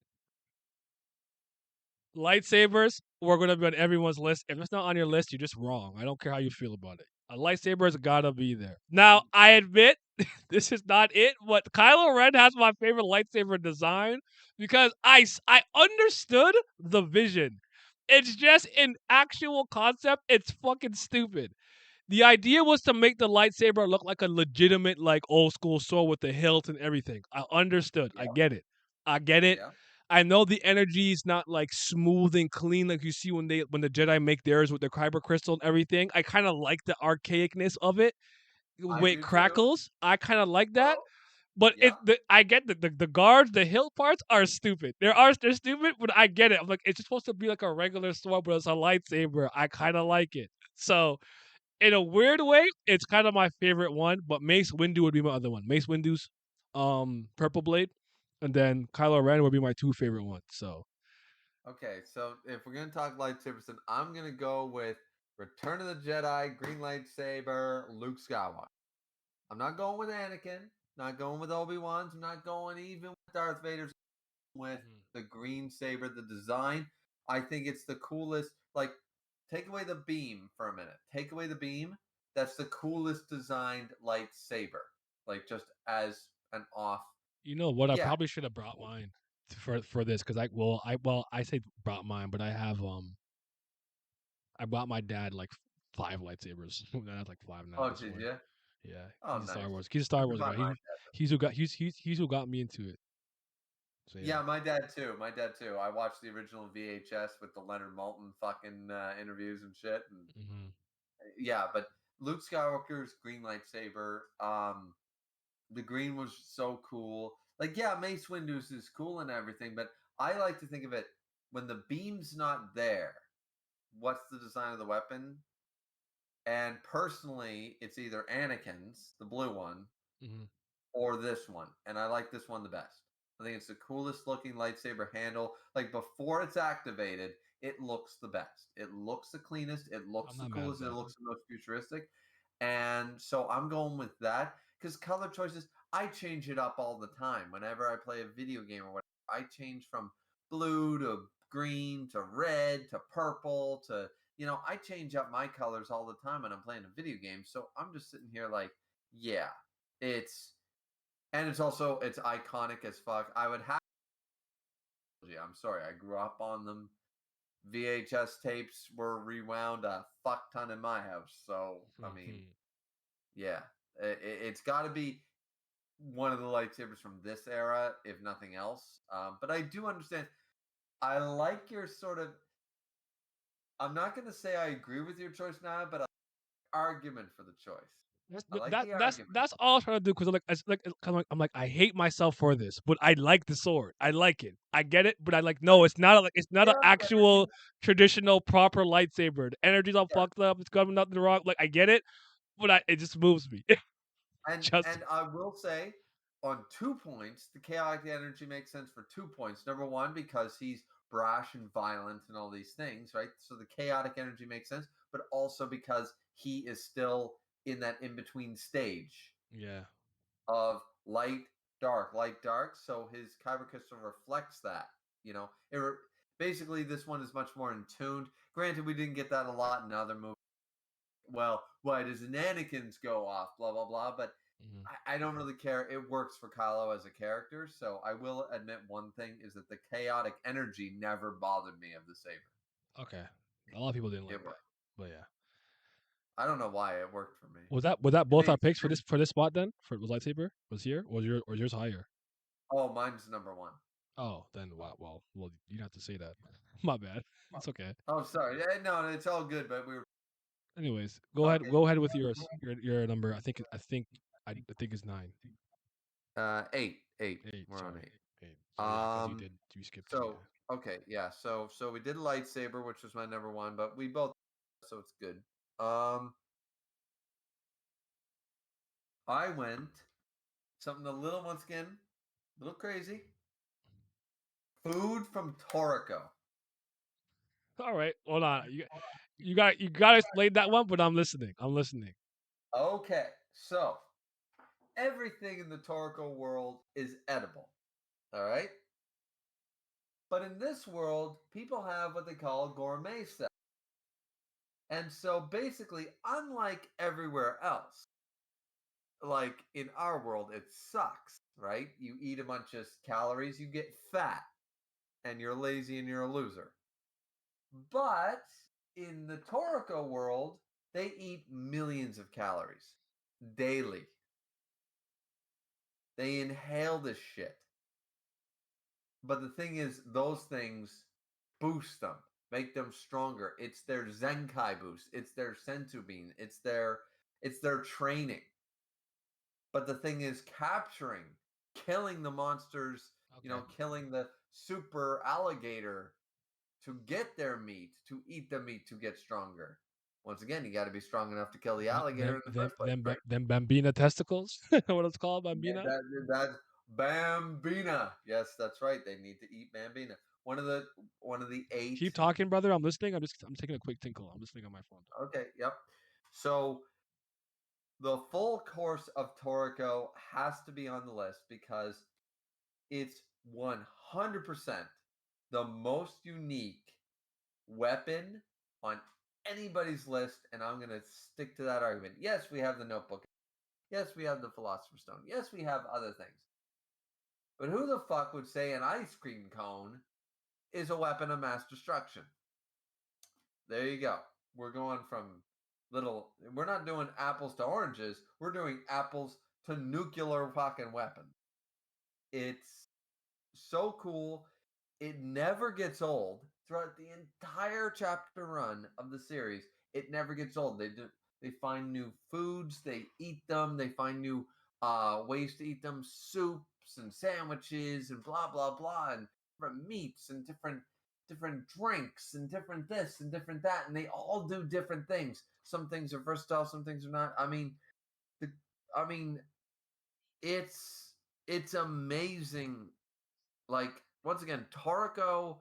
Lightsabers were going to be on everyone's list. If it's not on your list, you're just wrong. I don't care how you feel about it. A lightsaber's gotta be there. Now, I admit this is not it, but Kylo Ren has my favorite lightsaber design because I understood the vision. It's just in actual concept, it's fucking stupid. The idea was to make the lightsaber look like a legitimate, like old school sword with the hilt and everything. I understood. I Yep. get it. I get it. Yep. I know the energy is not like smooth and clean like you see when the Jedi make theirs with the kyber crystal and everything. I kind of like the archaicness of it. I With do too. crackles, I kind of like that. Oh, But yeah. I get the guards, the hilt parts are stupid. They're stupid, but I get it. I'm like, it's just supposed to be like a regular sword, but it's a lightsaber. I kind of like it. So in a weird way, it's kind of my favorite one. But Mace Windu would be my other one. Mace Windu's purple blade, and then Kylo Ren would be my two favorite ones. So Okay, so if we're gonna talk lightsabers, then I'm gonna go with Return of the Jedi, Green Lightsaber, Luke Skywalker. I'm not going with Anakin, not going with Obi-Wan's, I'm not going even with Darth Vader's, with Mhm. the green saber, the design. I think it's the coolest. Like, take away the beam for a minute. Take away the beam. That's the coolest designed lightsaber. Like, just as an off. you know what? I Yeah. probably should have brought mine for this because I say brought mine, but I bought my dad like five lightsabers. I had like five now Oh, at this did point. you? Yeah, Oh, he's a Star nice. Wars. He's a I Star should Wars buy guy. mine. He's who got me into it. So yeah. Yeah, my dad too. My dad too. I watched the original VHS with the Leonard Maltin fucking interviews and shit. And Hmm. yeah, but Luke Skywalker's green lightsaber, the green was so cool. Like, yeah, Mace Windu's is cool and everything, but I like to think of it when the beam's not there. What's the design of the weapon? And personally, it's either Anakin's, the blue one, Hmm. or this one, and I like this one the best. I think it's the coolest looking lightsaber handle. Like, before it's activated, it looks the best. It looks the cleanest. It I'm looks the not mad at coolest. It that. looks the most futuristic. And so I'm going with that because color choices, I change it up all the time. Whenever I play a video game or whatever, I change from blue to green to red to purple to, I change up my colors all the time when I'm playing a video game. So I'm just sitting here like, yeah, it's and it's iconic as fuck. I would have. I'm sorry, I grew up on them. VHS tapes were rewound a fuck ton in my house. So I mean, Mhm. yeah, it's got to be one of the lightsabers from this era, if nothing else. But I do understand. I like your sort of. I'm not going to say I agree with your choice now, but argument for the choice. That's I like that the that's argument. that's all I'm trying to do because I'm like I hate myself for this, but I like the sword. I like it. I get it, but I like no. It's not like it's not an Chaos actual energy. traditional proper lightsaber. The energy's all Yeah. fucked up. It's got nothing wrong. Like I get it, but it just moves me. Just And I will say on 2 points, the chaotic energy makes sense for 2 points. Number one, because he's brash and violent and all these things, right? So the chaotic energy makes sense, but also because he is still in that in between stage yeah. of light, dark. So his kyber crystal reflects that. You know, basically this one is much more in tuned. Granted, we didn't get that a lot in other movies. Well, why does Anakin's go off? Blah blah blah. But Mhm. I don't really care. It works for Kylo as a character. So I will admit one thing is that the chaotic energy never bothered me of the saber. Okay. A lot of people didn't It like that, worked. but yeah. I don't know why it worked for me. Was that It both our made picks sense. for this spot then? For was lightsaber was here or was yours higher? Oh, mine's number one. Oh, then wow. Well, you don't have to say that. My bad. It's okay. Oh, sorry. No, it's all good. But we were Anyways, go ahead. okay. Go ahead with yours. Your number. I think is 9. Eight, eight. 8. We're on Sorry, eight. 8. So yeah, because Um, you skipped 2. so Yeah. okay, yeah. So we did lightsaber, which was my number one, but we both so it's good. Um, I went something a little once again, a little crazy. Food from Toriko. All right. Hold on. You got to explain that one, but I'm listening. I'm listening. Okay, so everything in the Toriko world is edible. All right, but in this world, people have what they call gourmet stuff, and so basically, unlike everywhere else, like in our world, it sucks, right? You eat a bunch of calories, you get fat, and you're lazy and you're a loser. But in the Toriko world, they eat millions of calories daily. They inhale this shit. But the thing is, those things boost them, make them stronger. It's their Zenkai boost. It's their Sensu bean. It's their training. But the thing is capturing, killing the monsters, Okay. killing the super alligator to get their meat, to eat the meat to get stronger. Once again, you got to be strong enough to kill the alligator in the first place, right? Them Bambina testicles. What it's called, Yeah, Bambina. that's Bambina. Yes, that's right. They need to eat Bambina. One of the eight. Keep talking, brother. I'm listening. I'm taking a quick tinkle. I'm listening on my phone. Okay, yep. So the full course of Toriko has to be on the list because it's 100% the most unique weapon on anybody's list, and I'm going to stick to that argument. Yes, we have the notebook. Yes, we have the Philosopher's Stone. Yes, we have other things. But who the fuck would say an ice cream cone is a weapon of mass destruction? There you go. We're going from we're not doing apples to oranges. We're doing apples to nuclear fucking weapons. It's so cool. It never gets old throughout the entire chapter run of the series. It never gets old. They find new foods, they eat them, they find new ways to eat them, soups and sandwiches and blah blah blah, and different meats and different drinks and different this and different that, and they all do different things. Some things are versatile, some things are not. The I mean, it's amazing. Like once again, Toriko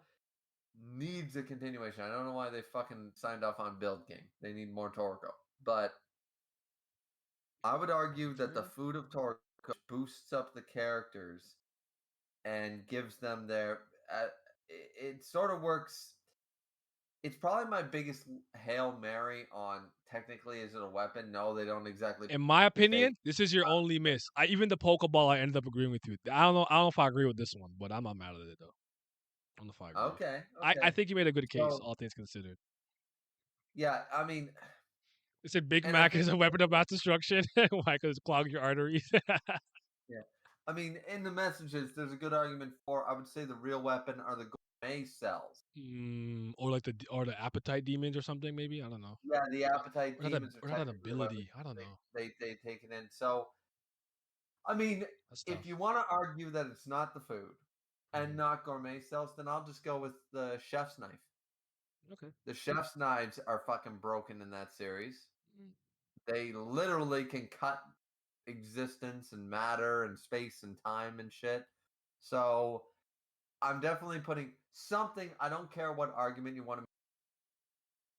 needs a continuation. I don't know why they fucking signed off on Build Game. They need more Toriko. But I would argue that the True. food of Toriko boosts up the characters and gives them their. It sort of works. It's probably my biggest Hail Mary on technically, is it a weapon? No, they don't exactly. In my fake. opinion, this is your only miss. Even the Pokeball, I ended up agreeing with you. I don't know. I don't know if I agree with this one, but I'm not mad at it though. I don't know if I agree. Okay. I think you made a good case, So, all things considered. yeah, I mean, It said Big and I Mac think is a weapon of mass destruction. Why? Because it clogs your arteries. yeah, I mean, in the messages, there's a good argument for. I would say the real weapon are the gourmet cells. Or like the appetite demons or something. Maybe I don't know. Yeah, the appetite Or that demons are or that technically a weapon. ability. I don't know. They take it in. So, I mean, That's if you tough. want to argue that it's not the food and Mhm. not gourmet cells, then I'll just go with the chef's knife. Okay. The chef's knives are fucking broken in that series. Mm. They literally can cut existence and matter and space and time and shit. So I'm definitely putting something. I don't care what argument you want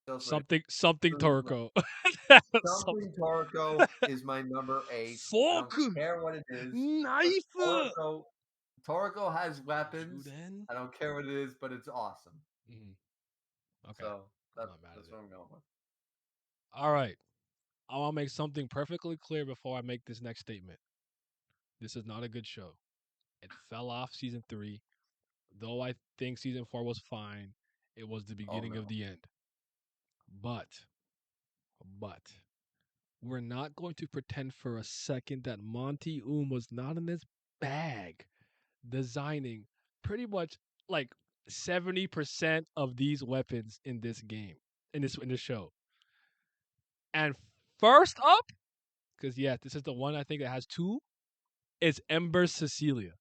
to Something make. Torco. Something Torco is my number 8. I don't Fork care what it is, but knife. Torco has weapons. Juden. I don't care what it is, but it's awesome. Okay, So I'm not mad at that's it. what I'm going with. All right, I want to make something perfectly clear before I make this next statement. This is not a good show. It fell off season 3. Though I think season 4 was fine, it was the Oh beginning of no. the end. But we're not going to pretend for a second that Monty was not in his bag designing pretty much like 70% of these weapons in this game, in this show. And first up, because yeah, this is the one I think that has 2, is Ember Celia.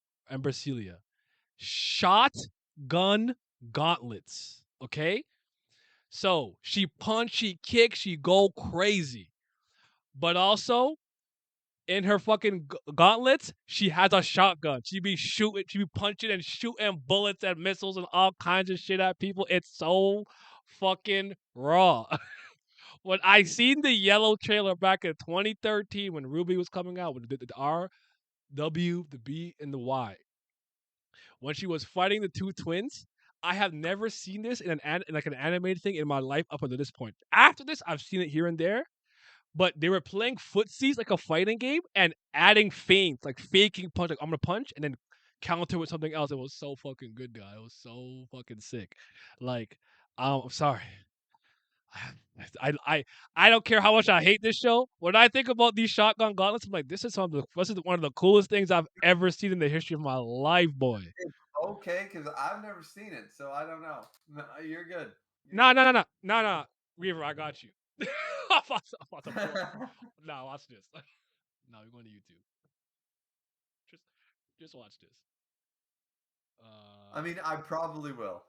Shotgun gauntlets. Okay? So she punch, she kick, she go crazy. But also, in her fucking gauntlets, she has a shotgun. She be punching and shooting bullets and missiles and all kinds of shit at people. It's so fucking raw. When I seen the yellow trailer back in 2013 when Ruby was coming out with the R, W, the B, and the Y, when she was fighting the 2 twins, I have never seen this in an animated thing in my life up until this point. After this, I've seen it here and there, but they were playing footsies like a fighting game and adding feints, like faking punch, like I'm gonna punch and then counter with something else. It was so fucking good, guy. It was so fucking sick. Like, I'm sorry. I don't care how much I hate this show. When I think about these shotgun gauntlets, I'm like, this is one of the coolest things I've ever seen in the history of my life, boy. It's okay, because I've never seen it, so I don't know. No, you're good. No. Weaver, I got you. I'm about to pull up. Nah, watch this. No, we're going to YouTube. Just watch this. I mean, I probably will.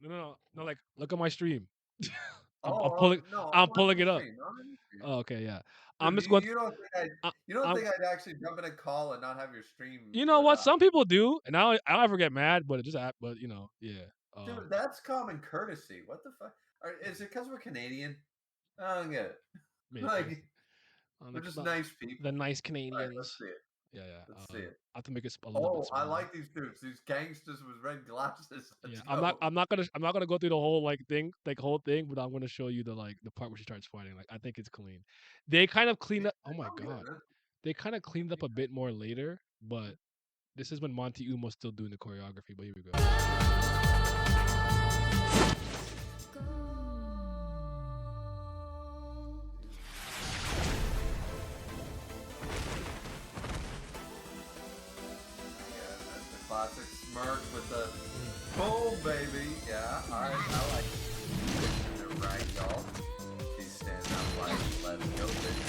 No. Like, look at my stream. I'm Oh pulling. no, I'm I'm on pulling the it up. stream. I'm in the stream. Oh, okay, yeah. I'm Dude, just going. you don't think I? I, You don't I'm. think I'd actually jump in a call and not have your stream You know lit what? up? Some people do, and I don't ever get mad, but but yeah. Dude, that's common courtesy. What the fuck? Is it because we're Canadian? I don't get it. Maybe. Like, we're just nice people. The nice All right, let's Canadians. see it. Yeah. Let's see it. I have to make it a little bit Oh, I smaller. like these dudes. These gangsters with red glasses. Let's Yeah, go. I'm not gonna go through the whole whole thing, but I'm gonna show you the part where she starts fighting. Like, I think it's clean. They kind of cleaned up. Oh my I'm good, god, man. they kind of cleaned up a bit more later, but this is when Monty was still doing the choreography. But here we go. Yeah, that's the classic smirk with the boom, baby. Yeah, all right, I like it. Right, y'all. She's standing up like, let's go, bitch.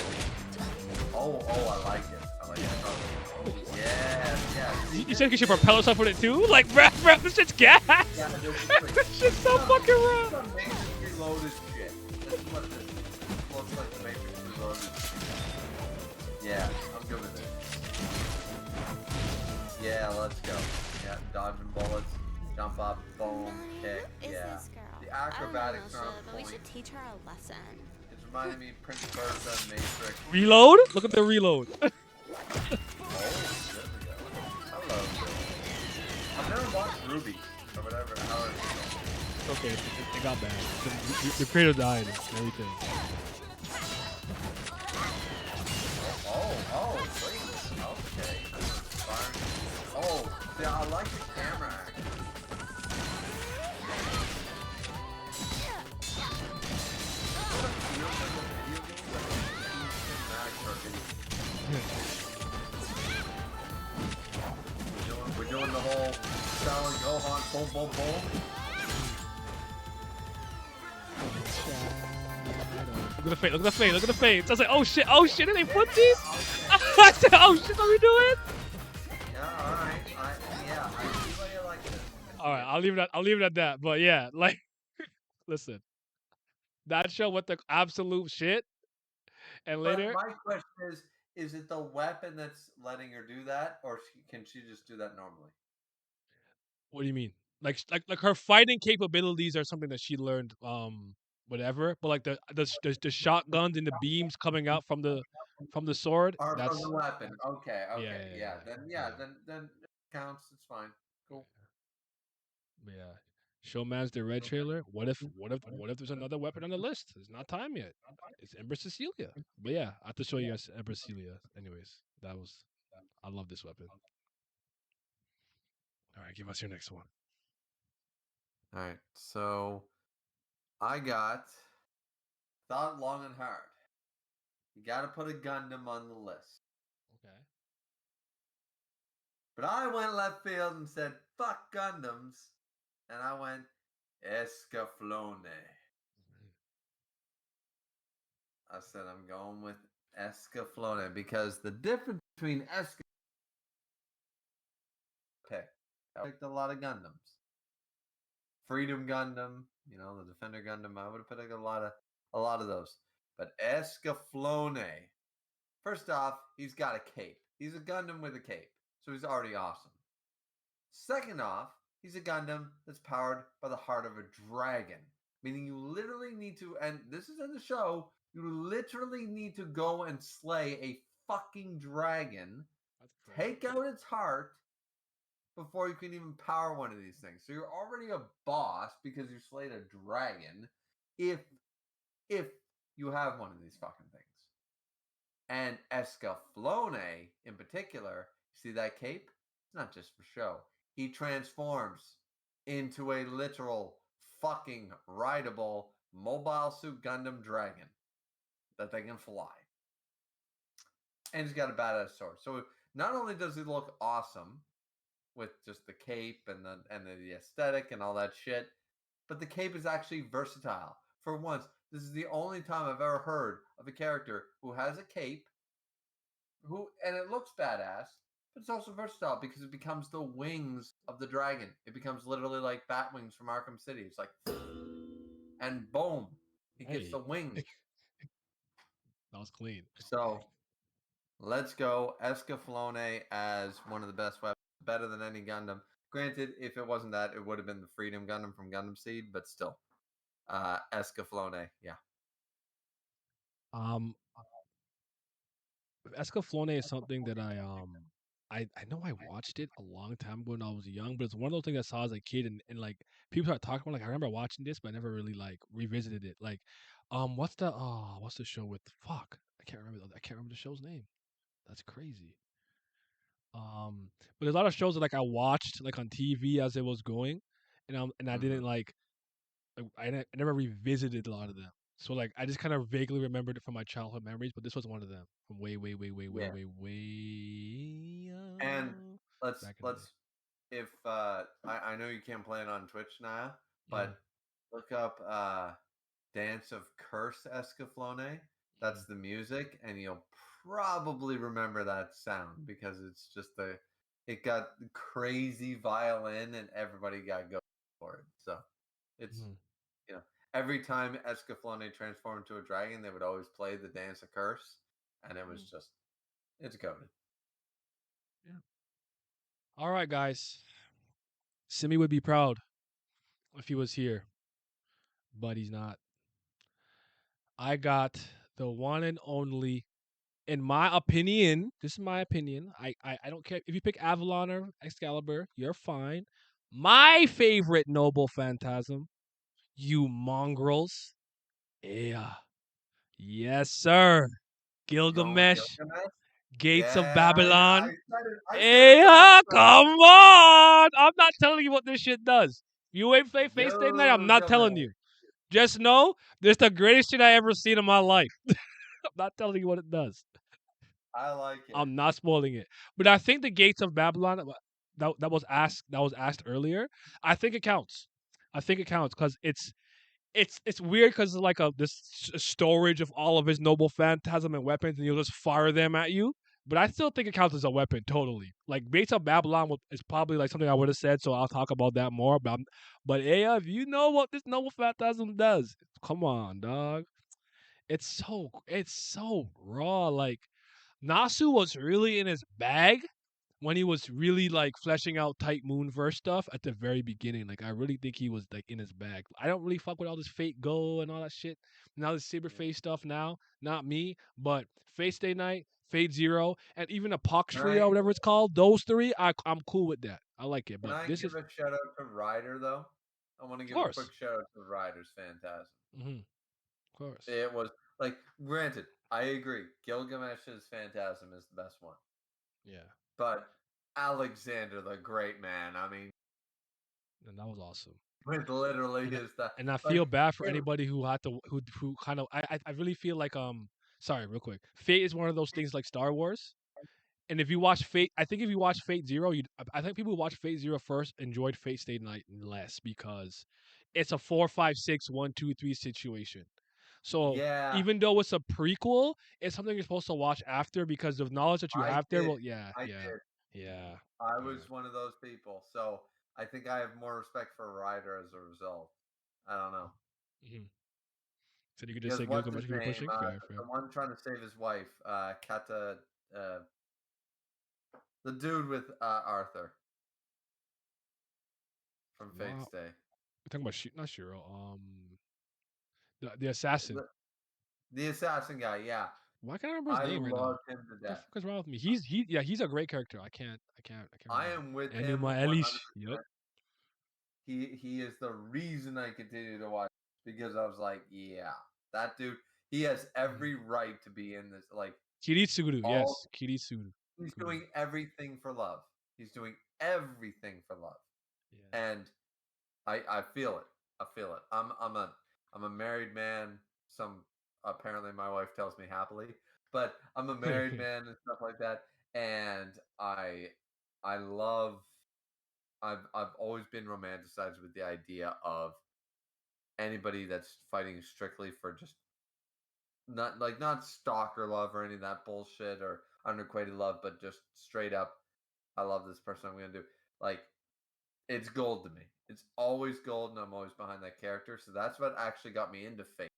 Oh, I like it. I like it. Oh, yeah. You said you should propel herself with it too? Like, bro, this shit's gas. Yeah, This shit's so fucking raw. This is a Matrix Reloaded shit. This is what this looks like, the Matrix Reloaded shit. Yeah, I'm good with it. Yeah, let's go. Yeah, dodging bullets, jump up, boom, kick. Yeah. The acrobatics are on but we point. should teach her a lesson. It's reminding me of Prince Bertha, Matrix. Reload? Look at the reload. Oh, there we go. Hello, Bill. I've never watched Ruby, or whatever, however it's called. Okay, it got bad. The creator died and everything. Yeah, I like the camera action. Sort of feels like a video game, but it's we're doing the whole Stalin Gohan boom boom boom. Look at the fade, look at the fade, look at the fade. So I was like, oh shit, did they put these? I said, oh shit, what are we doing? Yeah, alright. I see why you like this. Alright, I'll leave it at that. But yeah, like listen. That show with the absolute shit. And But later, my question is it the weapon that's letting her do that, or can she just do that normally? what do you mean? Like her fighting capabilities are something that she learned whatever, but like the shotguns and the beams coming out from the sword, Or from that's the weapon. Okay, yeah, okay, yeah. Then it counts. It's fine. Cool. yeah. Showman's the red trailer. What if there's another weapon on the list? It's not time yet. It's Empress Cecilia. But yeah, I have to show you guys Empress Cecilia. Anyways, I love this weapon. All right, give us your next one. All right. So I got thought long and hard. You got to put a Gundam on the list. Okay. But I went left field and said, fuck Gundams. And I went Escaflowne. I said, I'm going with Escaflowne because the difference between I picked a lot of Gundams. Freedom Gundam, the Defender Gundam. I would have picked a lot of those. But Escaflowne, first off, he's got a cape. He's a Gundam with a cape, so he's already awesome. Second off, he's a Gundam that's powered by the heart of a dragon, meaning you literally need to, and this is in the show, you literally need to go and slay a fucking dragon, take out its heart, before you can even power one of these things. So you're already a boss because you slayed a dragon if you have one of these fucking things. And Escaflowne in particular, see that cape? It's not just for show. He transforms into a literal fucking rideable mobile suit Gundam dragon that they can fly. And he's got a badass sword. So not only does he look awesome with just the cape and the aesthetic and all that shit, but the cape is actually versatile. For once, this is the only time I've ever heard of a character who has a cape, and it looks badass, but it's also versatile because it becomes the wings of the dragon. It becomes literally like bat wings from Arkham City. It's like, and boom, he gets the wings. That was clean. So let's go Escaflowne as one of the best weapons, better than any Gundam. Granted, if it wasn't that, it would have been the Freedom Gundam from Gundam Seed, but still, Escaflowne, yeah. Escaflowne is something that I know I watched it a long time ago when I was young, but it's one of those things I saw as a kid and like people start talking about like I remember watching this, but I never really like revisited it. Like, what's the show with fuck? I can't remember the show's name. That's crazy. But there's a lot of shows that like I watched like on TV as it was going, and I didn't like I never revisited a lot of them. So like I just kind of vaguely remembered it from my childhood memories, but this was one of them from way Yeah. And back in the day. let's if I know you can't play it on Twitch now, Yeah. but look up Dance of Curse Escaflowne. That's the music, and you'll probably remember that sound because it's just it got crazy violin and everybody got go for it. So it's every time Escaflowne transformed into a dragon, they would always play the Dance of Curse, and it was just it's goated. Yeah. All right, guys. Simi would be proud if he was here, but he's not. I got the one and only, in my opinion, this is my opinion. I don't care if you pick Avalon or Excalibur, you're fine. My favorite noble phantasm, you mongrels. Yeah. Yes, sir. You going with Gilgamesh. Gilgamesh? Gates of Yeah, I Babylon. said it. I said it Hey, last time. come on! I'm not telling you what this shit does. You ain't play Face Day Night. I'm not telling Gilgamesh. you. Just know this the greatest shit I ever seen in my life. I'm not telling you what it does. I like it. I'm not spoiling it. But I think the Gates of Babylon that was asked earlier. I think it counts. I think it counts because it's weird because it's like storage of all of his noble phantasm and weapons, and he'll just fire them at you. But I still think it counts as a weapon, totally. Like Gates of Babylon is probably like something I would have said, so I'll talk about that more. But yeah, if you know what this noble phantasm does, come on, dog. It's so raw. Like Nasu was really in his bag when he was really like fleshing out Tight Moonverse stuff at the very beginning. Like I really think he was like in his bag. I don't really fuck with all this Fate Go and all that shit. Now this Saberface stuff now, not me. But Face Day Night, Fate Zero, and even Can Apoxria or I whatever it's called. Those three, I'm cool with that. I like it. can But I this give is, a shout out to Ryder though? I want to of give a quick course, shout out to Ryder's Phantasm. of course, It was like, granted, I agree. Gilgamesh's Phantasm is the best one, yeah. but Alexander the Great Man. I mean, And that was awesome. with literally and I- his stuff, and I like feel bad for it, anybody who had to who kind of I really feel like sorry real quick, Fate is one of those things like Star Wars. And if you watch Fate, I think if you watch Fate Zero, I think people who watch Fate Zero first enjoyed Fate Stay Night less because it's a 4, 5, 6, 1, 2, 3 situation. So yeah, even though it's a prequel, it's something you're supposed to watch after because of knowledge that you I have there. did, Well, yeah, I yeah, did. yeah, I yeah. was one of those people, so I think I have more respect for Ryder as a result. I don't know. hmm So you could just Because say what's Gilgamesh his if you're name? pushing. Fair, fair. The one trying to save his wife, Kata, uh, the dude with Arthur from Fate's Wow, Day. we're talking about not Shiro. The assassin. The, the assassin guy, yeah. Why can't I remember his I name right love now? him to What the death. fuck is wrong with me? He's a great character. I can't I remember. am with him Enuma 100%. Elish. Yep. He is the reason I continue to watch because I was like, yeah, that dude, he has Mhm. every right to be in this. Like, Kiritsuguru. all Yes, Kiritsuguru. he's Guru. doing everything for love. He's doing everything for love. Yeah. And I feel it. I feel it. I'm a married man. Some apparently my wife tells me happily, but I'm a married man and stuff like that. And I love. I've always been romanticized with the idea of anybody that's fighting strictly for just not stalker love or any of that bullshit or unrequited love, but just straight up. I love this person. I'm gonna do like it's gold to me. It's always gold, and I'm always behind that character. So that's what actually got me into Fate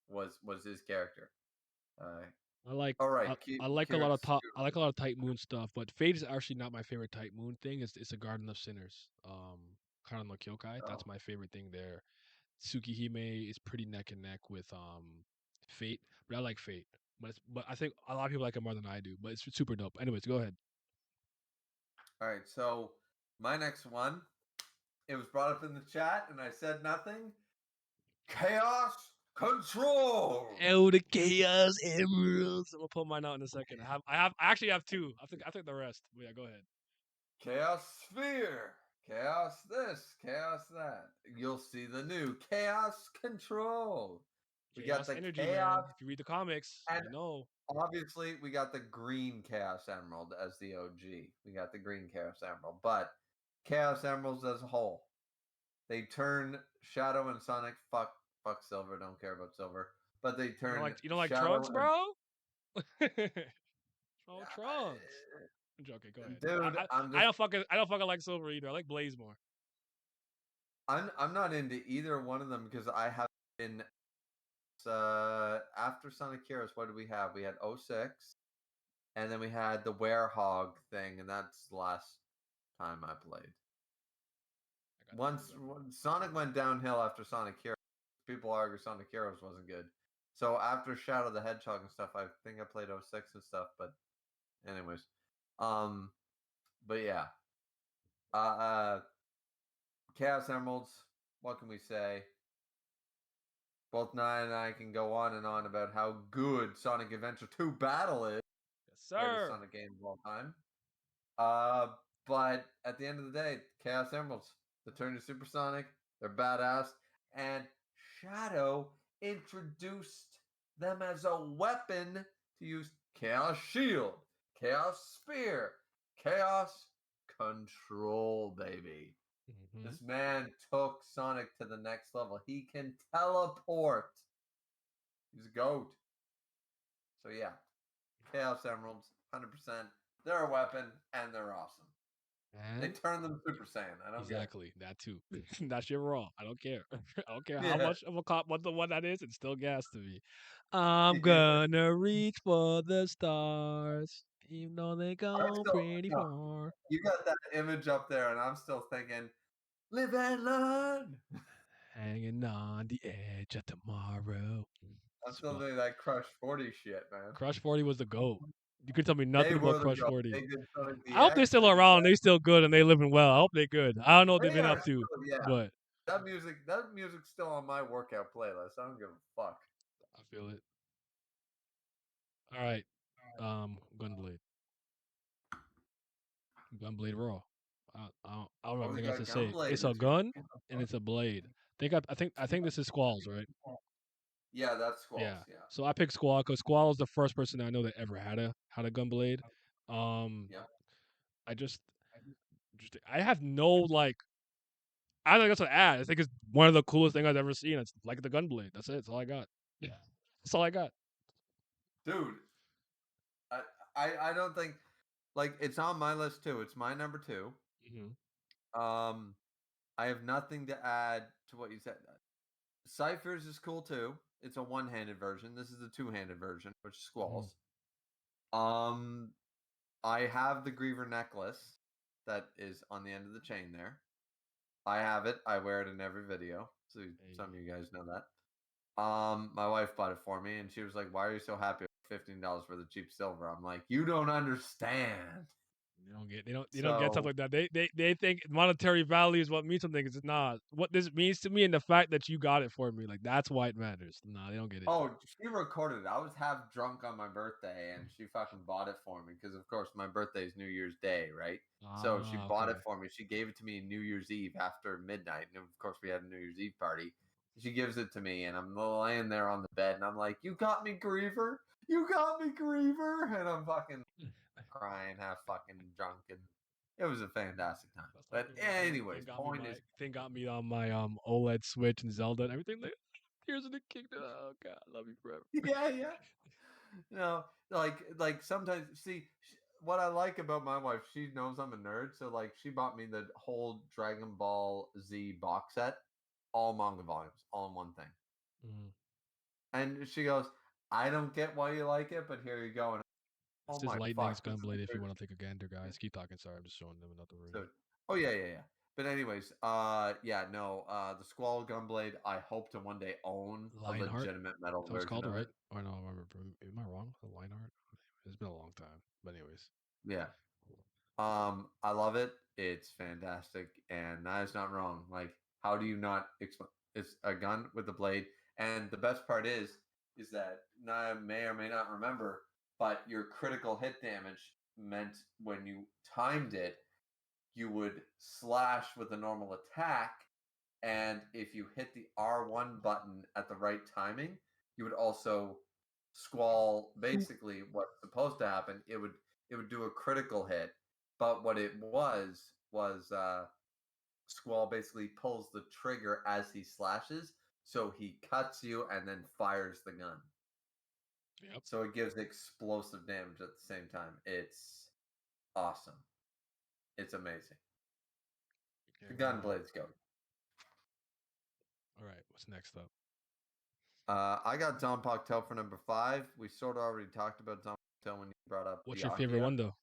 was his character. Uh, I like all right, I like a lot of I like a lot of Type Moon stuff, but Fate is actually not my favorite Type Moon thing. It's a Garden of Sinners. Karen no Kyokai. That's Oh, my favorite thing there. Tsukihime is pretty neck and neck with Fate, but I like Fate. But I think a lot of people like it more than I do. But it's super dope. Anyways, go ahead. all right. So my next one, it was brought up in the chat, and I said nothing. Chaos Control. Oh, the Chaos Emeralds. I'm gonna pull mine out in a second. I actually have two. I think the rest. But yeah, go ahead. Chaos Sphere. Chaos this, chaos that. You'll see the new Chaos Control. We got Chaos the Energy, Chaos, man. If you read the comics, and you know. obviously we got the green Chaos Emerald as the OG. We got the green Chaos Emerald, but Chaos Emeralds as a whole, they turn Shadow and Sonic. Fuck Silver. Don't care about Silver, but they turn You don't like Shadow Trunks, and bro? Oh, Trunks. I'm joking. Go ahead. I, dude. I I don't fucking like Silver either. I like Blaze more. I'm not into either one of them because I have been after Sonic Heroes. What did we have? We had '06, and then we had the Werehog thing, and that's the last time I played. I got two Once though. Sonic went downhill after Sonic Heroes, people argue Sonic Heroes wasn't good. So after Shadow the Hedgehog and stuff, I think I played '06 and stuff. But anyways, um, but yeah, uh, Chaos Emeralds. What can we say? Both Nine and I can go on and on about how good Sonic Adventure 2 Battle is. Yes, Greatest sir. Sonic game of all time. Uh, but at the end of the day, Chaos Emeralds, they turn into Supersonic. They're badass. And Shadow introduced them as a weapon to use Chaos Shield, Chaos Spear, Chaos Control, baby. Hmm. This man took Sonic to the next level. He can teleport. He's a goat. So yeah, Chaos Emeralds, 100%. They're a weapon and they're awesome. They And turn them Super Saiyan. I don't get exactly that too. That shit raw. I don't care. I don't care it. how Yeah. much of a cop, what the one that is. It's still gas to me. I'm Yeah. gonna reach for the stars, even though they I go still, pretty no, far. you got that image up there, and I'm still thinking, live and learn. Hanging on the edge of tomorrow. I'm still Spot. doing that Crush 40 shit, man. Crush 40 was the GOAT. You could tell me They nothing about were the Crush go. 40. They did Sonic I hope they're DX. still They did around. that. They still good and they living well. I hope they're good. I don't know what they've They been are up to, still, yeah. but That music's still on my workout playlist. I don't give a fuck. I feel it. All right. Gunblade. Gunblade Raw. I don't have Oh, we anything else got to say. Gunblade It's a this week. gun and it's a blade. I think this is Squalls, right? Yeah, that's Squalls. Yeah. Yeah. So I picked Squall because Squall is the first person I know that ever had a gunblade. Um, Yeah. I just I have no like I don't think that's what I add. I think it's one of the coolest things I've ever seen. It's like the gunblade. That's it. That's all I got. Yeah. That's all I got. Dude, I, I don't think, like, it's on my list too. It's my number two. Hmm. Um, I have nothing to add to what you said. Cypher's is cool too. It's a one-handed version. This is the two-handed version, which is Hmm. Squalls. Um, I have the Griever necklace that is on the end of the chain there. I have it. I wear it in every video. So some of Hey, you guys know that. My wife bought it for me, and she was like, "Why are you so happy? $15 for the cheap silver." I'm like, "You don't understand." they don't get stuff So, like that. They think monetary value is what means something. It's not what this means to me, and the fact that you got it for me, like that's why it matters. Nah, they don't get it. oh, she recorded it. I was half drunk on my birthday, and she fucking bought it for me because, of course, my birthday is New Year's Day, right? So she Ah, bought it okay. for me. She gave it to me New Year's Eve after midnight, and of course, we had a New Year's Eve party. She gives it to me, and I'm laying there on the bed, and I'm like, "You got me, Griever! You got me, Griever!" And I'm fucking crying, half fucking drunk, and it was a fantastic time. That's like But the thing anyways, got me point my is, thing got me on my OLED Switch and Zelda and everything. Like, Tears of the Kingdom. Oh God, I love you forever. yeah, yeah. No, like sometimes, see, what I like about my wife, she knows I'm a nerd, so like she bought me the whole Dragon Ball Z box set, all manga volumes, all in one thing. Mm. And she goes, "I don't get why you like it, but here you go." And This oh is my Lightning's fuck, this is the Gunblade. If you want greatest to take a gander, thing. guys, keep talking. Sorry, I'm just showing them another So, version. oh yeah, yeah, yeah. But anyways, yeah, no, the Squall Gunblade, I hope to one day own a Lionheart. legitimate metal That's what it's version called, of it. right? Or no, am I wrong? The Lionheart. It's been a long time, but anyways. Yeah. I love it. It's fantastic, and that is not wrong. Like, how do you not explain? It's a gun with a blade, and the best part is that I may or may not remember, but your critical hit damage meant when you timed it, you would slash with a normal attack, and if you hit the R1 button at the right timing, you would also squall. Basically, what's supposed to happen, it would do a critical hit, but what it was Squall basically pulls the trigger as he slashes, so he cuts you and then fires the gun. Yep. So it gives explosive damage at the same time. It's awesome. It's amazing. Okay, The well, Gunblades go. all right. What's next up? I got Zanpakuto for number 5. We sort of already talked about Zanpakuto when you brought up What's your favorite Byakuya. one though?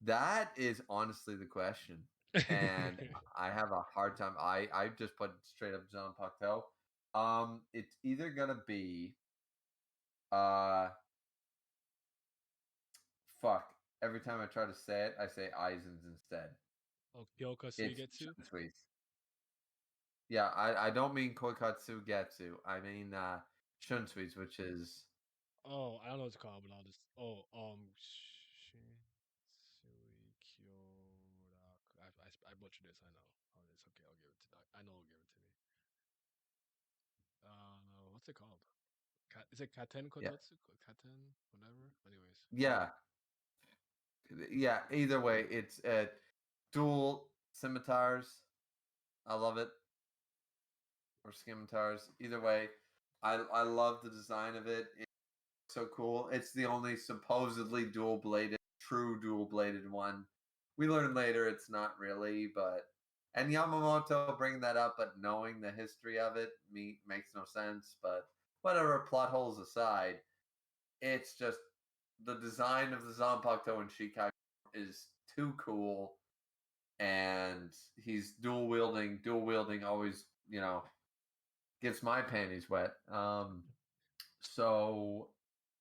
That is honestly the question, and I have a hard time. I just put straight up Zanpakuto. It's either gonna be uh fuck. Every time I try to say it, I say Eisens instead. Oh, Kyoka It's Suigetsu. Shunsweets. Yeah, I don't mean Koikatsu Getsu. I mean Shunsweets, which is Oh, I don't know what it's called, but I'll just. Oh, Shinsui Kyoraku. I butchered this. I know. Oh, it's okay. I'll give it to. I know. I'll give it to me. What's it called? Is it Katen Yeah. Kodotsu? Katen, whatever. Anyways, Yeah. Yeah. Either way, it's dual scimitars. I love it. Or scimitars. Either way, I love the design of it. It's so cool. It's the only supposedly dual bladed, true dual bladed one. We learn later it's not really, but and Yamamoto bringing that up, but knowing the history of it makes no sense. But whatever, plot holes aside, it's just the design of the Zanpakuto and Shikai is too cool, and he's dual wielding. Dual wielding always, gets my panties wet. So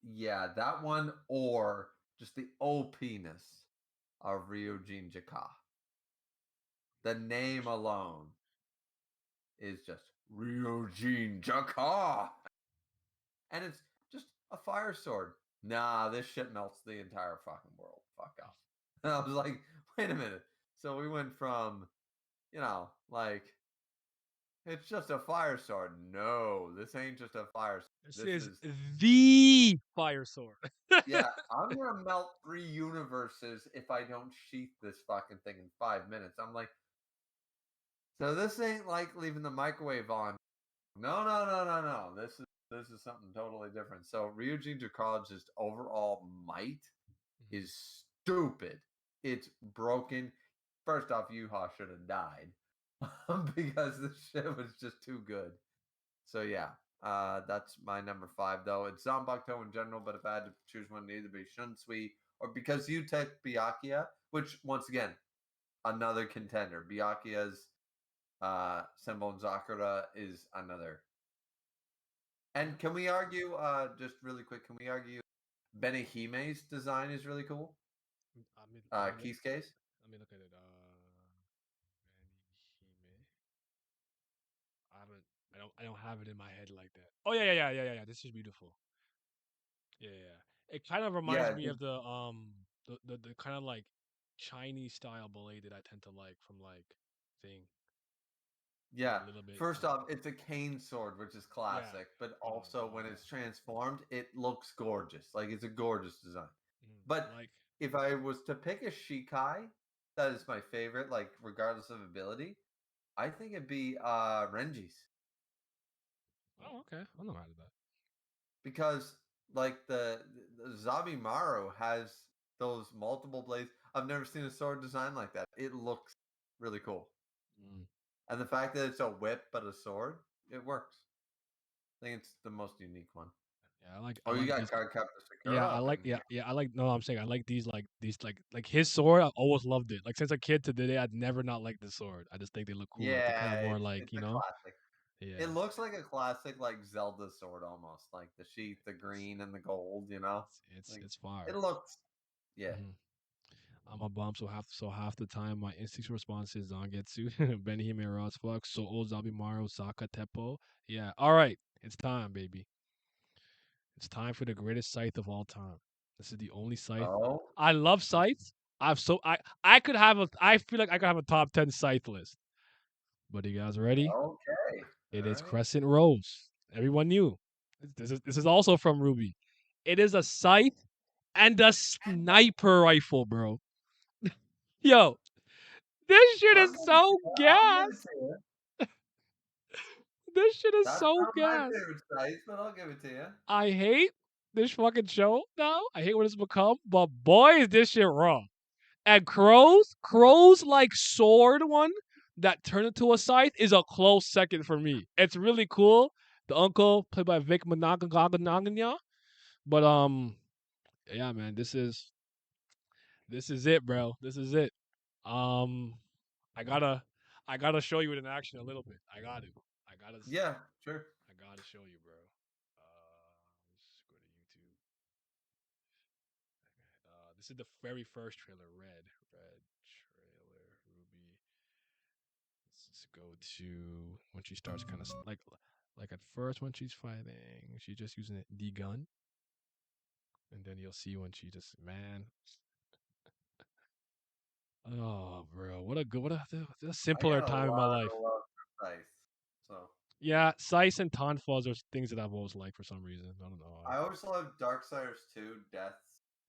yeah, that one or just the OP-ness of Ryujin Jaka. The name alone is just Ryujin Jaka, and it's just a fire sword. Nah, this shit melts the entire fucking world. Fuck off. And I was like, wait a minute. So we went from, like, it's just a fire sword. No, this ain't just a fire sword. this This is is, the fire sword. yeah, I'm gonna melt 3 universes if I don't sheath this fucking thing in 5 minutes. I'm like, so this ain't like leaving the microwave on. No, no, no, no, no. This is something totally different. So Ryujin Jakara's overall might Mhm. is stupid. It's broken. First off, Yuha should have died because this shit was just too good. So yeah, that's my number 5 though. It's Zanbakuto in general, but if I had to choose one, it'd either be Shunsui or because you took Byakuya, which once again, another contender. Byakuya's Senbon Zakura is another. And can we argue, just really quick, can we argue Benihime's design is really cool? Let me look. Kisuke's? Let me look at it. Anihime. I haven't. I don't have it in my head like that. Oh yeah, yeah, yeah, yeah, yeah. Yeah. This is beautiful. Yeah, yeah, yeah. It kind of reminds Yeah, me of the kind of like Chinese style ballet that I tend to like from like thing. Like a yeah. little bit First like off, it's a cane sword, which is yeah. classic, but Hold on, also when it's transformed, it looks gorgeous. Like it's a gorgeous design. I But like if I was to pick a Shikai, that is my favorite, like regardless of ability, I think it'd be Renji's. oh okay. I know how to do that. Because like the Zabimaru has those multiple blades. I've never seen a sword design like that. It looks really cool. Mm. And the fact that it's a whip but a sword, it works. I think it's the most unique one. Yeah, I Oh, you like got these. Cardcaptor Yeah, Sakura I up like in yeah, here. yeah, I like no, I'm saying I like these like his sword, I always loved it. Like since a kid to today, I'd never not liked the sword. I just think they look cool. Like they're kind Yeah, of more it's like, a classic. It yeah. looks like a classic like Zelda sword almost, like the sheath, the It's green and the gold. Like it's it fire. looks yeah. Hmm. I'm a bum, so half the time my instinct response is Zangetsu, Benihime Rosflux, So Zabimaru, Saka Teppo. Yeah, all right, it's time, baby. It's time for the greatest scythe of all time. This is the only scythe. Oh, I love scythes. I could have a I feel like I could have a top 10 scythe list. But you guys ready? okay. It All is right. Crescent Rose. Everyone knew. This is also from Ruby. It is a scythe and a sniper rifle, bro. Yo, this shit I'll is give it to so you. I'll give it gas. to you. This shit is That's so not my gas. favorite sites, but I'll give it to you. I hate this fucking show now. I hate what it's become, but boy, is this shit raw. And Crow's like sword one that turned into a scythe is a close second for me. It's really cool. The uncle played by Vic Monaganya. But yeah, man, this is it, bro. This is it. Um, I gotta I gotta show you it in action a little bit. I gotta Yeah, sure. I gotta show you, bro. Let's go to YouTube. This is the very first trailer. Red trailer. Ruby. Let's just go to when she starts kind of like at first when she's fighting, she's just using the gun. and then you'll see when she just man. Oh, bro, what a good, what a I simpler got a time in my lot life. of love for Scythe. So Yeah, Sice and Tonfuzz are things that I've always liked for some reason. I don't know why. I always love Darksiders 2 Death's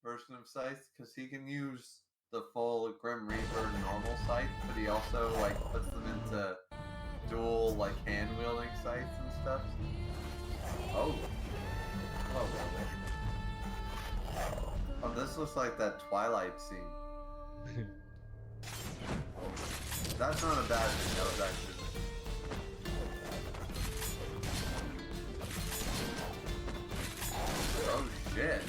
version of Scythe because he can use the full Grim Reaper normal Scythe, but he also like puts them into dual like hand wielding scythes and stuff. Oh, hello, Velvet. Oh, this looks like that Twilight scene. That's not a bad thing. That was actually. Oh shit!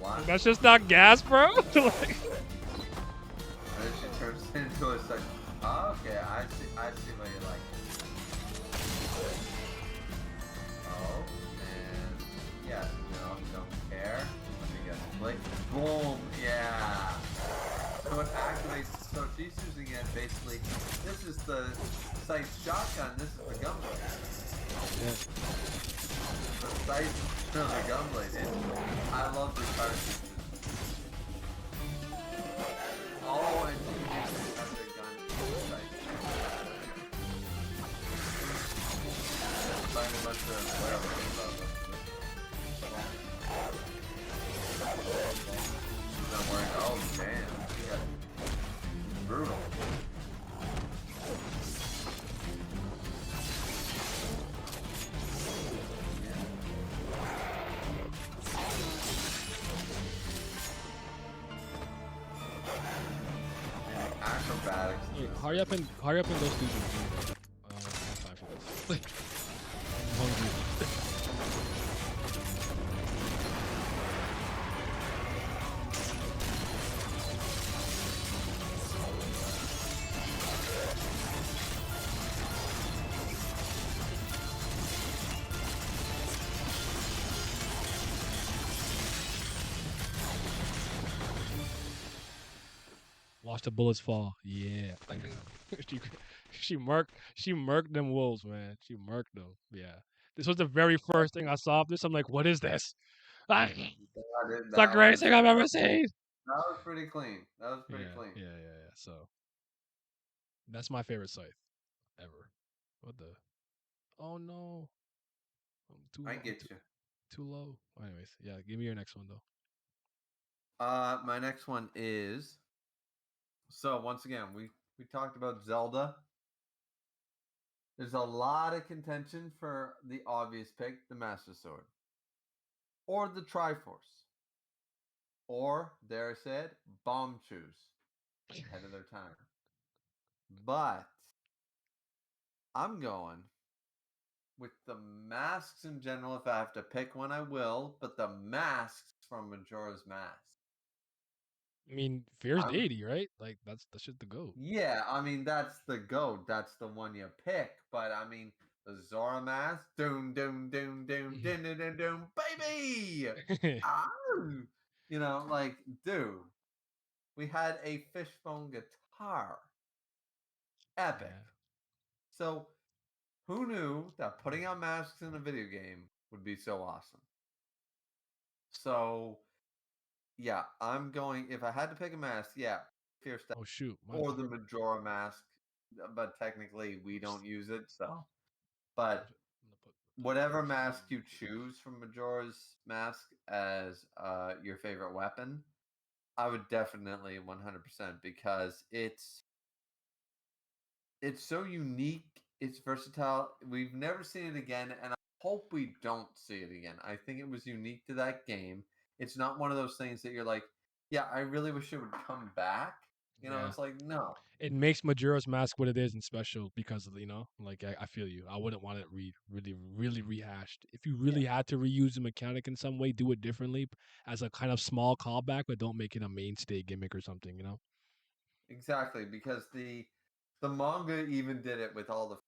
What? That's just not gas, bro. Like, And then she turns into a second. Oh, okay, I see. I see what you like. Oh, and yes, no, don't care. Let me get like boom, yeah. So it activates. So she's using it basically. This is the sight shotgun. This is the gunblade. yeah. The sight no, the gunblade. I love the cartridges. Oh, and she gets another gun. Sight. Find a bunch of whatever. She's not wearing. Oh damn, she got brutal. Acrobatics. Hey, hurry up and go sleep. I don't have time for this. Like, I'm hungry. Watch the bullets fall. Yeah. she she murked them wolves, man. She murked them. Yeah. This was the very first thing I saw of this. I'm like, what is this? Ah, it's the That greatest was thing I've ever seen. that was pretty clean. That was pretty Yeah, clean. yeah, yeah, yeah. So that's my favorite scythe ever. What the? Oh no, I get you. too low. Anyways, yeah. Give me your next one though. My next one is so once again we talked about Zelda. There's a lot of contention for the obvious pick, the Master Sword, or the Triforce, or dare I say it, Bomb Shoes, ahead of their time. But I'm going with the masks in general. If I have to pick one, I will. But the masks from Majora's Mask. I mean, Fierce I'm Deity, right? Like that's just the goat. Yeah, I mean that's the goat. That's the one you pick. But I mean the Zora mask, doom doom doom doom doom doom doom, doom baby. Ah, like dude, we had a fishbone guitar, epic. Yeah. So who knew that putting on masks in a video game would be so awesome? So yeah, I'm going. If I had to pick a mask, yeah, Fierce Oh shoot, my or bad. the Majora mask, but technically we don't use it. So, I'm but gonna put whatever mask you shoot. choose from Majora's Mask as your favorite weapon, I would definitely 100% because it's so unique, it's versatile. We've never seen it again, and I hope we don't see it again. I think it was unique to that game. It's not one of those things that you're like, yeah, I really wish it would come back. Yeah. It's like no. It makes Majora's Mask what it is and special because of like I feel you. I wouldn't want it really rehashed. If you Yeah, really had to reuse the mechanic in some way, do it differently as a kind of small callback, but don't make it a mainstay gimmick or something. exactly. Because the manga even did it with all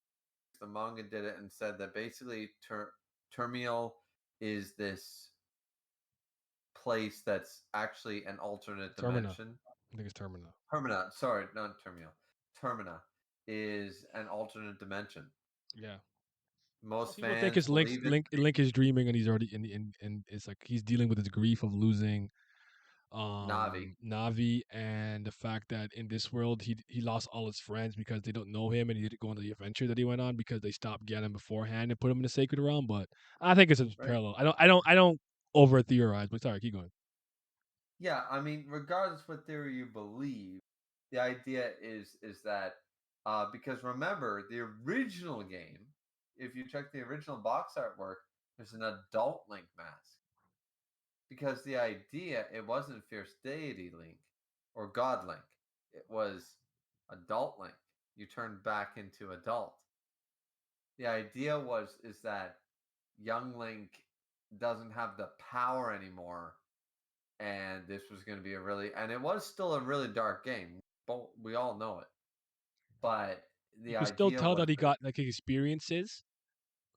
the manga did it and said that basically Termiel is this place that's actually an alternate Termina. dimension. I think it's Termina. Termina, sorry, not Termiel. Termina is an alternate dimension. Yeah. Most Some people think fans it's believe it. Link is dreaming and he's already in it's like he's dealing with his grief of losing Navi. Navi, and the fact that in this world he lost all his friends because they don't know him and he didn't go on the adventure that he went on because they stopped getting him beforehand and put him in the sacred realm. But I think it's a Right. parallel. I don't over theorize, but sorry, keep going. Yeah, I mean, regardless what theory you believe, the idea is that because remember the original game, if you check the original box artwork, there's an adult Link mask because the idea it wasn't Fierce Deity Link or God Link, it was adult Link. You turned back into adult. The idea was is that young Link doesn't have the power anymore, and this was going to be a really, and it was still a really dark game, but we all know it. But You the could still idea tell was that he that, got like experiences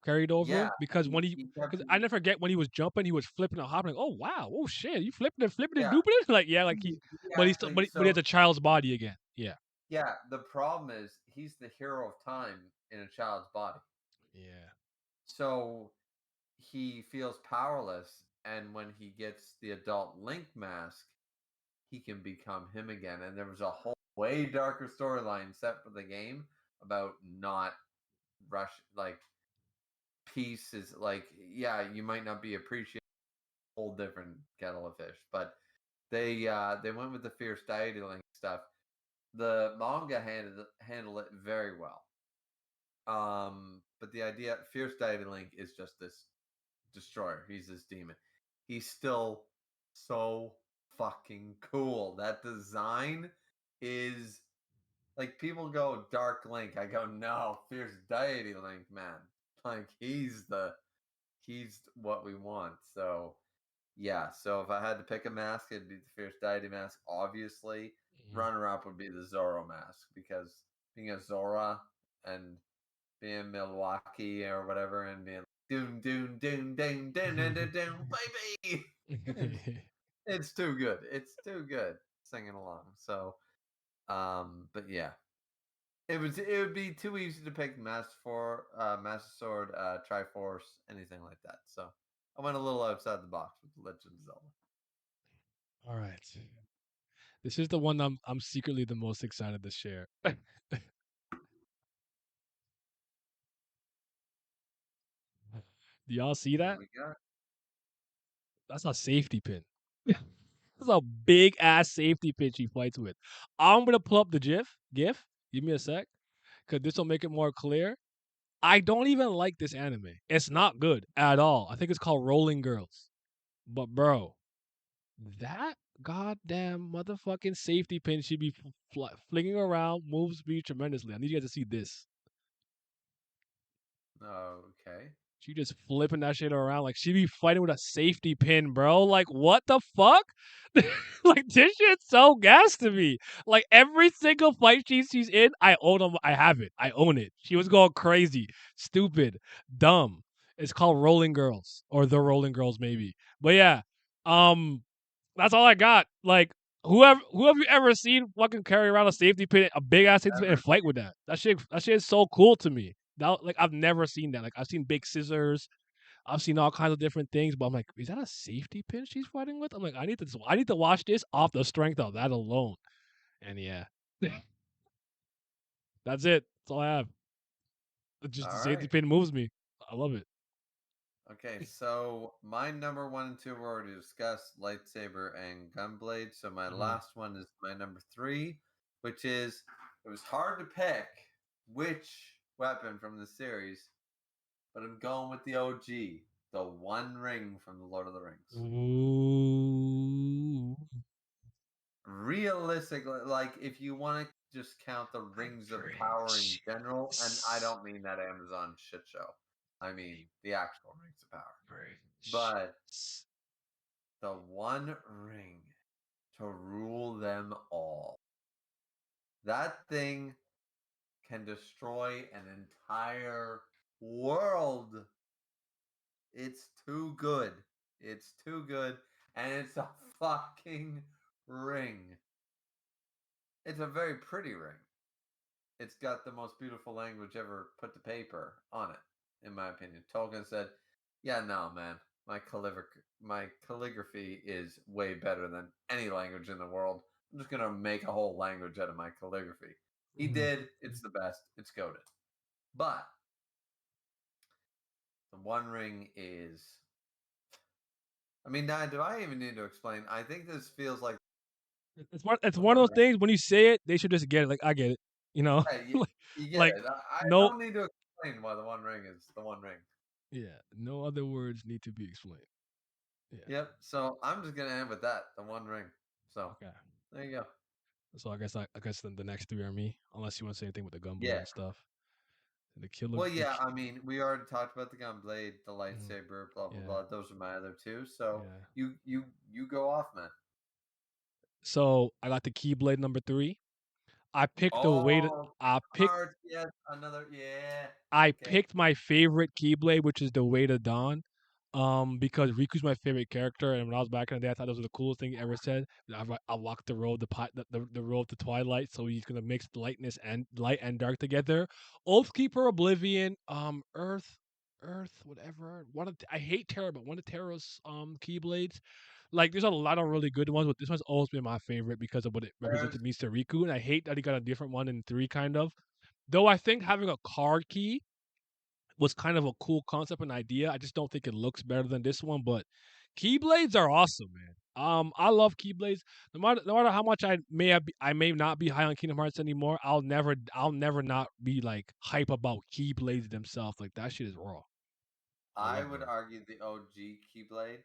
carried over yeah, because when he kept, because I never forget when he was jumping, he was flipping and hopping. Like, oh wow, oh shit, you flipping and yeah, dooping it, like yeah, like he but he's still, actually, but he has so a child's body again. Yeah, yeah, the problem is he's the hero of time in a child's body. yeah. So he feels powerless, and when he gets the adult Link mask, he can become him again. And there was a whole way darker storyline set for the game about not rush like peace is like, yeah, you might not be appreciating a whole different kettle of fish, but they went with the fierce deity link stuff. The manga handled it very well. But the idea fierce deity link is just this destroyer. He's this demon. He's still so fucking cool. That design is like people go Dark Link. I go no, Fierce Deity Link, man. Like he's what we want. So yeah. So if I had to pick a mask, it'd be the Fierce Deity mask. Obviously, Mhm. runner up would be the Zorro mask because being a Zora and being Milwaukee or whatever and being doom doom doom doom doom doom doom, doom baby. It's it's too good. It's too good singing along. So but yeah. It would be too easy to pick Master Sword, Triforce, anything like that. So I went a little outside the box with Legend of Zelda. All right, this is the one I'm secretly the most excited to share. Do y'all see What do that? we got? That's a safety pin. That's a big ass safety pin she fights with. I'm gonna pull up the GIF. Give me a sec, cause this will make it more clear. I don't even like this anime. It's not good at all. I think it's called Rolling Girls. But bro, that goddamn motherfucking safety pin should be flinging around, moves me tremendously. I need you guys to see this. Okay. She just flipping that shit around like she be fighting with a safety pin, bro. Like what the fuck? Like this shit's so gas to me. Like every single fight she's in, I own them. I have it. I own it. She was going crazy, stupid, dumb. It's called Rolling Girls or The Rolling Girls maybe. But yeah, um, that's all I got. Like who have you ever seen fucking carry around a safety pin, a big ass safety pin, and Ever fight with that? That shit is so cool to me. That, like I've never seen that. Like I've seen big scissors, I've seen all kinds of different things, but I'm like, is that a safety pin she's fighting with? I'm like, I need to watch this off the strength of that alone. And yeah, that's it. That's all I have. Just the all safety right. pin moves me. I love it. Okay, so my number one and two were already discussed, lightsaber and gunblade. So my Mhm. last one is my number three, which is it was hard to pick which weapon from the series, but I'm going with the OG, the One Ring from the Lord of the Rings. Ooh, Realistically, like if you want to just count the rings of power in general, and I precious, don't mean that Amazon shit show, I mean the actual rings of power. But precious. the One Ring to rule them all. That thing can destroy an entire world. It's too good. It's too good. And it's a fucking ring. It's a very pretty ring. It's got the most beautiful language ever put to paper on it. in my opinion. Tolkien said, "Yeah, no, man, my calligraphy is way better than any language in the world. I'm just gonna make a whole language out of my calligraphy." He Mhm. did. It's the best. It's goaded. But the One Ring is. I mean, now, do I even need to explain? I think this feels like It's the one One of those Ring. things when you say it, they should just get it. Like I get it, you know, Yeah, like, you get like it. I no, don't need to explain why the One Ring is the One Ring. yeah, no other words need to be explained. Yeah, Yep. So I'm just gonna end with that, the One Ring. So okay. there you go. So I guess then the next three are me, unless you want to say anything with the gunblade Yeah. and stuff. The killer, Well, yeah. I mean, we already talked about the gun blade, the mhm, lightsaber, blah blah yeah, blah. Those are my other two. So yeah. you go off, man. So I got the keyblade number three. I picked the way to. Oh, I picked heart. Yes, another. Yeah. I Okay. picked my favorite Keyblade, which is the Way to Dawn, because Riku's my favorite character, and when I was back in the day, I thought those were the coolest thing he ever said. I walked the road, the road to twilight, so he's gonna mix light and dark together. Oathkeeper, Oblivion, Earth, whatever. I hate Terra, but one of Terra's Keyblades. Like, there's a lot of really good ones, but this one's always been my favorite because of what it represents There's to me, to Riku, and I hate that he got a different one in three, kind of. Though I think having a card key was kind of a cool concept and idea. I just don't think it looks better than this one. But Keyblades are awesome, man. I love Keyblades. No matter how much I may not be high on Kingdom Hearts anymore. I'll never not be like hype about Keyblades themselves. Like that shit is raw. I I love would them. argue the OG Keyblade,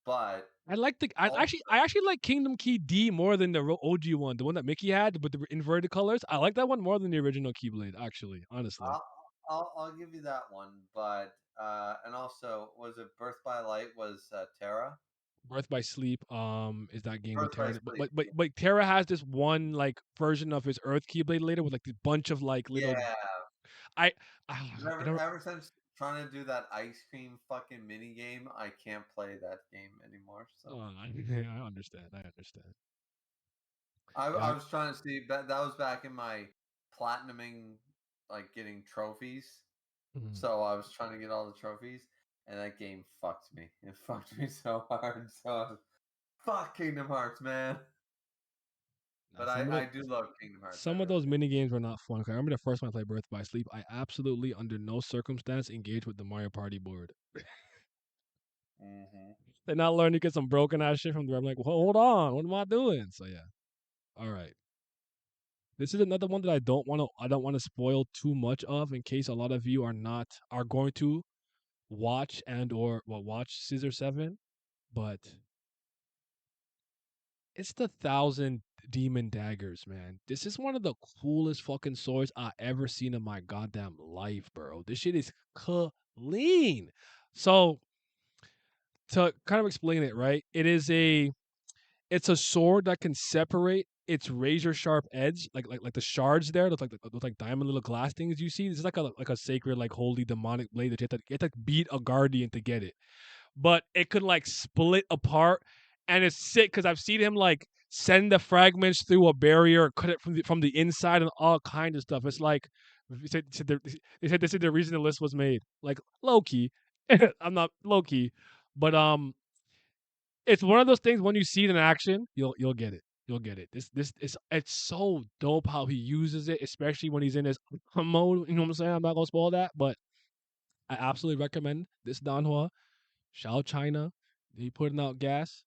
but I like the also I actually like Kingdom Key D more than the OG one, the one that Mickey had with the inverted colors. I like that one more than the original Keyblade. Actually, honestly. I'll, I'll give you that one. But and also was it Birth by Light was Terra? Birth by Sleep is that game with Birth by Terra, Sleep. but Terra has this one like version of his Earth Keyblade later with like this bunch of like little. Yeah. I I, I Ever don't. ever since trying to do that ice cream fucking mini game, I can't play that game anymore. So Yeah, I understand. I understand. I Yeah. was trying to see that was back in my platinuming, like getting trophies. Mhm. So I was trying to get all the trophies, and that game fucked me. It fucked me so hard. So fuck Kingdom Hearts, man. Nah, But I do love Kingdom Hearts. I some of really those mini games were not fun. 'Cause I remember the first time I played Birth by Sleep, I absolutely under no circumstance engaged with the Mario Party board. do. Hmm. Then I learned to get some broken ass shit from there. I'm like, well, hold on, what am I doing? So yeah. All right. This is another one that I don't want to spoil too much of in case a lot of you are going to watch watch Scissor 7, but it's the Thousand Demon Daggers, man. This is one of the coolest fucking swords I ever seen in my goddamn life, bro. This shit is clean. So to kind of explain it, right? It's a sword that can separate its razor sharp edge, like the shards there, look like diamond little glass things you see. This is like a sacred, like holy demonic blade that you have to beat a guardian to get it. But it could like split apart, and it's sick because I've seen him like send the fragments through a barrier, cut it from the inside, and all kind of stuff. It's like they said this is the reason the list was made. Like low key, I'm not low key, but it's one of those things when you see it in action, you'll get it. You'll get it. This is it's so dope how he uses it, especially when he's in his mode. You know what I'm saying? I'm not gonna spoil that, but I absolutely recommend this Danhua. Shao China, he putting out gas,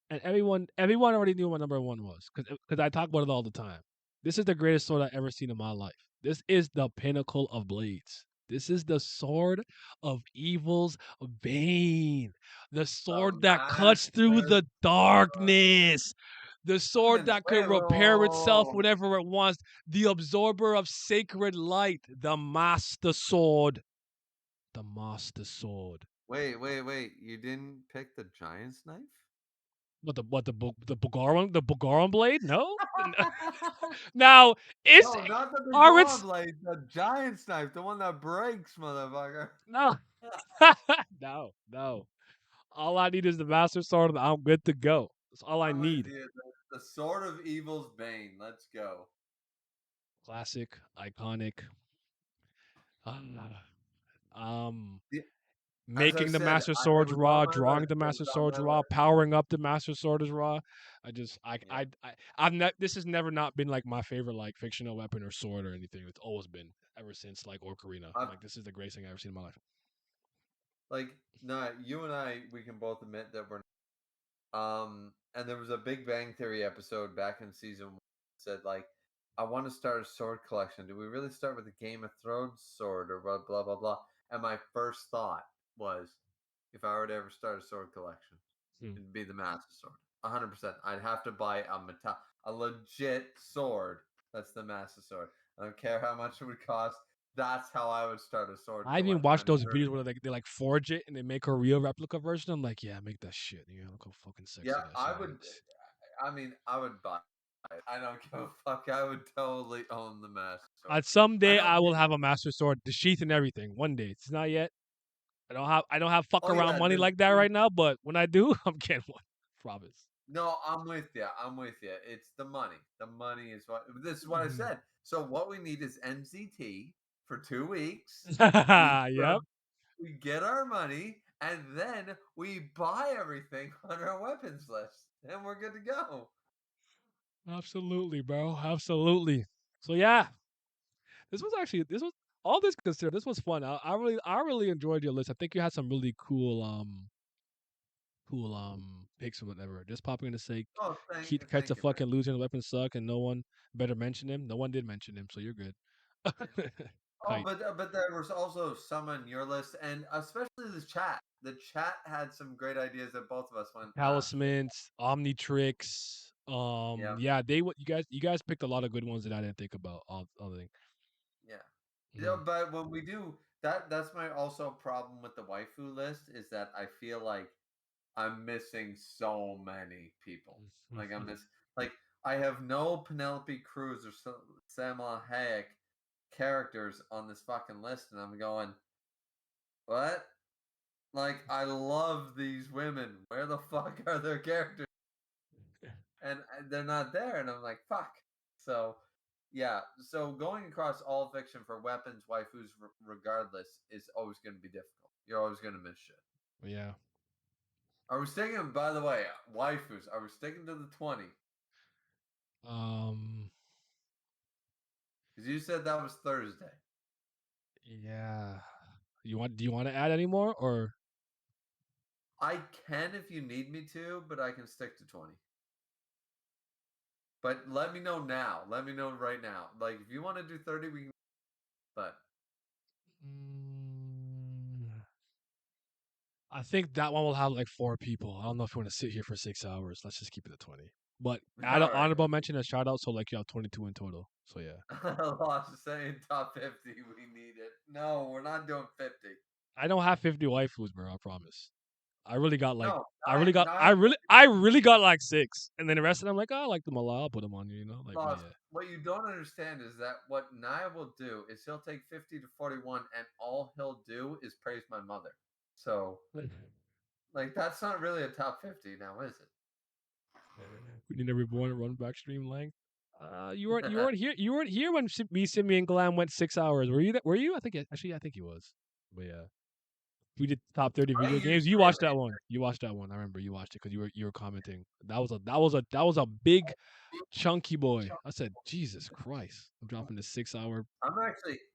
and everyone already knew what number one was because I talk about it all the time. This is the greatest sword I've ever seen in my life. This is the pinnacle of blades. This is the sword of evil's bane. The The sword that cuts through Master the darkness. The sword that Wait, could whoa, repair whoa, itself whoa, whenever it wants. The absorber of sacred light. The master sword. The master sword. wait! You didn't pick the Giant's knife? The Bulgarian blade? No. Now is No, not the big are Goron its blade, the Giant's knife, the one that breaks, motherfucker. no no. All I need is the master sword, and I'm good to go. That's all I I'm with need. you. The Sword of Evil's Bane. Let's go. Classic, iconic. Ah, The as I Making the said, Master it Swords was on raw, my drawing list. the It Master was on Swords my raw, list. powering up the Master Sword is raw. I just Yeah. I've this has never not been like my favorite like fictional weapon or sword or anything. It's always been ever since like Ocarina. I'm I like, this is the greatest thing I've ever seen in my life. like no, you and I we can both admit that we're and there was a Big Bang Theory episode back in season 1 that said like I want to start a sword collection. Do we really start with the Game of Thrones sword or blah blah blah blah? And my first thought was if I were to ever start a sword collection, Hmm. it'd be the Master Sword. 100%. I'd have to buy a legit sword that's the Master Sword. I don't care how much it would cost. That's how I would start a sword I even collection. watched I those never videos where they like forge it and they make a real replica version. I'm like, yeah, make that shit. You know, look how fucking Yeah, sexy that I shit would. is. I mean, I would buy it. I don't give a fuck. I would totally own the Master Sword. At I someday know. I will have a Master Sword, the sheath and everything. One day. It's not yet. I don't have fuck Oh around yeah, money like that the right now, but when I do, I'm getting one. Promise. no, I'm with you. I'm with you. It's the money. The money is what. This is what I Mhm. said. So what we need is NCT for 2 weeks. We Yep. we get our money, and then we buy everything on our weapons list, and we're good to go. Absolutely, bro. Absolutely. So yeah, this was all this considered. This was fun. I really enjoyed your list. I think you had some really cool picks or whatever. Just popping in to say Oh, Keith cuts a thank you, man. fucking loser and weapons suck and no one better mention him. No one did mention him, so you're good. Yeah. Oh, Kite. but there was also some on your list, and especially the chat. The chat had some great ideas that both of us went. Ah, Talismans, Omnitrix. yeah, Yeah, they what you guys picked a lot of good ones that I didn't think about. All the thing. yeah, yeah. Mhm. But when we do that, that's my also problem with the waifu list is that I feel like I'm missing so many people. Like I'm miss like I have no Penelope Cruz or Salma Hayek characters on this fucking list, and I'm going, what? Like I love these women. Where the fuck are their characters? And they're not there, and I'm like, fuck. So, yeah. So going across all fiction for weapons, waifus, regardless, is always going to be difficult. You're always going to miss shit. Yeah. Are we sticking? By the way, waifus. Are we sticking to the 20? Um. Because you said that was Thursday. Yeah. Do you want to add any more or I can if you need me to, but I can stick to 20. But let me know now. Let me know right now. Like if you want to do 30, we can. But Mm, I think that one will have like 4 people. I don't know if you want to sit here for 6 hours. Let's just keep it at 20. But add an all right. honorable mention and shout out, so like you have 22 in total. So yeah. Lost saying top 50. We need it. No, we're not doing 50. I don't have 50 waifus, bro. I promise. I really got like No, nine. I really got like 6, and then the rest of them like, oh, I like them a lot. I'll put them on you, you know, like, but Lost. yeah. What you don't understand is that what Nia will do is he'll take 50 to 41, and all he'll do is praise my mother. So, like, that's not really a top 50 now, is We need every born run back stream length. You it? weren't here. You weren't here when me, Simi, and Glam went 6 hours. Were you? Were you? I think actually, I think he was. But yeah, we did top 30 I video games. You usually am watched that one. You watched that one. I remember you watched it because you were commenting. That was a big chunky boy. I said, Jesus Christ, I'm dropping this 6 hour.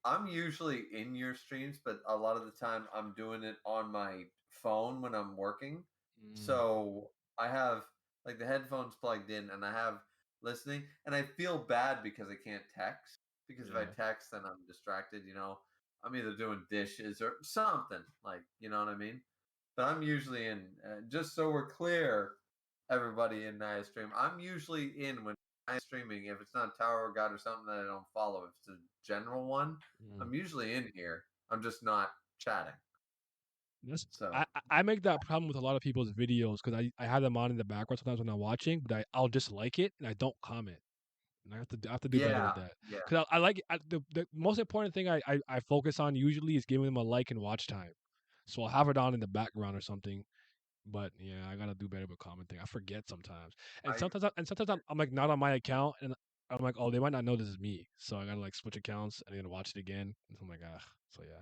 I'm usually in your streams, but a lot of the time I'm doing it on my phone when I'm working. Mm, So I have like the headphones plugged in and I have listening, and I feel bad because I can't text, because if I yeah. text then I'm distracted, I'm either doing dishes or something, like, you know what I mean? But I'm usually in, just so we're clear, everybody in Naya stream, I'm usually in when I'm streaming. If it's not Tower of God or something that I don't follow, if it's a general one, Mm. I'm usually in here. I'm just not chatting. That's, So I make that problem with a lot of people's videos because I have them on in the background sometimes when I'm watching, but I'll just like it and I don't comment. And I have to do better yeah, with that yeah. because I like the most important thing I focus on usually is giving them a like and watch time. So I'll have it on in the background or something. But yeah, I gotta do better with commenting. I forget sometimes, and I sometimes I'm like not on my account, and I'm like, oh, they might not know this is me, so I gotta like switch accounts and then watch it again. And I'm like, ah, so yeah.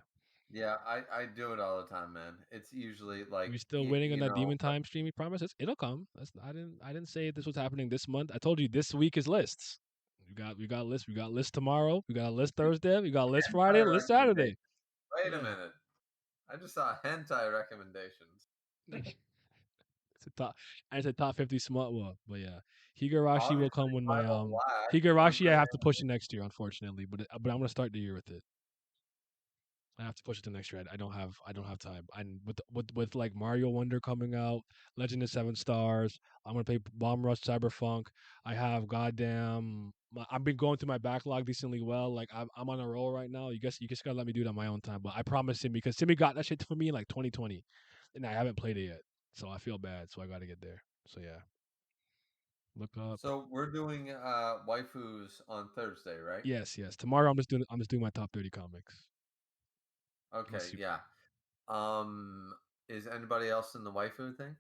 Yeah, I do it all the time, man. It's usually like We still waiting on you that know, Demon Time streaming promises. It'll come. I didn't say this was happening this month. I told you this week is lists. We got lists. We got lists tomorrow. We got a list Thursday. We got a list Friday. hentai List Saturday. recommendation. Wait a Yeah. minute. I just saw hentai recommendations. It's a top. And it's a top 50 smart one. But yeah, Higurashi will Obviously, come when my Bible Black. I'm Higurashi. I very have to push it next year, unfortunately. But I'm gonna start the year with it. I have to push it to next year. I don't have time. And with like Mario Wonder coming out, Legend of Seven Stars. I'm gonna play Bomb Rush Cyberpunk. I have goddamn. I've been going through my backlog decently well. Like I'm on a roll right now. You just gotta let me do it on my own time. But I promise him because Timmy got that shit for me in like 2020, and I haven't played it yet. So I feel bad. So I gotta get there. So yeah, look up. So we're doing waifus on Thursday, right? Yes. Tomorrow I'm just doing my top 30 comics. Okay, Unless you, yeah. Um, is anybody else in the waifu thing?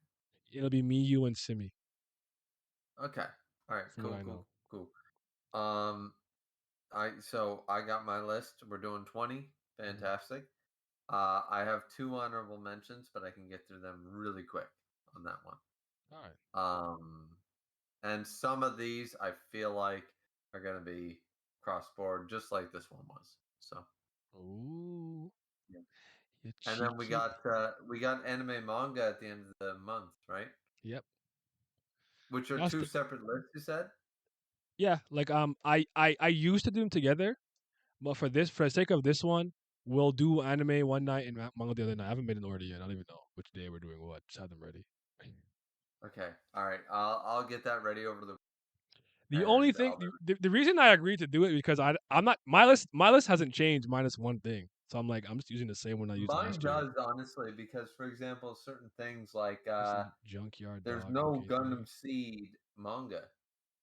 it'll be me, you, and Simi, Okay. All right. from what Cool. I Cool. know. Cool. Um, I got my list. We're doing 20. Mhm. Fantastic. I have two honorable mentions, but I can get through them really quick on that one. All right. Um, and some of these I feel like are going to be cross board, just like this one was. So, Ooh, yeah. you And then cheeky. we got anime manga at the end of the month, right? Yep. Which are That's two the separate lists. You said. yeah. Like I used to do them together, but for the sake of this one, we'll do anime one night and manga the other night. I haven't made an order yet. I don't even know which day we're doing what. Just have them ready. Okay. All right. I'll get that ready over the The only and thing, I'll the reason I agreed to do it because I'm not my list hasn't changed minus one thing. So I'm like I'm just using the same one I used Mine last year. does honestly because, for example, certain things like This is Junkyard there's Dog no MK3. Gundam Seed manga,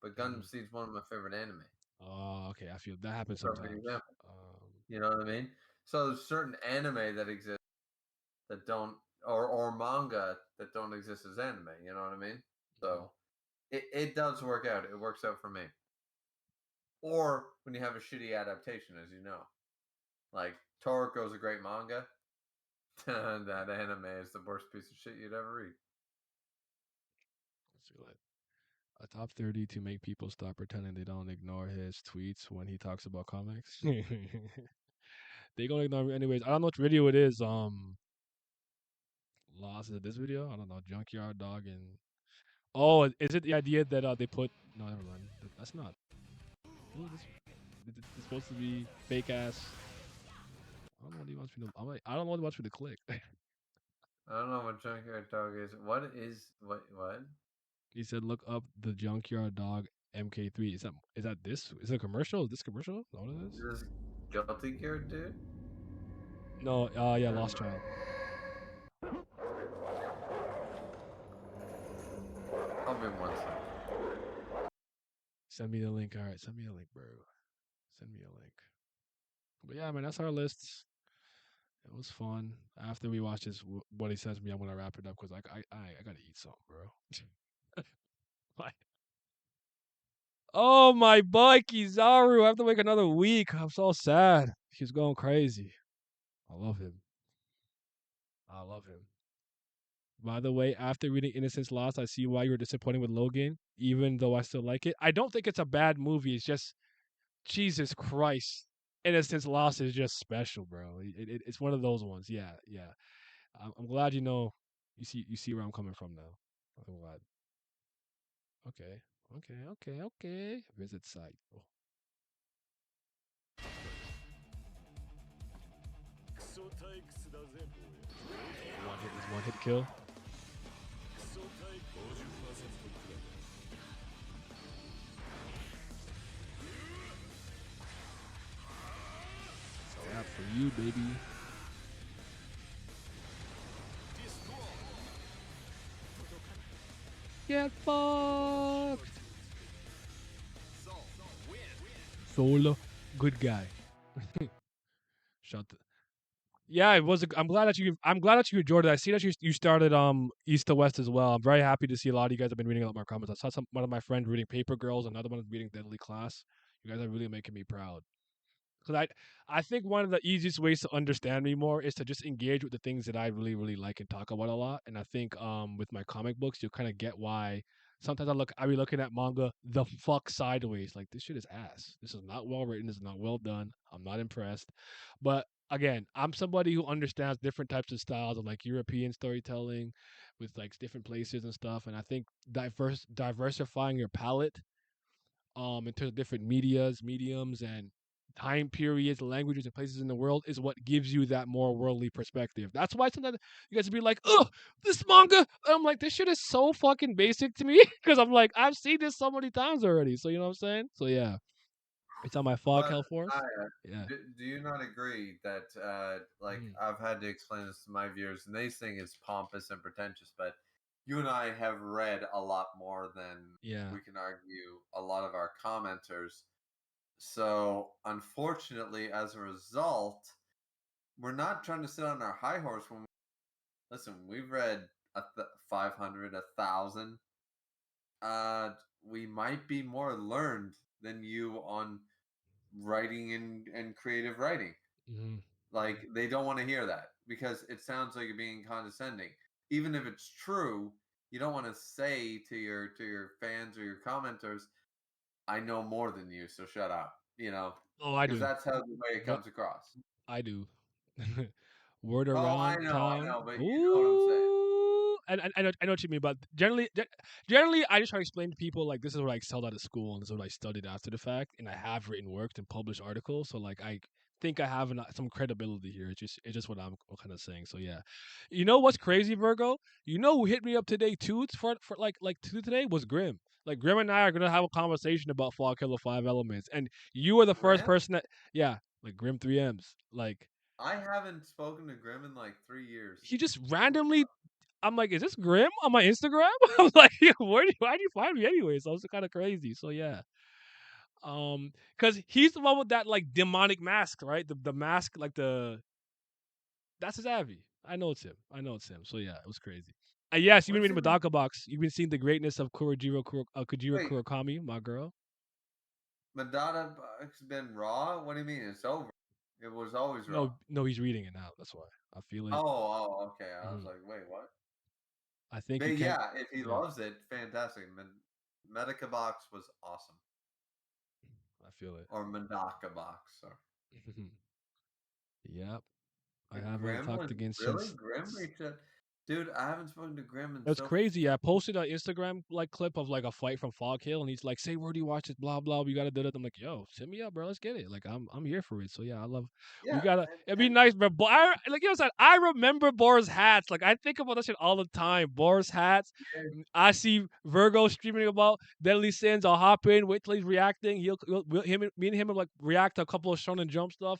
but Gundam Mm. Seed's one of my favorite anime. Oh, okay. I feel that happens Perfect sometimes. example. You know what I mean? So there's certain anime that exist that don't, or manga that don't exist as anime. You know what I mean? Mhm. So it does work out. It works out for me. Or when you have a shitty adaptation, as you know, like Toriko's a great manga. That anime is the worst piece of shit you'd ever read. Let's see, like a top 30 to make people stop pretending they don't ignore his tweets when he talks about comics. They gonna ignore me anyways. I don't know which video it is. Lost is it this video? I don't know. Junkyard Dog and is it the idea that they put? No, never mind. That's not. Ooh, this is supposed to be fake ass. I don't know what he wants me to. I don't know what he wants me to click. I don't know what Junkyard Dog is. What is what? He said, "Look up the Junkyard Dog MK3." Is that this? Is it a commercial? Is this commercial? Is that what it is? Is this Guilty Gear dude? No. Yeah, Lost Child. I'll be one second. Send me the link. All right, send me a link, bro. Send me a link. But yeah, man, that's our lists. It was fun. After we watch this, what he sends me, I'm gonna wrap it up because I gotta eat something, bro. Like, oh my boy Kizaru, I have to wait another week. I'm so sad. He's going crazy. I love him. I love him. By the way, after reading Innocence Lost, I see why you were disappointed with Logan, even though I still like it. I don't think it's a bad movie. It's just Jesus Christ. Innocence Lost is just special, bro. It's one of those ones. Yeah, yeah. I'm glad you know. You see where I'm coming from now. I'm glad. Okay, okay. Visit site. Oh, one hit kill. It's a wrap for you, baby. Get fucked. Solo, good guy. Shut. Yeah, it was. I'm glad that you. I'm glad that you enjoyed it. I see that you started East to West as well. I'm very happy to see a lot of you guys have been reading a lot more comments. I saw one of my friends reading Paper Girls, another one reading Deadly Class. You guys are really making me proud. because I think one of the easiest ways to understand me more is to just engage with the things that I really really like and talk about a lot. And I think with my comic books, you'll kind of get why. Sometimes I be looking at manga the fuck sideways, like this shit is ass. This is not well written. This is not well done. I'm not impressed. But again, I'm somebody who understands different types of styles of like European storytelling, with like different places and stuff. And I think diversifying your palette in terms of different mediums and time periods, languages, and places in the world is what gives you that more worldly perspective. That's why sometimes you guys be like, "Oh, this manga." I'm like, "This shit is so fucking basic to me," because I'm like, I've seen this so many times already. So you know what I'm saying? So yeah, it's on my Fog But Hell Force. Aya, Yeah. do you not agree that like Mhm. I've had to explain this to my viewers, and they think it's pompous and pretentious, but you and I have read a lot more than Yeah. we can argue a lot of our commenters. So unfortunately, as a result, we're not trying to sit on our high horse when listen. We've read 500, 1,000. Uh, we might be more learned than you on writing and creative writing. Hmm. Like they don't want to hear that because it sounds like you're being condescending. Even if it's true, you don't want to say to your fans or your commenters, "I know more than you, so shut up." You know, Oh, I because do. that's how the way it But comes across. I do. Word Oh, around I town. know, but you know what I'm saying. Ooh, and I know what you mean. But generally, I just try to explain to people like this is what I excelled out of school and this is what I studied after the fact, and I have written works and published articles. So like I think I have some credibility here. It's just what I'm kind of saying. So yeah, you know what's crazy, Virgo? You know who hit me up today too for like two today was Grim. Like Grim and I are gonna have a conversation about Fall Killer 5 Elements, and you were the first Grim? person that yeah, like Grim 3Ms like I haven't spoken to Grim in like 3 years. he just randomly I'm like, is this Grim on my Instagram? I'm like, why do you find me anyway? So it's kind of crazy. So yeah. Because he's the one with that like demonic mask, right? The mask, like the that's his Abby. I know it's him. I know it's him. So yeah, it was crazy. Yes, you've been What's reading him? Madaka Box. You've been seeing the greatness of Kujiro Wait, Kurakami, my girl. Madonna has been raw. What do you mean? It's over. It was always raw. No, he's reading it now. That's why I feel it. Okay. I was Mhm. like, wait, what? I think he But can't. yeah, if he Yeah, loves it, fantastic. Medica Box was awesome, I feel it. or Medaka Box. Sorry. Yep. I But haven't Grim talked was again really since. Grim reached out. Dude, I haven't spoken to Grim in That's so. crazy. I posted an Instagram like clip of like a fight from Fog Hill, and he's like, "Say where do you watch it? Blah blah. We gotta do it." I'm like, "Yo, send me up, bro. Let's get it. Like, I'm here for it." So yeah, I love. We Yeah, gotta. It'd be and nice, bro. But like you know, said, I remember Boris hats. Like I think about that shit all the time. Boris hats. I see Virgo streaming about Deadly Sins. I'll hop in, wait till he's reacting. Me and him will like react to a couple of Shonen Jump stuff.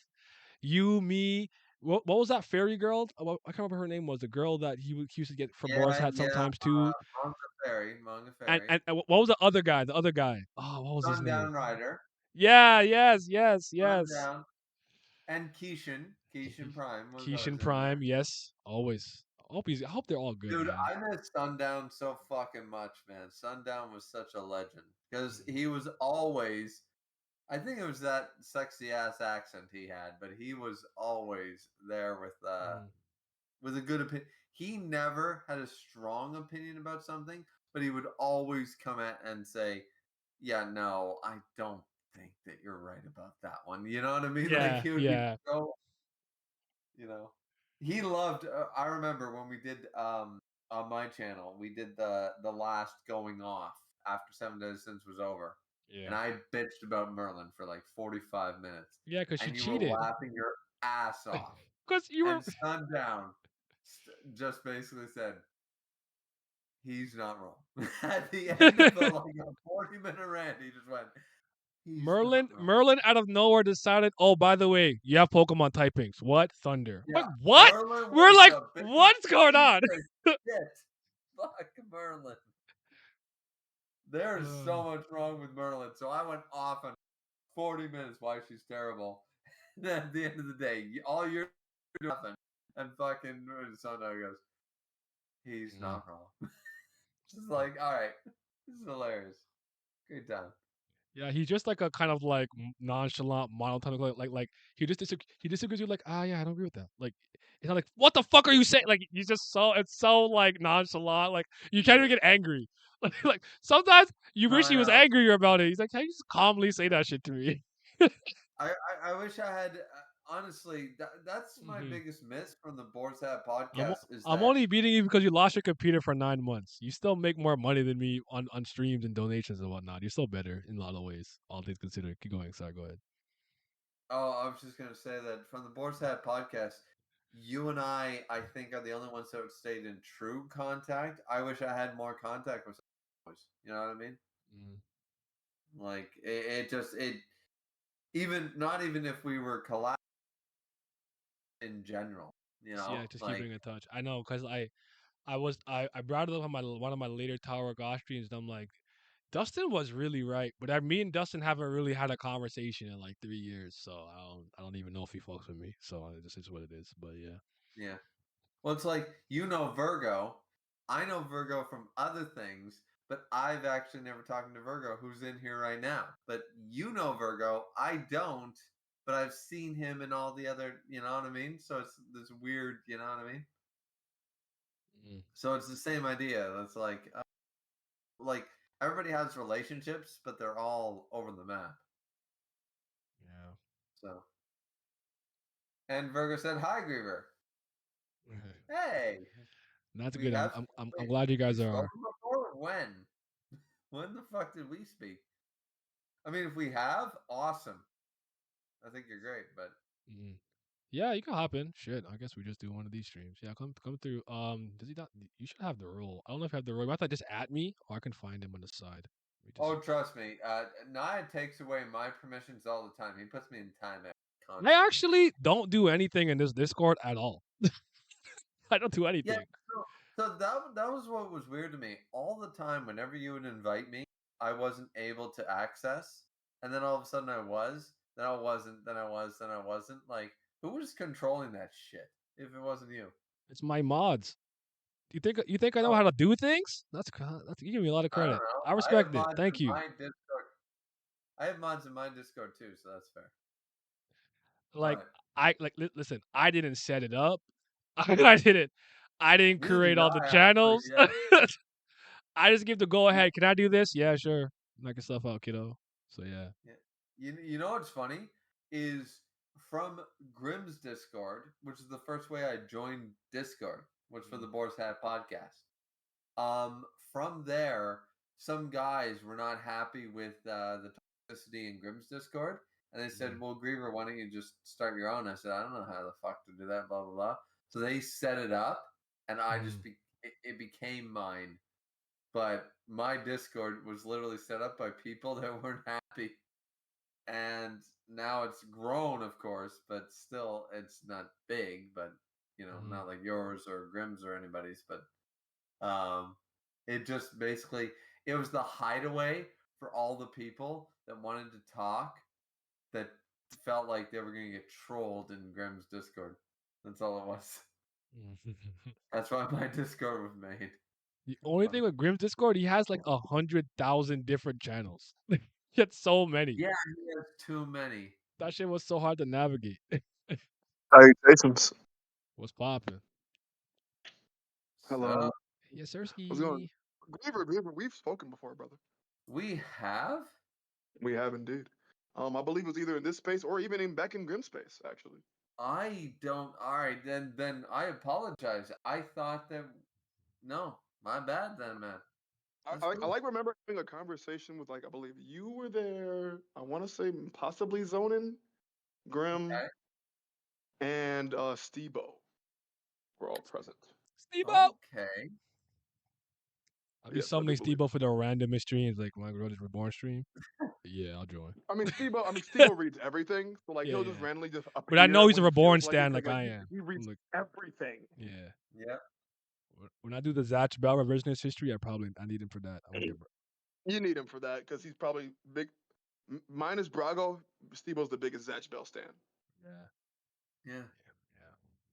You, me, what was that fairy girl? I can't remember her name was the girl that he used to get from Boris yeah, hat yeah. sometimes too. Manga And Fairy, and what was the other guy? The other guy. Oh, what was his name? Sundown Rider, Yeah, yes. Sundown, and Keishan Prime was always Keishan in Prime, there. yes, always. I hope they're all good, Dude, man. I miss Sundown so fucking much, man. Sundown was such a legend because Mm, he was always. I think it was that sexy ass accent he had, but he was always there mhm. with a good opinion. He never had a strong opinion about something, but he would always come at and say, "Yeah, no, I don't think that you're right about that one." You know what I mean? Like Yeah, he would be yeah, so you know he loved I remember when we did on my channel we did the last going off after 7 days since was over, and yeah, I bitched about Merlin for like 45 minutes, yeah. Because she and you were cheated. laughing your ass off, Because you were and Sundown just basically said he's not wrong. At the end of like a 40-minute rant he just went, he's not Merlin. wrong. Merlin out of nowhere decided. Oh, by the way, you have Pokemon typings. What? Thunder. Yeah, Like what? Merlin We're was like, the biggest what's going piece on? of shit. Fuck Merlin. There's so Uh, much wrong with Merlin. So I went off on 40 minutes why she's terrible. And then at the end of the day, all you're doing is nothing. And fucking Sunday goes, he's not wrong. Just like, all right, this is hilarious. Great time. Yeah, he's just like a kind of like nonchalant, monotonic, like he disagrees with you, like, ah, yeah, I don't agree with that. Like, it's not like, what the fuck are you saying? Like, he's just so it's so like nonchalant, like you can't even get angry. Like sometimes you No, wish I he was know. angrier about it. He's like, can you just calmly say that shit to me? I wish I had. Honestly, that's my Mhm. biggest miss from the Boar's Hat I'm podcast is I'm that. only beating you because you lost your computer for 9 months. You still make more money than me on streams and donations and whatnot. You're still better in a lot of ways, all things considered. Keep going. Sorry, go ahead. Oh, I was just gonna say that from the Boar's Hat podcast, you and I think, are the only ones that have stayed in true contact. I wish I had more contact with some boys. You know what I mean? Mm. Like it just it even not even if we were collab in general. You Yeah, know, just like keeping in touch. I know because I brought it up on my one of my later Tower of God streams. And I'm like, Dustin was really right, but me and Dustin haven't really had a conversation in like 3 years, so I don't even know if he fucks with me. So it just is what it is. But yeah. yeah. Well, it's like you know Virgo. I know Virgo from other things, but I've actually never talked to Virgo, who's in here right now. But you know Virgo, I don't, but I've seen him in all the other. You know what I mean? So it's this weird. You know what I mean? Mm, So it's the same idea. It's like everybody has relationships, but they're all over the map. yeah. So and Virgo said, "Hi, Griever. Hey, That's we good. have I'm wait, glad you we've guys are. spoken before. When? When the fuck did we speak? I mean, if we have, awesome. I think you're great, but Mm. Yeah, you can hop in. Shit, I guess we just do one of these streams. Yeah, come through. Does he not? You should have the role. I don't know if you have the role. I thought just at me, or I can find him on the side. Let me just. oh, trust me, Nia takes away my permissions all the time. He puts me in timeout I constantly. actually don't do anything in this Discord at all. I don't do Yeah, anything. so that was what was weird to me. All the time, whenever you would invite me, I wasn't able to access, and then all of a sudden I was. Then I wasn't. Then I was. Then I wasn't. Like, who was controlling that shit? If it wasn't you. It's my mods. You think I know Oh, how to do things? That's you give me a lot of I don't credit. know. I I have respect it. mods Thank in you. my Discord. I have mods in my Discord too, so that's fair. Like But listen, I didn't set it up. I didn't. I didn't neither did create all the I actually. channels. Yeah. I just give the go You, ahead. Can I do this? Yeah, sure. Knock yourself out, kiddo. So yeah. yeah. You know what's funny is from Grimm's Discord, which is the first way I joined Discord, was for the Mm, Boar's Hat podcast. From there, some guys were not happy with the toxicity in Grimm's Discord, and they said, mm, "Well, Griever, why don't you just start your own?" I said, "I don't know how the fuck to do that." Blah blah blah. So they set it up, and mm, it became mine. But my Discord was literally set up by people that weren't happy, and now it's grown, of course, but still, it's not big. But mm, not like yours or Grimm's or anybody's, but um, it just basically it was the hideaway for all the people that wanted to talk that felt like they were going to get trolled in Grimm's Discord. That's all it was. mm. That's why my Discord was made. The only Funny. thing with Grimm's Discord, he has like 100,000 different channels. He had so many. Yeah, he has too many. That shit was so hard to navigate. Salutations. What's popping? So Hello. Yes, How's it going? Sirski. Griever, we've spoken before, brother. we have. We have indeed. I believe it was either in this space or even back in Grim space, actually. I don't. All right, then I apologize. I thought that. No, my bad, then, man. I, That's I, I cool. like remember having a conversation with I believe you were there. I want to say possibly Zonin, Grim, Okay. and Steebo were all present. Stevo. Okay. I'll be Yes, I do summoning believe. Stevo for the randomest streams, like my Brothers Reborn stream. Yeah, I'll join. I mean, Steebo reads everything, so Yeah, he'll just yeah. randomly just But I know appear he's a when he Reborn feels like it stan because like I he, am. he I'm reads like, everything. yeah. Yep. When I do the Zatch Bell revisionist history, I need him for that. I want to get. You need him for that because he's probably big. Mine is Brago. Stevo's the biggest Zatch Bell stan. Yeah, Yeah. yeah.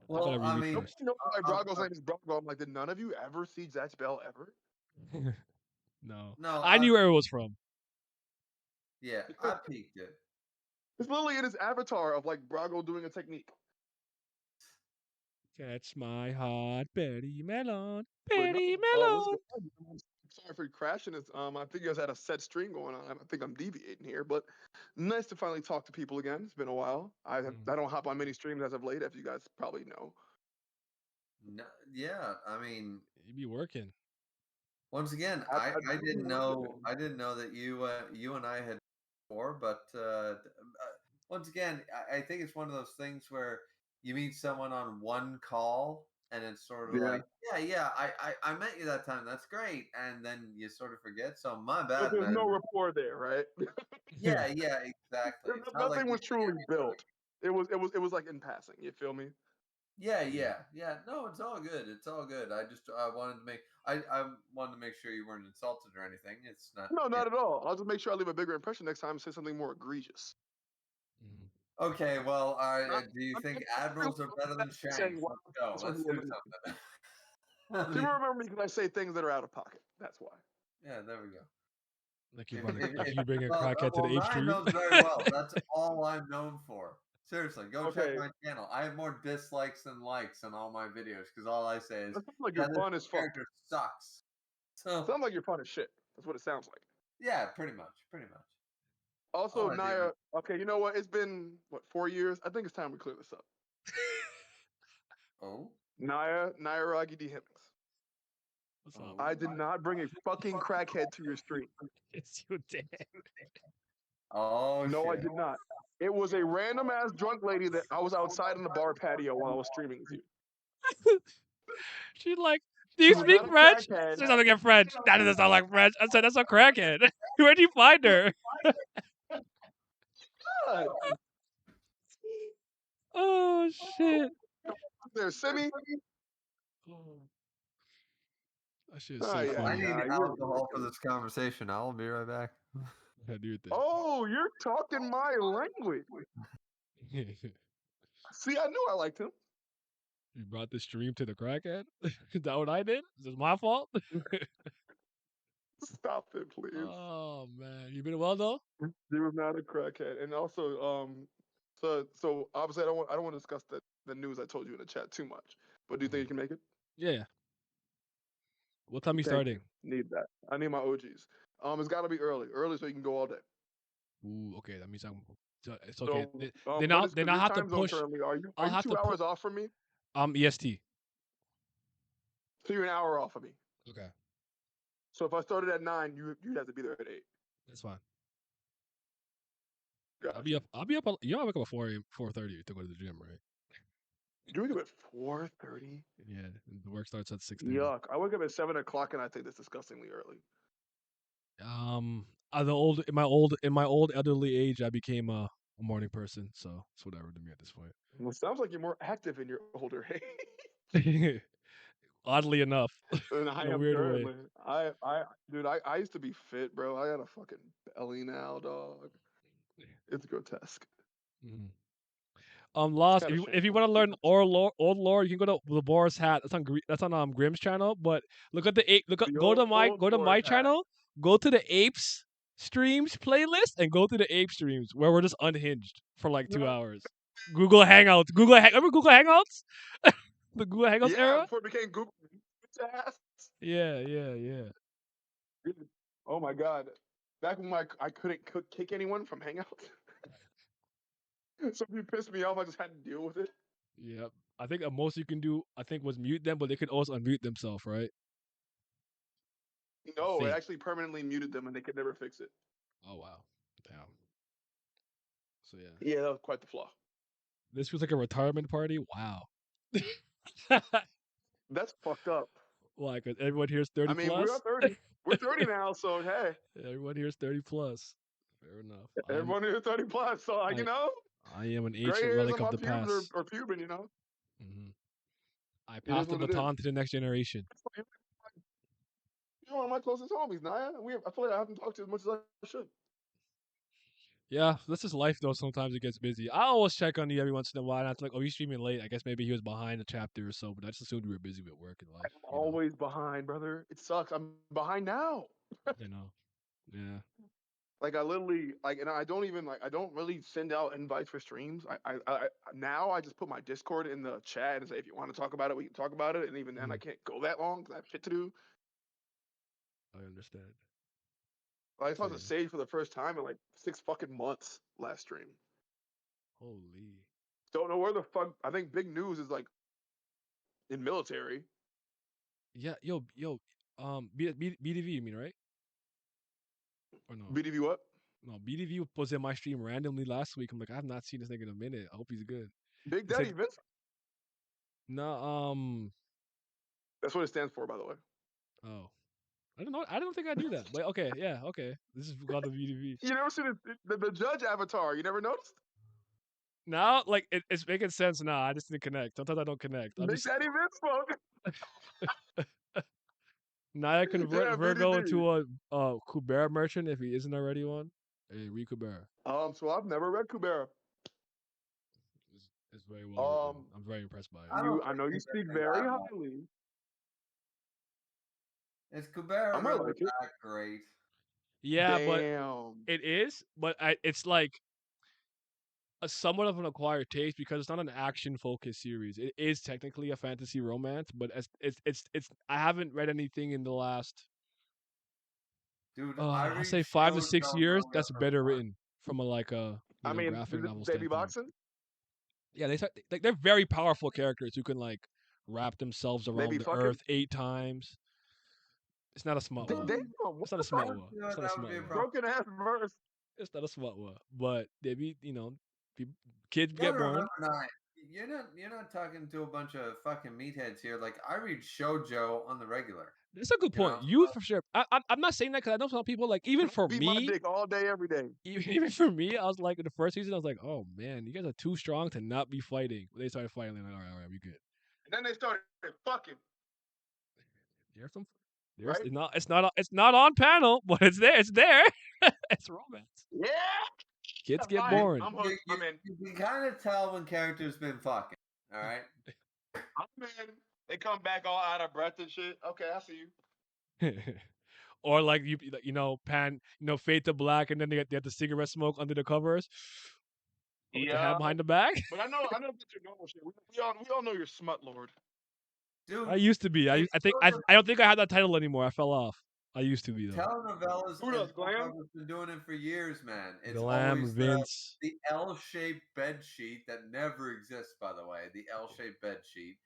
I gotta Well, I reread mean, first. You know why uh, Brago's uh, name is Brago? I'm like, did none of you ever see Zatch Bell ever? No, no, I knew where it was from. Yeah, I peeked it. It's literally in his avatar of like Brago doing a technique. Catch my heart, Betty Melon, But no, Betty what's Melon. going on? I'm sorry for crashing. It's I think you guys had a set stream going on. I think I'm deviating here, but nice to finally talk to people again. It's been a while. I don't hop on many streams as of late, as you guys probably know. No, yeah, I mean, You be working. once again, I I do didn't work it, know man. I didn't know that you and I had before, but once again, I think it's one of those things where you meet someone on one call and it's sort of Yeah, like, yeah, I met you that time. That's great, and then you sort of forget. So my but bad, there's no man. rapport there, right? Yeah, exactly. It's not like Nothing we was truly see each other. built. It was like in passing. You feel me? Yeah. No, it's all good. It's all good. I wanted to make I wanted to make sure you weren't insulted or anything. It's not, No, you not at all. I'll just make sure I leave a bigger impression next time and say something more egregious. Mhm. Okay, well, Not, do you I'm think not admirals are better than saying shanks? wow, Let's go. that's what Let's he do remembers. People something. remember me because I say things that are out of pocket. That's why. Yeah, there we go. Like you bring a Well, crackhead to the ape Ryan stream. knows very well. That's all I'm known for. Seriously, go check Okay, my channel. I have more dislikes than likes on all my videos because all I say is, that sounds like "Yeah, you're this fun as fuck. character sucks." So, Sounds like you're fun as shit. That's what it sounds like. yeah, pretty much, pretty much. All Also, I do. Naya. Okay, you know what? It's been what 4 years. I think it's time we clear this up. Oh, Naya Ragi D Hemmings. What's up? I did not bring a fucking crackhead to your stream. It's you dead. oh No, I shit. did not. It was a random ass drunk lady that I was outside in the bar patio while I was streaming with you. She's like, do you She's speak not a French? crackhead. She something in French. That doesn't sound like French. I said, that's a crackhead. Where'd you find her? God. Oh shit. There's Simi. Oh, that shit is Oh so yeah, I funny. need nah, you're alcohol for ridiculous. this conversation. I'll be right back. I do think. Oh, you're talking my language. You See, I knew I liked him. brought the stream to the crackhead? Is that what I did? Is this my fault? Stop it, please. Oh man. You been well though? He was not a crackhead. And also, so obviously I don't want to discuss the news I told you in the chat too much. But do you think you can make it? Yeah. What time you Thank you. starting? Need that. I need my OGs. It's got to be early, so you can go all day. Ooh, okay. That means I'm. So it's okay. So, They what now is they because now your have to time zone push. currently? Are I'll you have to 2 hours put off from me? EST. So you're an hour off of me. Okay, So if I started at 9, you'd have to be there at 8. that's fine. I'll be Gotcha. up. I'll be up. You know, I wake up at 4:30 to go to the gym, right? You wake up at 4:30. Yeah, the work starts at 6:30. Yuck! I wake up at 7 o'clock, and I think that's disgustingly early. In my old elderly age, I became a morning person, so it's whatever to me at this point. Well, it sounds like you're more active in your older age Oddly enough, than I in a am weird way. currently. Dude, I used to be fit, bro. I got a fucking belly now, dog. It's grotesque. Mhm. It's Lost. kind of If you shameful. want to learn old lore, you can go to the Boar's Hat. That's on Grimm's channel. But look at the ape. The Go old to board my hat. channel. Go to the apes streams playlist and go to the ape streams where we're just unhinged for like 2 hours. Google Hangouts. Remember Google Hangouts? The Google Hangouts Yeah, era. before it became Google. Ass. Yeah. Dude, oh my god. Back when I couldn't kick anyone from Hangouts. So if you pissed me off, I just had to deal with it. Yep. I think the most you can do, I think, was mute them, but they could also unmute themselves, right? I No, it think. actually permanently muted them, and they could never fix it. Oh wow. Damn. So yeah. Yeah, that was quite the flaw. This feels like a retirement party. Wow. That's fucked up. Why? Because everyone here's I 30 mean, we're plus. 30. We're 30 now, so hey, Everyone here's 30 plus. Fair enough. everyone here is 30 plus. So I I am an gray ancient hairs relic on of my the pubes past. are pubing. Hmm. I It pass is the what it is. baton to the next generation. You're one of my closest homies, Naya. I feel like I haven't talked to you as much as I should. Yeah, this is life though. Sometimes it gets busy. I always check on you every once in a while. And I like, oh, you streaming late. I guess maybe he was behind a chapter or so, but I just assumed you were busy with work and life. I'm always behind, brother. It sucks. I'm behind now. You know. Yeah. Like I literally like, and I don't even like I don't really send out invites for streams. I now I just put my Discord in the chat and say if you want to talk about it, we can talk about it. And even then, I can't go that long because I have shit to do. I understand. I saw the Same. Sage for the first time in like 6 fucking months last stream. Holy. Don't know where the fuck. I think big news is like in military. Yeah, yo. BDV, you mean, right? Or no? BDV what? No, BDV was in my stream randomly last week. I'm like, I have not seen this nigga in a minute. I hope he's good. Big He said, Daddy Vince. no, That's what it stands for, by the way. oh. I don't know. I don't think I knew that. But okay, yeah, okay. This is called the BDV. You never seen the judge avatar? You never noticed? Now, like, it's making sense now. I just didn't connect. Sometimes I don't connect. I'm Big just Daddy Vince smoke. now I convert Yeah, Virgo BDV. into a Kubera merchant if he isn't already one. Hey, read Kubera. So I've never read Kubera. It's very well written. Um, I'm very impressed by it. I know you think speak I very got one. highly. Is Kubera I might really like it. that great? Yeah, but Damn. it is. But it's like a somewhat of an acquired taste because it's not an action focused series. It is technically a fantasy romance, but it's I haven't read anything in the last Dude, I I'll read say 5 to 6 shoujo years manga that's for better fun. written from a like a I mean, graphic is novel it baby standpoint. boxing? Yeah, like they're very powerful characters who can like wrap themselves Maybe around the fucking. earth 8 times. It's not a smutwa. Damn. What It's not a the fuck? smutwa. You know, It's not a that would be a smutwa. problem. Broken ass verse. It's not a smutwa. But they be kids You get gotta born. remember, Nye, you're not talking to a bunch of fucking meatheads here. Like I read shoujo on the regular. That's a good You know, point. You for sure. I'm not saying that because I know some people like even for Beat my me, dick all day, every day. even for me, I was like in the first season, I was like, oh man, you guys are too strong to not be fighting. They started fighting, like, all right, we good. And then they started fucking, There's some. There's right? it's not on panel, but it's there. It's there. It's romance. Yeah. Kids get Fine. born. I'm hooked. I'm in. you can kind of tell when characters been fucking. All right. I'm in. They come back all out of breath and shit. Okay, I see you. Or like fade to black, and then they get the cigarette smoke under the covers. With the hand Yeah. behind the back. But I know that you're normal shit. We all know you're smut lord. Dude, I used to be. I don't think I had that title anymore. I fell off. I used to be though. telenovelas Who and does, Glam? has been doing it for years, man. It's Glam, always Vince. the L-shaped bed sheet that never exists, by the way. The L-shaped bed sheet,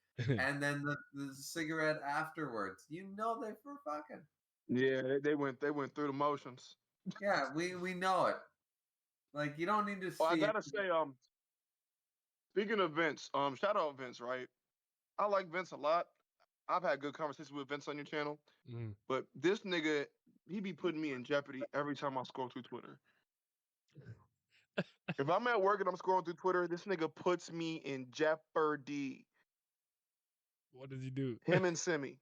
and then the cigarette afterwards. You know they were fucking. Yeah, they went through the motions. Yeah, we know it. Like you don't need to see. Well, I gotta say, speaking of Vince, shout out Vince, right? I like Vince a lot. I've had good conversations with Vince on your channel, but this nigga, he be putting me in jeopardy every time I scroll through Twitter. If I'm at work and I'm scrolling through Twitter, this nigga puts me in jeopardy. What does he do? Him and Simi.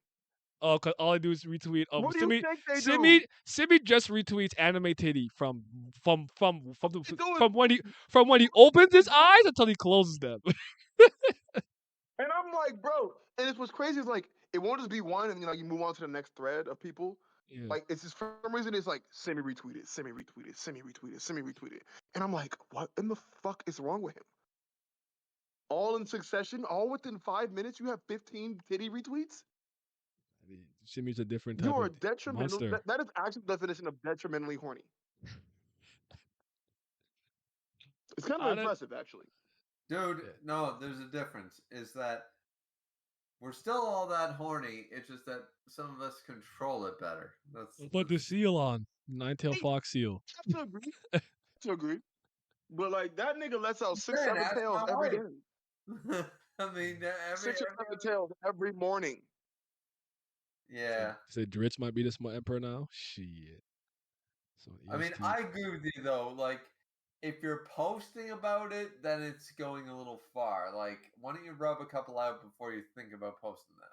Oh, cause all I do is retweet. What do you Simi, think they Simi, do? Simi just retweets anime titty from They do it. from when he opens his eyes until he closes them. And I'm like, bro, and it's what's crazy is like it won't just be one, and you move on to the next thread of people. Yeah. Like it's just for some reason it's like semi retweeted, semi retweeted, semi retweeted, semi retweeted, and I'm like, what in the fuck is wrong with him? All in succession, all within 5 minutes, you have 15 titty retweets. I mean, Simi's a different type You are of detrimental. monster. That is actually the definition of detrimentally horny. It's kind of impressive, actually. Dude, no, there's a difference. Is that we're still all that horny. It's just that some of us control it better. Put the seal on. Nine-tailed fox seal. I have to agree. But like that nigga lets out 6, Man, 7 ask tails my every wife. day. I mean, 6 or 7 tails every morning. Yeah. Say Dritz might be the smart emperor now. Shit. So I mean, I agree with you though. Like, if you're posting about it, then it's going a little far. Like, why don't you rub a couple out before you think about posting that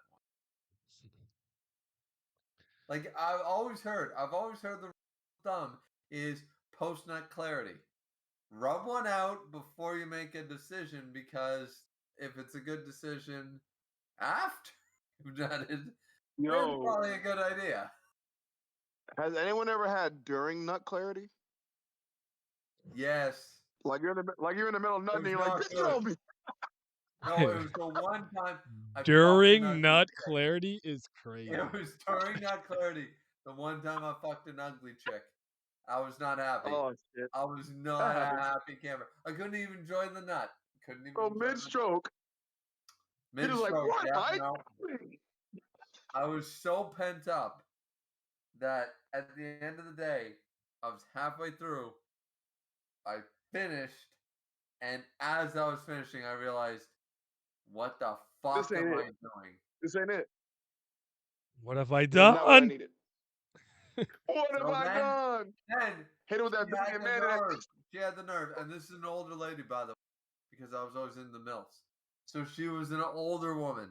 one? Like, I've always heard the rule of thumb is post nut clarity. Rub one out before you make a decision, because if it's a good decision after you've done it, then it's probably a good idea. Has anyone ever had during nut clarity? Yes. Like you're in the middle of It nothing. was You're like, not bitch, get good. over me. No, it was the one time I fucked an During ugly nut chick. clarity is crazy. It was during that clarity. The one time I fucked an ugly chick. I was not happy. Oh shit, I was that not a happens. happy camper. I couldn't even enjoy the nut. Couldn't even So enjoy mid the nut. stroke, he Mid was like, stroke, what? yeah, I no. I was so pent up that at the end of the day, I was halfway through. I finished, and as I was finishing, I realized, what the this fuck ain't am it. I doing? This ain't it. What have I This is not what I done? needed. What have So I done? then Hit it with she that had Billion the Man and that. nerve. She had the nerve, and this is an older lady, by the way, because I was always in the mills. So she was an older woman,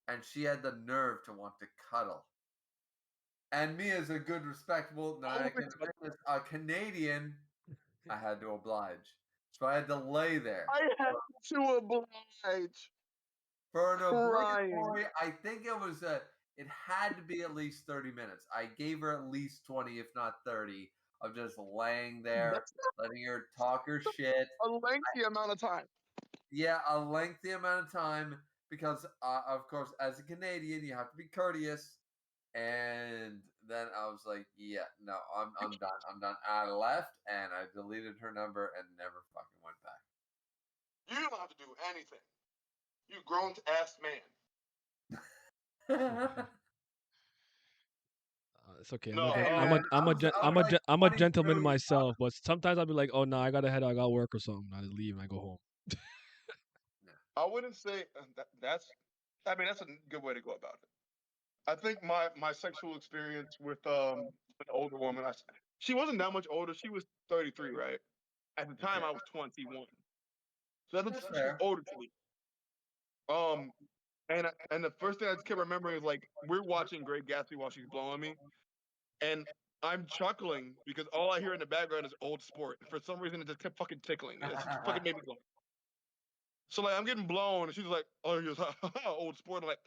and she had the nerve to want to cuddle. And me, as a good, respectable, now I can admit this, a Canadian, I had to oblige. So I had to lay there I had to oblige. for an Crying. obligatory. I think it had to be at least 30 minutes. I gave her at least 20, if not 30, of just laying there, That's letting her talk her shit. a lengthy amount of time. Yeah, a lengthy amount of time because, of course, as a Canadian, you have to be courteous. And then I was like, yeah, no, I'm done. I'm done. I left and I deleted her number and never fucking went You don't have to do anything. You grown ass man. back. It's okay. No, Hey man, I was like I'm a 23. gentleman myself, but sometimes I'll be like, oh no, I gotta head, I got work or something. I just leave and I go home. I wouldn't say that's. I mean, that's a good way to go about it. I think my sexual experience with an older woman. She wasn't that much older. She was 33, right? At the time, Okay, I was 21. So at the that's time, she was fair. older to me. And the first thing I just kept remembering is like we're watching Great Gatsby while she's blowing me, and I'm chuckling because all I hear in the background is old sport. For some reason, it just kept fucking tickling me. It just fucking made me go. So like I'm getting blown, and she's like, "Oh, you're old sport." I'm like,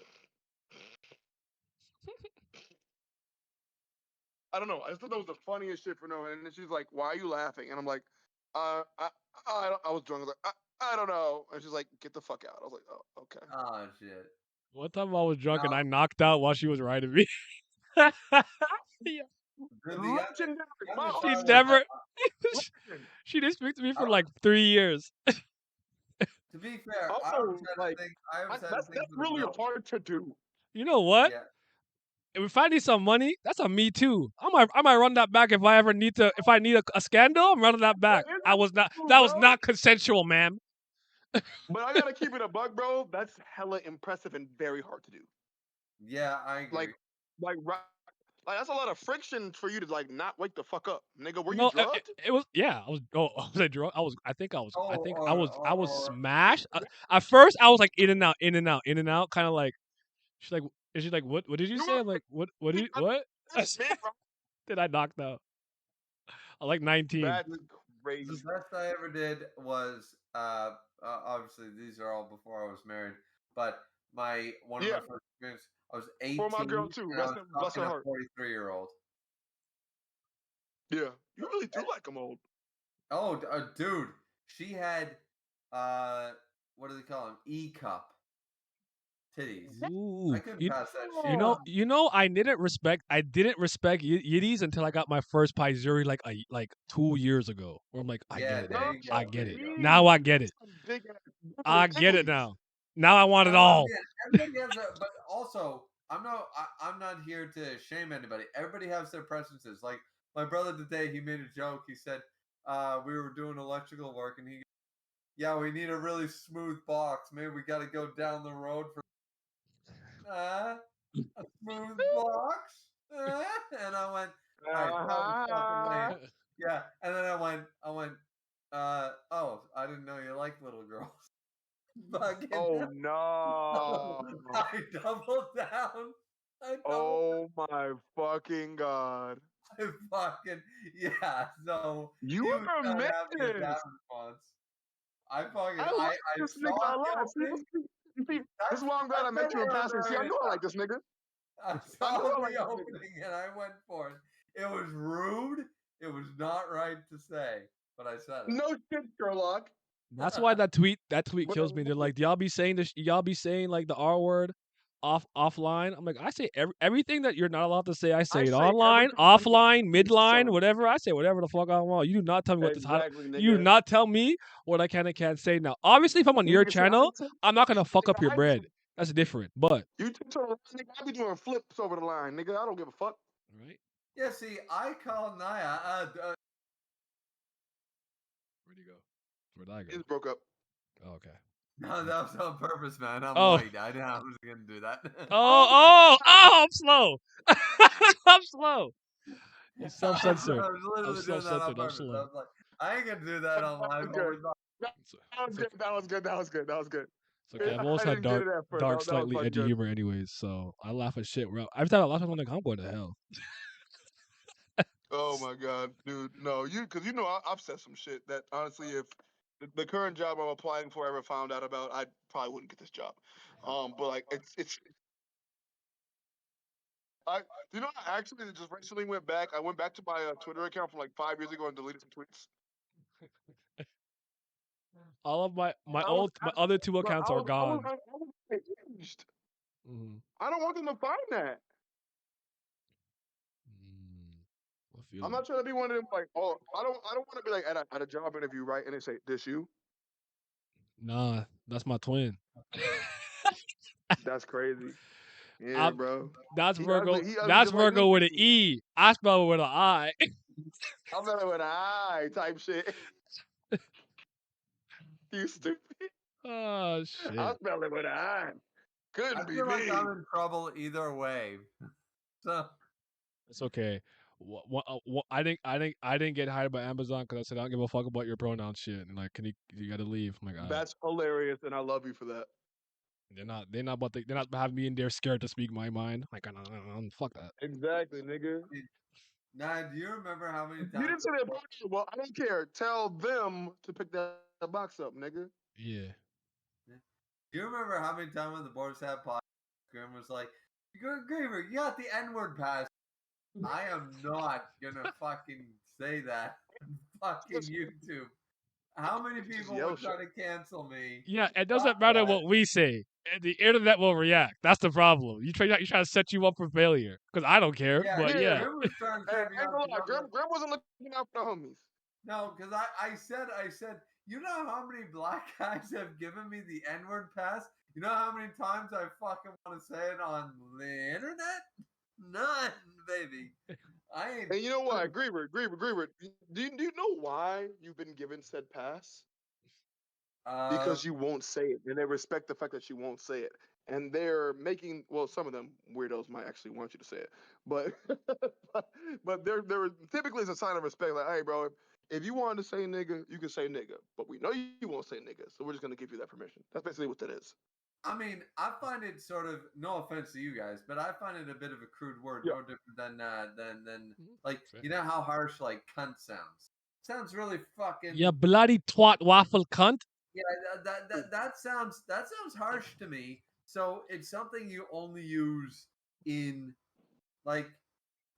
I don't know. I just thought that was the funniest shit for no. And then she's like, "Why are you laughing?" And I'm like, I was drunk. I was like, I don't know." And she's like, "Get the fuck out." I was like, "Oh, okay." Oh shit. One time I was drunk and Now, I knocked out while she was riding me. Yeah. the Legendary. My other She side was, never, legend. she didn't speak to me for I, like 3 years. to be fair, Also, like, I always had that's to think for the really milk. hard to do. You know what? Yeah. If I need some money, that's a me too. I might run that back if I ever need to. If I need a scandal, I'm running that back. That is I was not. true, That was bro. not consensual, ma'am. But I gotta keep it a buck, bro. That's hella impressive and very hard to do. Yeah, I Like, agree. like, like that's a lot of friction for you to like not wake the fuck up, nigga. Were you No, drugged? it was yeah. I was. Oh, was I drunk? I was. I think I was. I Oh, think I or, was. or, I was or smashed. At first, I was like in and out, in and out, in and out. Kind of like she's like. Is she like what? What did you You say? were I'm like what? What did like, what? that's me, bro. Did I knocked out? I like 19. That's the crazy. best I ever did was obviously these are all before I was married, but my one of Yeah, my first experiences, I was for my 18 girl too. and I was Bless fucking her a heart. 43-year-old. Yeah, you really do like them old. Oh, dude, she had uh, what do they call them? E cup titties. I Ooh, couldn't pass that shit you up. know, I didn't respect Yiddies until I got my first Paizuri like 2 years ago. Where I'm like, I get Yeah, it there now. No, you I go. There get it. you go. Now I get that's it. some big ass I booty get it iglies. now. Now I want it Now all. again, everybody has a, but also I'm not here to shame anybody. Everybody has their preferences. Like my brother today, he made a joke. He said, we were doing electrical work, and he, yeah, we need a really smooth box. Maybe we got to go down the road for uh, a smooth box. And I went, all right, no fucking way. Uh-huh. Yeah, and then I went, oh, I didn't know you like little girls. Fucking Oh no. I doubled down. I doubled. Oh my fucking god. I fucking yeah. So You he was are a not happy at that menace. response. I fucking I like I this saw nigga a the lot. See, opening. this is why I'm glad I That's met you in never passing. See, I very knew I like enough. this nigga. I I knew saw I like the this nigga. opening and I went for it. It was rude. It was not right to say. but I said it. No shit, Sherlock. That's why that tweet But kills me. They're like, y'all be saying this, y'all be saying like the R word offline. I'm like, I say everything that you're not allowed to say. I say I it say online, everything under offline, the midline, sun. whatever. I say whatever the fuck I want. You do not tell me what this. Exactly, You do nigga. not tell me what I can and can't say. Now, obviously, if I'm on You your can say I channel, took, I'm not gonna fuck up nigga, your I bread. That's different. But you took to the line, nigga. I be doing flips over the line, nigga. I don't give a fuck. right, Yeah, see, I call Naya. where'd you go? Where'd I You go? just broke up. Oh, okay. No, that was on purpose, man. I'm Oh. white. I was gonna do that. Oh, I'm slow. I'm slow. You I self-censored. was I'm literally doing that on self-censored. I'm purpose. I slow. was like, I ain't gonna do that That on was live. Oh good. my god. That was It's good. okay. That was good. That was good. That was good. It's okay. I've always I had didn't get it at first. dark, That was slightly fucking edgy good. humor, anyways. So I laugh at shit. Every time I laugh, I'm like, I'm going to hell. Oh my god, dude. No, because I've said some shit that honestly, if the current job I'm applying for ever found out about, I probably wouldn't get this job. But like it's I I actually just recently went back. I went back to my Twitter account from like 5 years ago and deleted some tweets. All of my I was, my other two bro, accounts are gone. I was engaged. Mm-hmm. I don't want them to find that. I feel I'm you. not trying to be one of them like, oh, I don't want to be like at a job interview, right? And they say, "This you?" Nah, that's my twin. That's crazy. Yeah, I'm, bro. that's He Virgo. ugly. He ugly That's just like Virgo me. with an E. I spell it with an I. I'm not with an eye type shit. You stupid. Oh I shit. spell it with an eye. I Couldn't be feel like me. I'm in trouble either way. So It's okay. I didn't get hired by Amazon because I said I don't give a fuck about your pronoun shit. And like, you got to leave. I'm like, all right. That's hilarious, and I love you for that. They're not having me in there scared to speak my mind. Like, fuck that. Exactly, nigga. Nah, do you remember how many You times? didn't say that. Well, I don't care. Tell them to pick that box up, nigga. Yeah. Do you remember how many times when the boys had podcast, Grim was like, Graver, you got the N-word pass. I am not gonna fucking say that on fucking YouTube. How many people yell would try shit. to cancel me? Yeah, it Fuck doesn't matter that. what we say. The internet will react. That's the problem. You try to set you up for failure because I don't care. Yeah, But yeah, Grim was trying to Hey, set me ain't up gonna because lie, I was like, Graham wasn't looking out for the homies. no, because I said, you know how many black guys have given me the N-word pass? You know how many times I fucking want to say it on the internet? None, baby. I ain't. And you know what? Griever. Do you know why you've been given said pass? Uh, Because you won't say it, and they respect the fact that you won't say it. And they're making, well, some of them weirdos might actually want you to say it, but but they're typically it's a sign of respect. Like, hey, bro, if you wanted to say nigga, you can say nigga, but we know you won't say nigga, so we're just gonna give you that permission. That's basically what that is. I mean, I find it sort of no offense to you guys, but I find it a bit of a crude word, Yeah. no different than like fair. you know how harsh like cunt sounds. Sounds really fucking yeah, bloody twat waffle cunt. yeah. That sounds harsh to me. So it's something you only use in like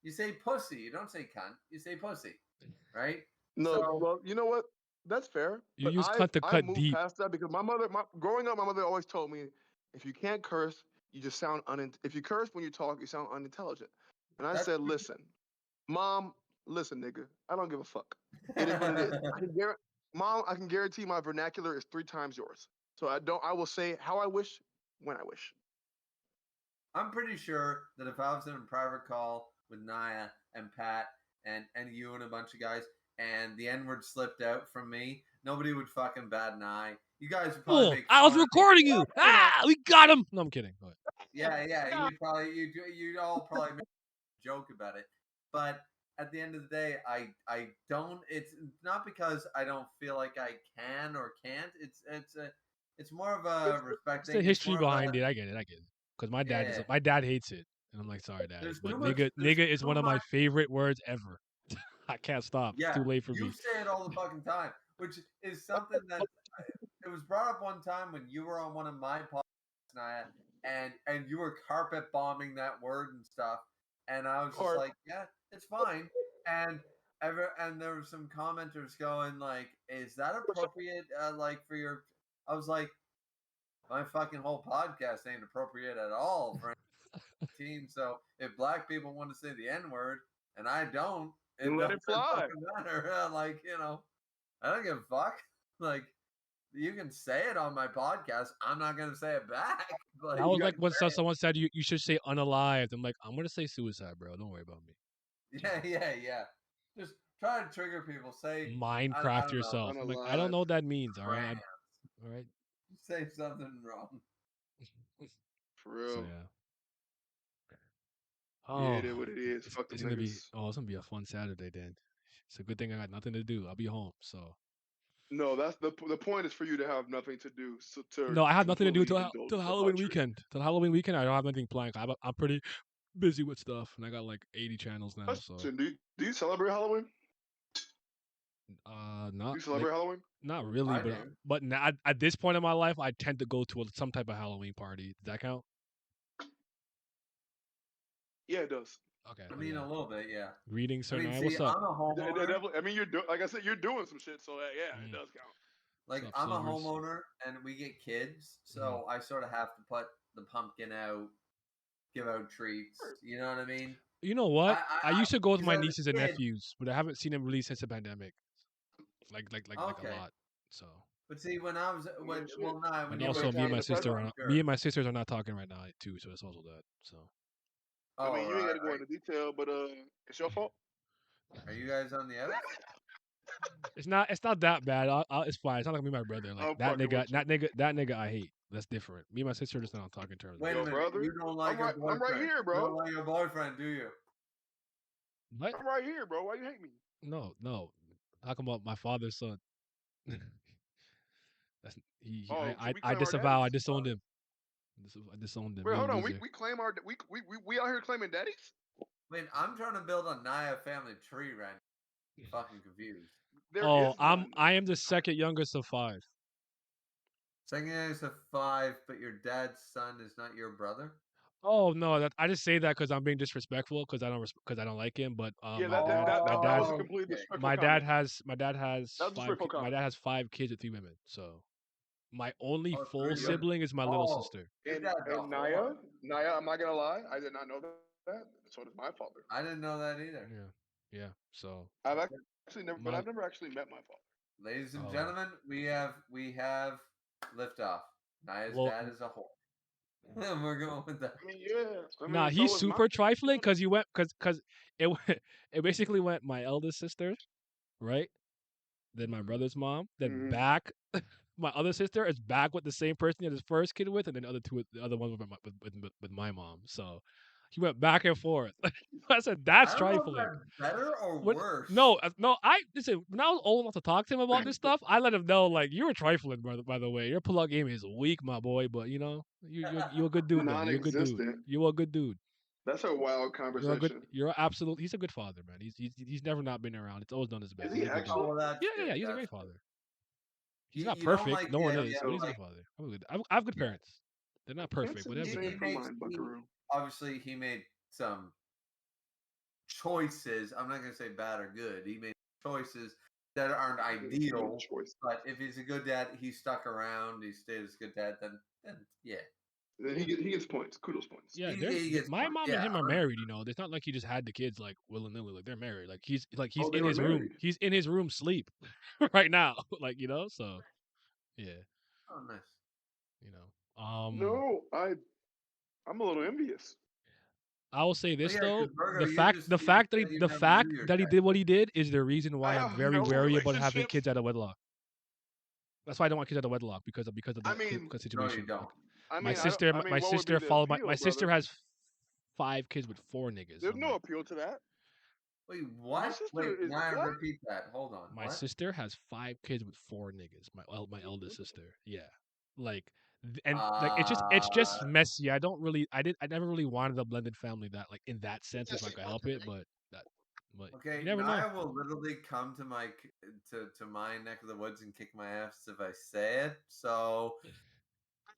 you say pussy. You don't say cunt. You say pussy, right? No, So well, you know what? That's fair. You But use cunt to I've cut moved deep. past that because growing up, my mother always told me, if you can't curse, you just sound if you curse when you talk, you sound unintelligent. And I that's said, listen, mom, listen, nigga, I don't give a fuck. It is what it is. Mom, I can guarantee my vernacular is 3 times yours. So I will say how I wish, when I wish. I'm pretty sure that if I was in a private call with Naya and Pat and you and a bunch of guys and the N word slipped out from me, nobody would fucking bat an eye. You guys would probably Oh, make I fun was of me. recording you. Ah, we got him. No, I'm kidding. Go ahead. Yeah. You'd all probably make a joke about it. But at the end of the day, I don't. It's not because I don't feel like I can or can't. It's more of a respect It's the thing. It's history more of a behind it. I get it. Because yeah. my dad hates it, and I'm like, sorry, dad, There's but too much. There's nigga is too one of my much. favorite words ever. I can't stop. It's Yeah, too late for you me. say it all the fucking time, which is something that it was brought up one time when you were on one of my podcasts, Naya, and you were carpet bombing that word and stuff, and I was just Or like, yeah, it's fine. And and there were some commenters going like, "Is that appropriate? Like for your?" I was like, "My fucking whole podcast ain't appropriate at all for any team. So if black people want to say the N word and I don't, it And let doesn't it fly. fucking matter. Like I don't give a fuck. Like you can say it on my podcast. I'm not gonna say it back. Like That was You got like when someone said you should say unalived. I'm like, I'm gonna say suicide, bro. Don't worry about me. yeah. Just try to trigger people. Say I Minecraft don't know. yourself. I'm like, I don't unalive. know what that means. All right, Trans. all right. Say something wrong. For So real. yeah. Yeah, it Oh, is what it is. Fuck them it's gonna be niggas. it's gonna be a fun Saturday then. It's a good thing I got nothing to do. I'll be home. So No, that's the point is for you to have nothing to do, so to no, I have nothing to do completely till indulge till in Halloween debauchery. weekend. Till Halloween weekend, I don't have anything planned. I'm pretty busy with stuff, and I got like 80 channels now. So Question: Do you celebrate Halloween? Do not you like celebrate Halloween? not really, I but do. at this point in my life, I tend to go to some type of Halloween party. Does that count? Yeah, it does. Okay, I oh mean, yeah. a little bit, yeah. Greetings, I sir mean, Naya. see, What's up? I'm a It homeowner. definitely. I mean, you're doing. Like I said, you're doing some shit. So yeah, it Mm. does count. What's Like up, I'm a Silvers? homeowner, and we get kids, Mhm. so I sort of have to put the pumpkin out, give out treats. You know what I mean? You know what? I used to go with Because my as nieces and a kid, nephews, but I haven't seen them really since the pandemic. Like a okay. lot. So, But see, when I was I mean, when shit. well, no, when and You you were might a also have an kid, present. I'm me sure. and my sisters are not talking right now too. So it's also that. So I Oh, mean, you ain't got to go into detail, but it's your fault. are you guys on the outs? it's not that bad. It's fine. It's not like me and my brother. Like I'm that fucking nigga, with you, that nigga I hate. That's different. Me and my sister are just not on talking terms right Wait a yo, now. minute, you brother. don't like a I'm right boyfriend? here, You bro. don't like a boyfriend, do you? What? I'm right here, bro. Why you hate me? No. Talking about my father's son. That's Oh, so we I claim our disavow. I daddies. disowned him. I disowned him. Wait, You're a hold on. loser. We claim our we out here claiming daddies. Wait, I'm trying to build a Naya family tree right now. Fucking confused. There Oh, is none. I am the second youngest of five. Second is a 5, but your dad's son is not your brother. Oh no, I just say that because I'm being disrespectful because I don't like him. But Yeah, my dad, that was a completely Okay. disrespectful comment. my dad has That was a disrespectful my comment. dad has 5 kids with 3 women. So my only Oh, full 3 women. sibling is my little Oh, sister. your dad's a And whore. Naya, am I gonna lie? I did not know that. So does my father. I didn't know that either. Yeah. So Actually never, but my I've never actually met my father. Ladies and oh gentlemen, we have liftoff. Naya's well dad is a whore. We're going with that. I mean, yeah. I nah, mean, he's so is super mine. trifling because you went because it it basically went my eldest sister, right? Then my Mhm. brother's mom, then Mm-hmm. back. My other sister is back with the same person he had his first kid with, and then the other one with my mom. So he went back and forth. I said I that's don't know if trifling. that's better or When worse. no, I listen. When I was old enough to talk to him about this stuff, I let him know like you were trifling, brother. By the way, your pull-out game is weak, my boy. But you know, you're a good dude though. You're a good dude. Non-existent. You're a good dude. That's a wild You're a good. conversation. You're absolute. He's a good father, man. He's never not been around. It's always done his Is best. He's he a good dude. Oh, actually? well, that's Yeah. good. He's a That's great good. father. He's not You don't perfect. like No the one is, idea but of he's a like good father. I'm good parents. They're not Can't perfect, say but the they have good he same for parents. makes mine, he Buckaroo. obviously he made some choices. I'm not gonna say bad or good. He made choices that aren't ideal. Choice. But if he's a good dad, he stuck around. He stayed as a good dad. Then yeah, Then he gets points. Kudos points. Yeah, he gets my points. mom and Yeah, him are married. You know, it's not like he just had the kids like willy nilly. Like they're married. Like he's Oh, they in were his room. married. He's in his room sleep right now. Like you know, so yeah, oh nice. you know. No, I'm a little envious. I will say Oh this yeah, though: because Virgo, you just said you the never knew fact your that he dad. did what he did is the reason I why I'm have very no wary about having relationships. kids out of wedlock. That's why I don't want kids out of wedlock because of I that mean, No, you situation. don't. Like my what would be sister the followed appeal, my sister brother? has 5 kids with 4 niggas. So There's I'm no like, appeal to that. Wait, Your what? sister Wait, is Naya, what? repeat that. Hold on. my What? sister has 5 kids with 4 niggas. My eldest sister. Yeah, like and like it's just Uh, messy. I never really wanted a blended family that like in that sense if I could help it, that but you okay, never know. Naya will literally come to my neck of the woods and kick my ass if I say it. So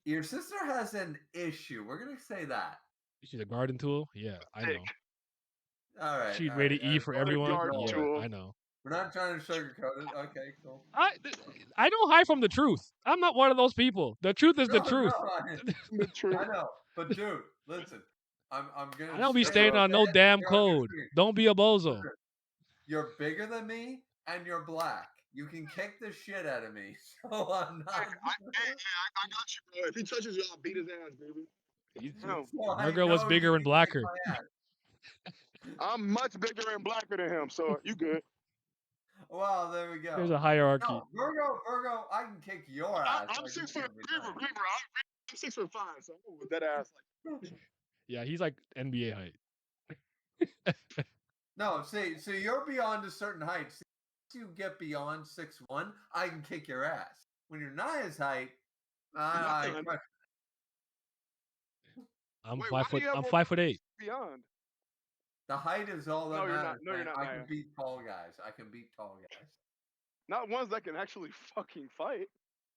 your sister has an issue. We're gonna say that. She's a garden tool. Yeah, I Sick. know. All right. She'd All rate right. it E for As long as everyone. you Garden know Yeah, it. tool. I know. We're not trying to sugarcoat it. Okay, cool. I don't hide from the truth. I'm not one of those people. The truth is the No, truth. The truth. I know. But dude, listen. I'm I gonna don't be I'm staying gonna on say no it damn here on your code. screen. Don't be a bozo. Listen, you're bigger than me and you're black. You can kick the shit out of me. So I'm Hey, not. I got you, bro. If he touches you, I'll beat his ass, baby. No, So I Virgo was know you bigger and can kick blacker. my ass. I'm much bigger and blacker than him, so you good. Well, there we go. There's a hierarchy. No, Virgo, I can kick your ass. I'm Like, you 6 foot. can't be Remember, mine. I'm 6'5", so I'm with that ass. Yeah, he's like NBA height. No, see, so you're beyond a certain height. See, once you get beyond 6'1", I can kick your ass. When you're Naya's height, I Beyond. question. I'm Wait, why 5 do foot. you have I'm more 5'8". beyond? The height is all that No, you're not. matters, No, you're man. not, I Naya. can beat tall guys. I can beat tall guys. Not ones that can actually fucking fight.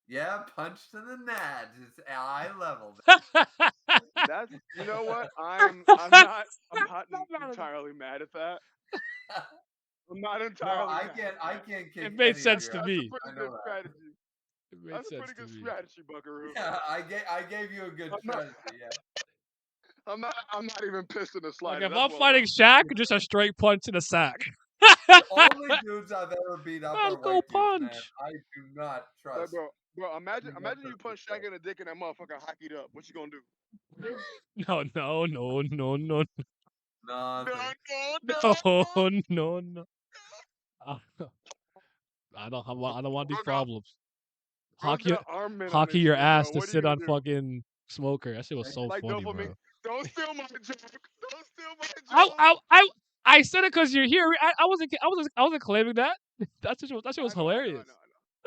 Yeah, punch to the nads. It's eye level. That's you know what? I'm not entirely mad at that. I'm not No, entirely mad at I that. can't It kick made any of sense your to ass. That's a me. I pretty know good that. strategy. It made That's a sense pretty to good me. strategy, Buckaroo. Yeah, I gave you a good strategy. Yeah. I'm not even pissed in the Like slightest. if That's I'm well fighting done. Shaq, just a straight punch in the sack. The only dudes I've ever beat up Let's are go white dudes, man. punch. I do not Like, trust. bro, imagine anyone you to punch this Shaq in the dick and that motherfucker hockeyed up. What you gonna do? No, no, no, no, no, Nothing. no, no, no. I I don't want these Bro got, problems. bro Hockey, got arm men on hockey this your shit, bro. ass to What are you sit gonna on do? fucking smoker. That shit was so Like funny, dopamine. bro. Don't steal my joke. Don't steal my I, joke. I, I, I said it because you're here. I wasn't claiming that. That shit was I know, I know, I hilarious. know, I know.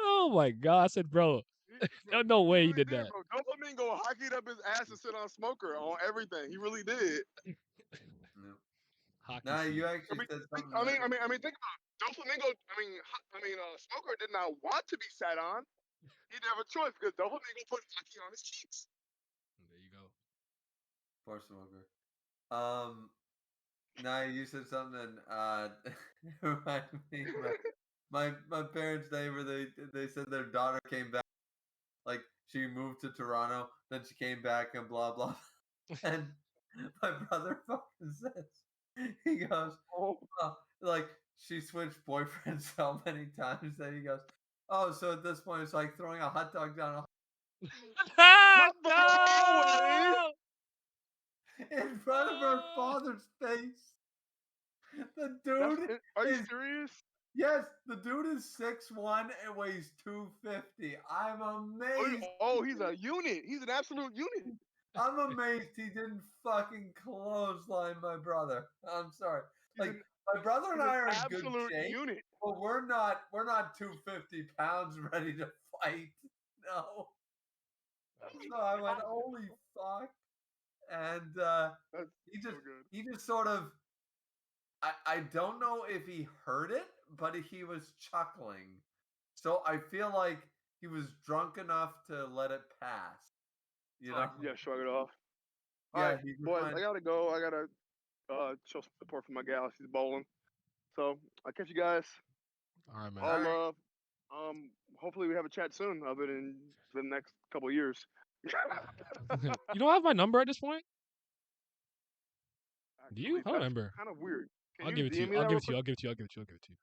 Oh my god! I said, bro, Bro, there's no he way he really did did, that. bro. Dopamine go hockeyed up his ass and sit on smoker on everything. He really did. No. Hockey Nah, you feet. actually said something. Think about it. Dopamine go. Smoker did not want to be sat on. He didn't have a choice because Dopamine go put hockey on his cheeks. There you go. Poor smoker. Nah, you said something. Reminded me. My parents' neighbor. They said their daughter came back. Like she moved to Toronto, then she came back and blah blah. And my brother fucking says, he goes, Oh, oh, like she switched boyfriends so many times that he goes, oh, so at this point it's like throwing a hot dog down not the hallway. No! in front of her father's face. The dude Are you is serious? yes, the dude is 6'1" and weighs 250. I'm amazed. He's a unit. He's an absolute unit. I'm amazed he didn't fucking clothesline my brother. I'm sorry. He's Like an, my brother and he's an I are in good absolute shape, unit. but we're not 250 pounds ready to fight. No. So I went, holy fuck. And That's he so just good. he just sort of I don't know if he heard it, but he was chuckling. So I feel like he was drunk enough to let it pass. You know? Yeah, shrug it off. All Yeah, right, he just boys, went, I gotta go. I gotta show some support for my gal. She's bowling. So I'll catch you guys. All right, man. All all right. love. Hopefully we have a chat soon, other than the next couple of years. You don't have my number at this point? Do you? I don't That's remember. kind of weird. Can I'll you give it to DM you. me I'll that give real it to you. quick? I'll give it to you. I'll give it to you. I'll give it to you.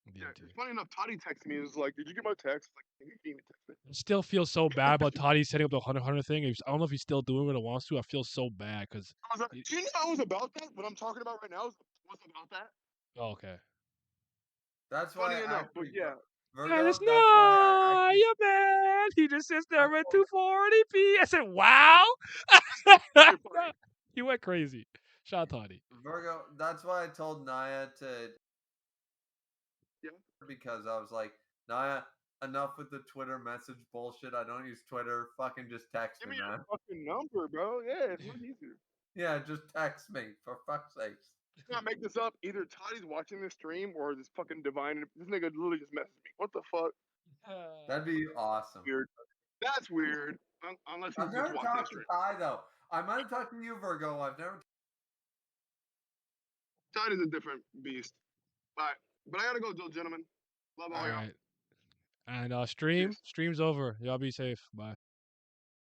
I'll give Yeah, it to you. it's funny enough. Toddy texted me. It was like, "Did you get my text?" Like, "Can you DM me text me?" I still feel so bad about Toddy setting up the 100 thing. I don't know if he's still doing what he wants to. I feel so bad because. Do you know I was about that? What I'm talking about right now was about that. Oh, okay. That's Funny why enough, but actually yeah. And Virgo, it's that's why I not actually your man. He just sits I there at told 240p. I said, wow. Very funny. He went crazy. Shout out Toddy. Virgo, that's why I told Naya to Yeah. because I was like, Naya, enough with the Twitter message bullshit. I don't use Twitter. Fucking just text Give me, me your man. fucking number, bro. Yeah, it's much easier. Yeah, just text me for fuck's sakes. Not make this up. Either Toddy's watching this stream or this fucking divine. This nigga literally just messaged me. What the fuck? That'd be awesome. Weird. That's weird. Unless he's I've just never watching the talked to stream. Ty though. I might have talked to you, Virgo. I've never Chad is a different beast. All right, but I gotta go, gentlemen. Love all All y'all. right. And Peace. stream's over. Y'all be safe. Bye.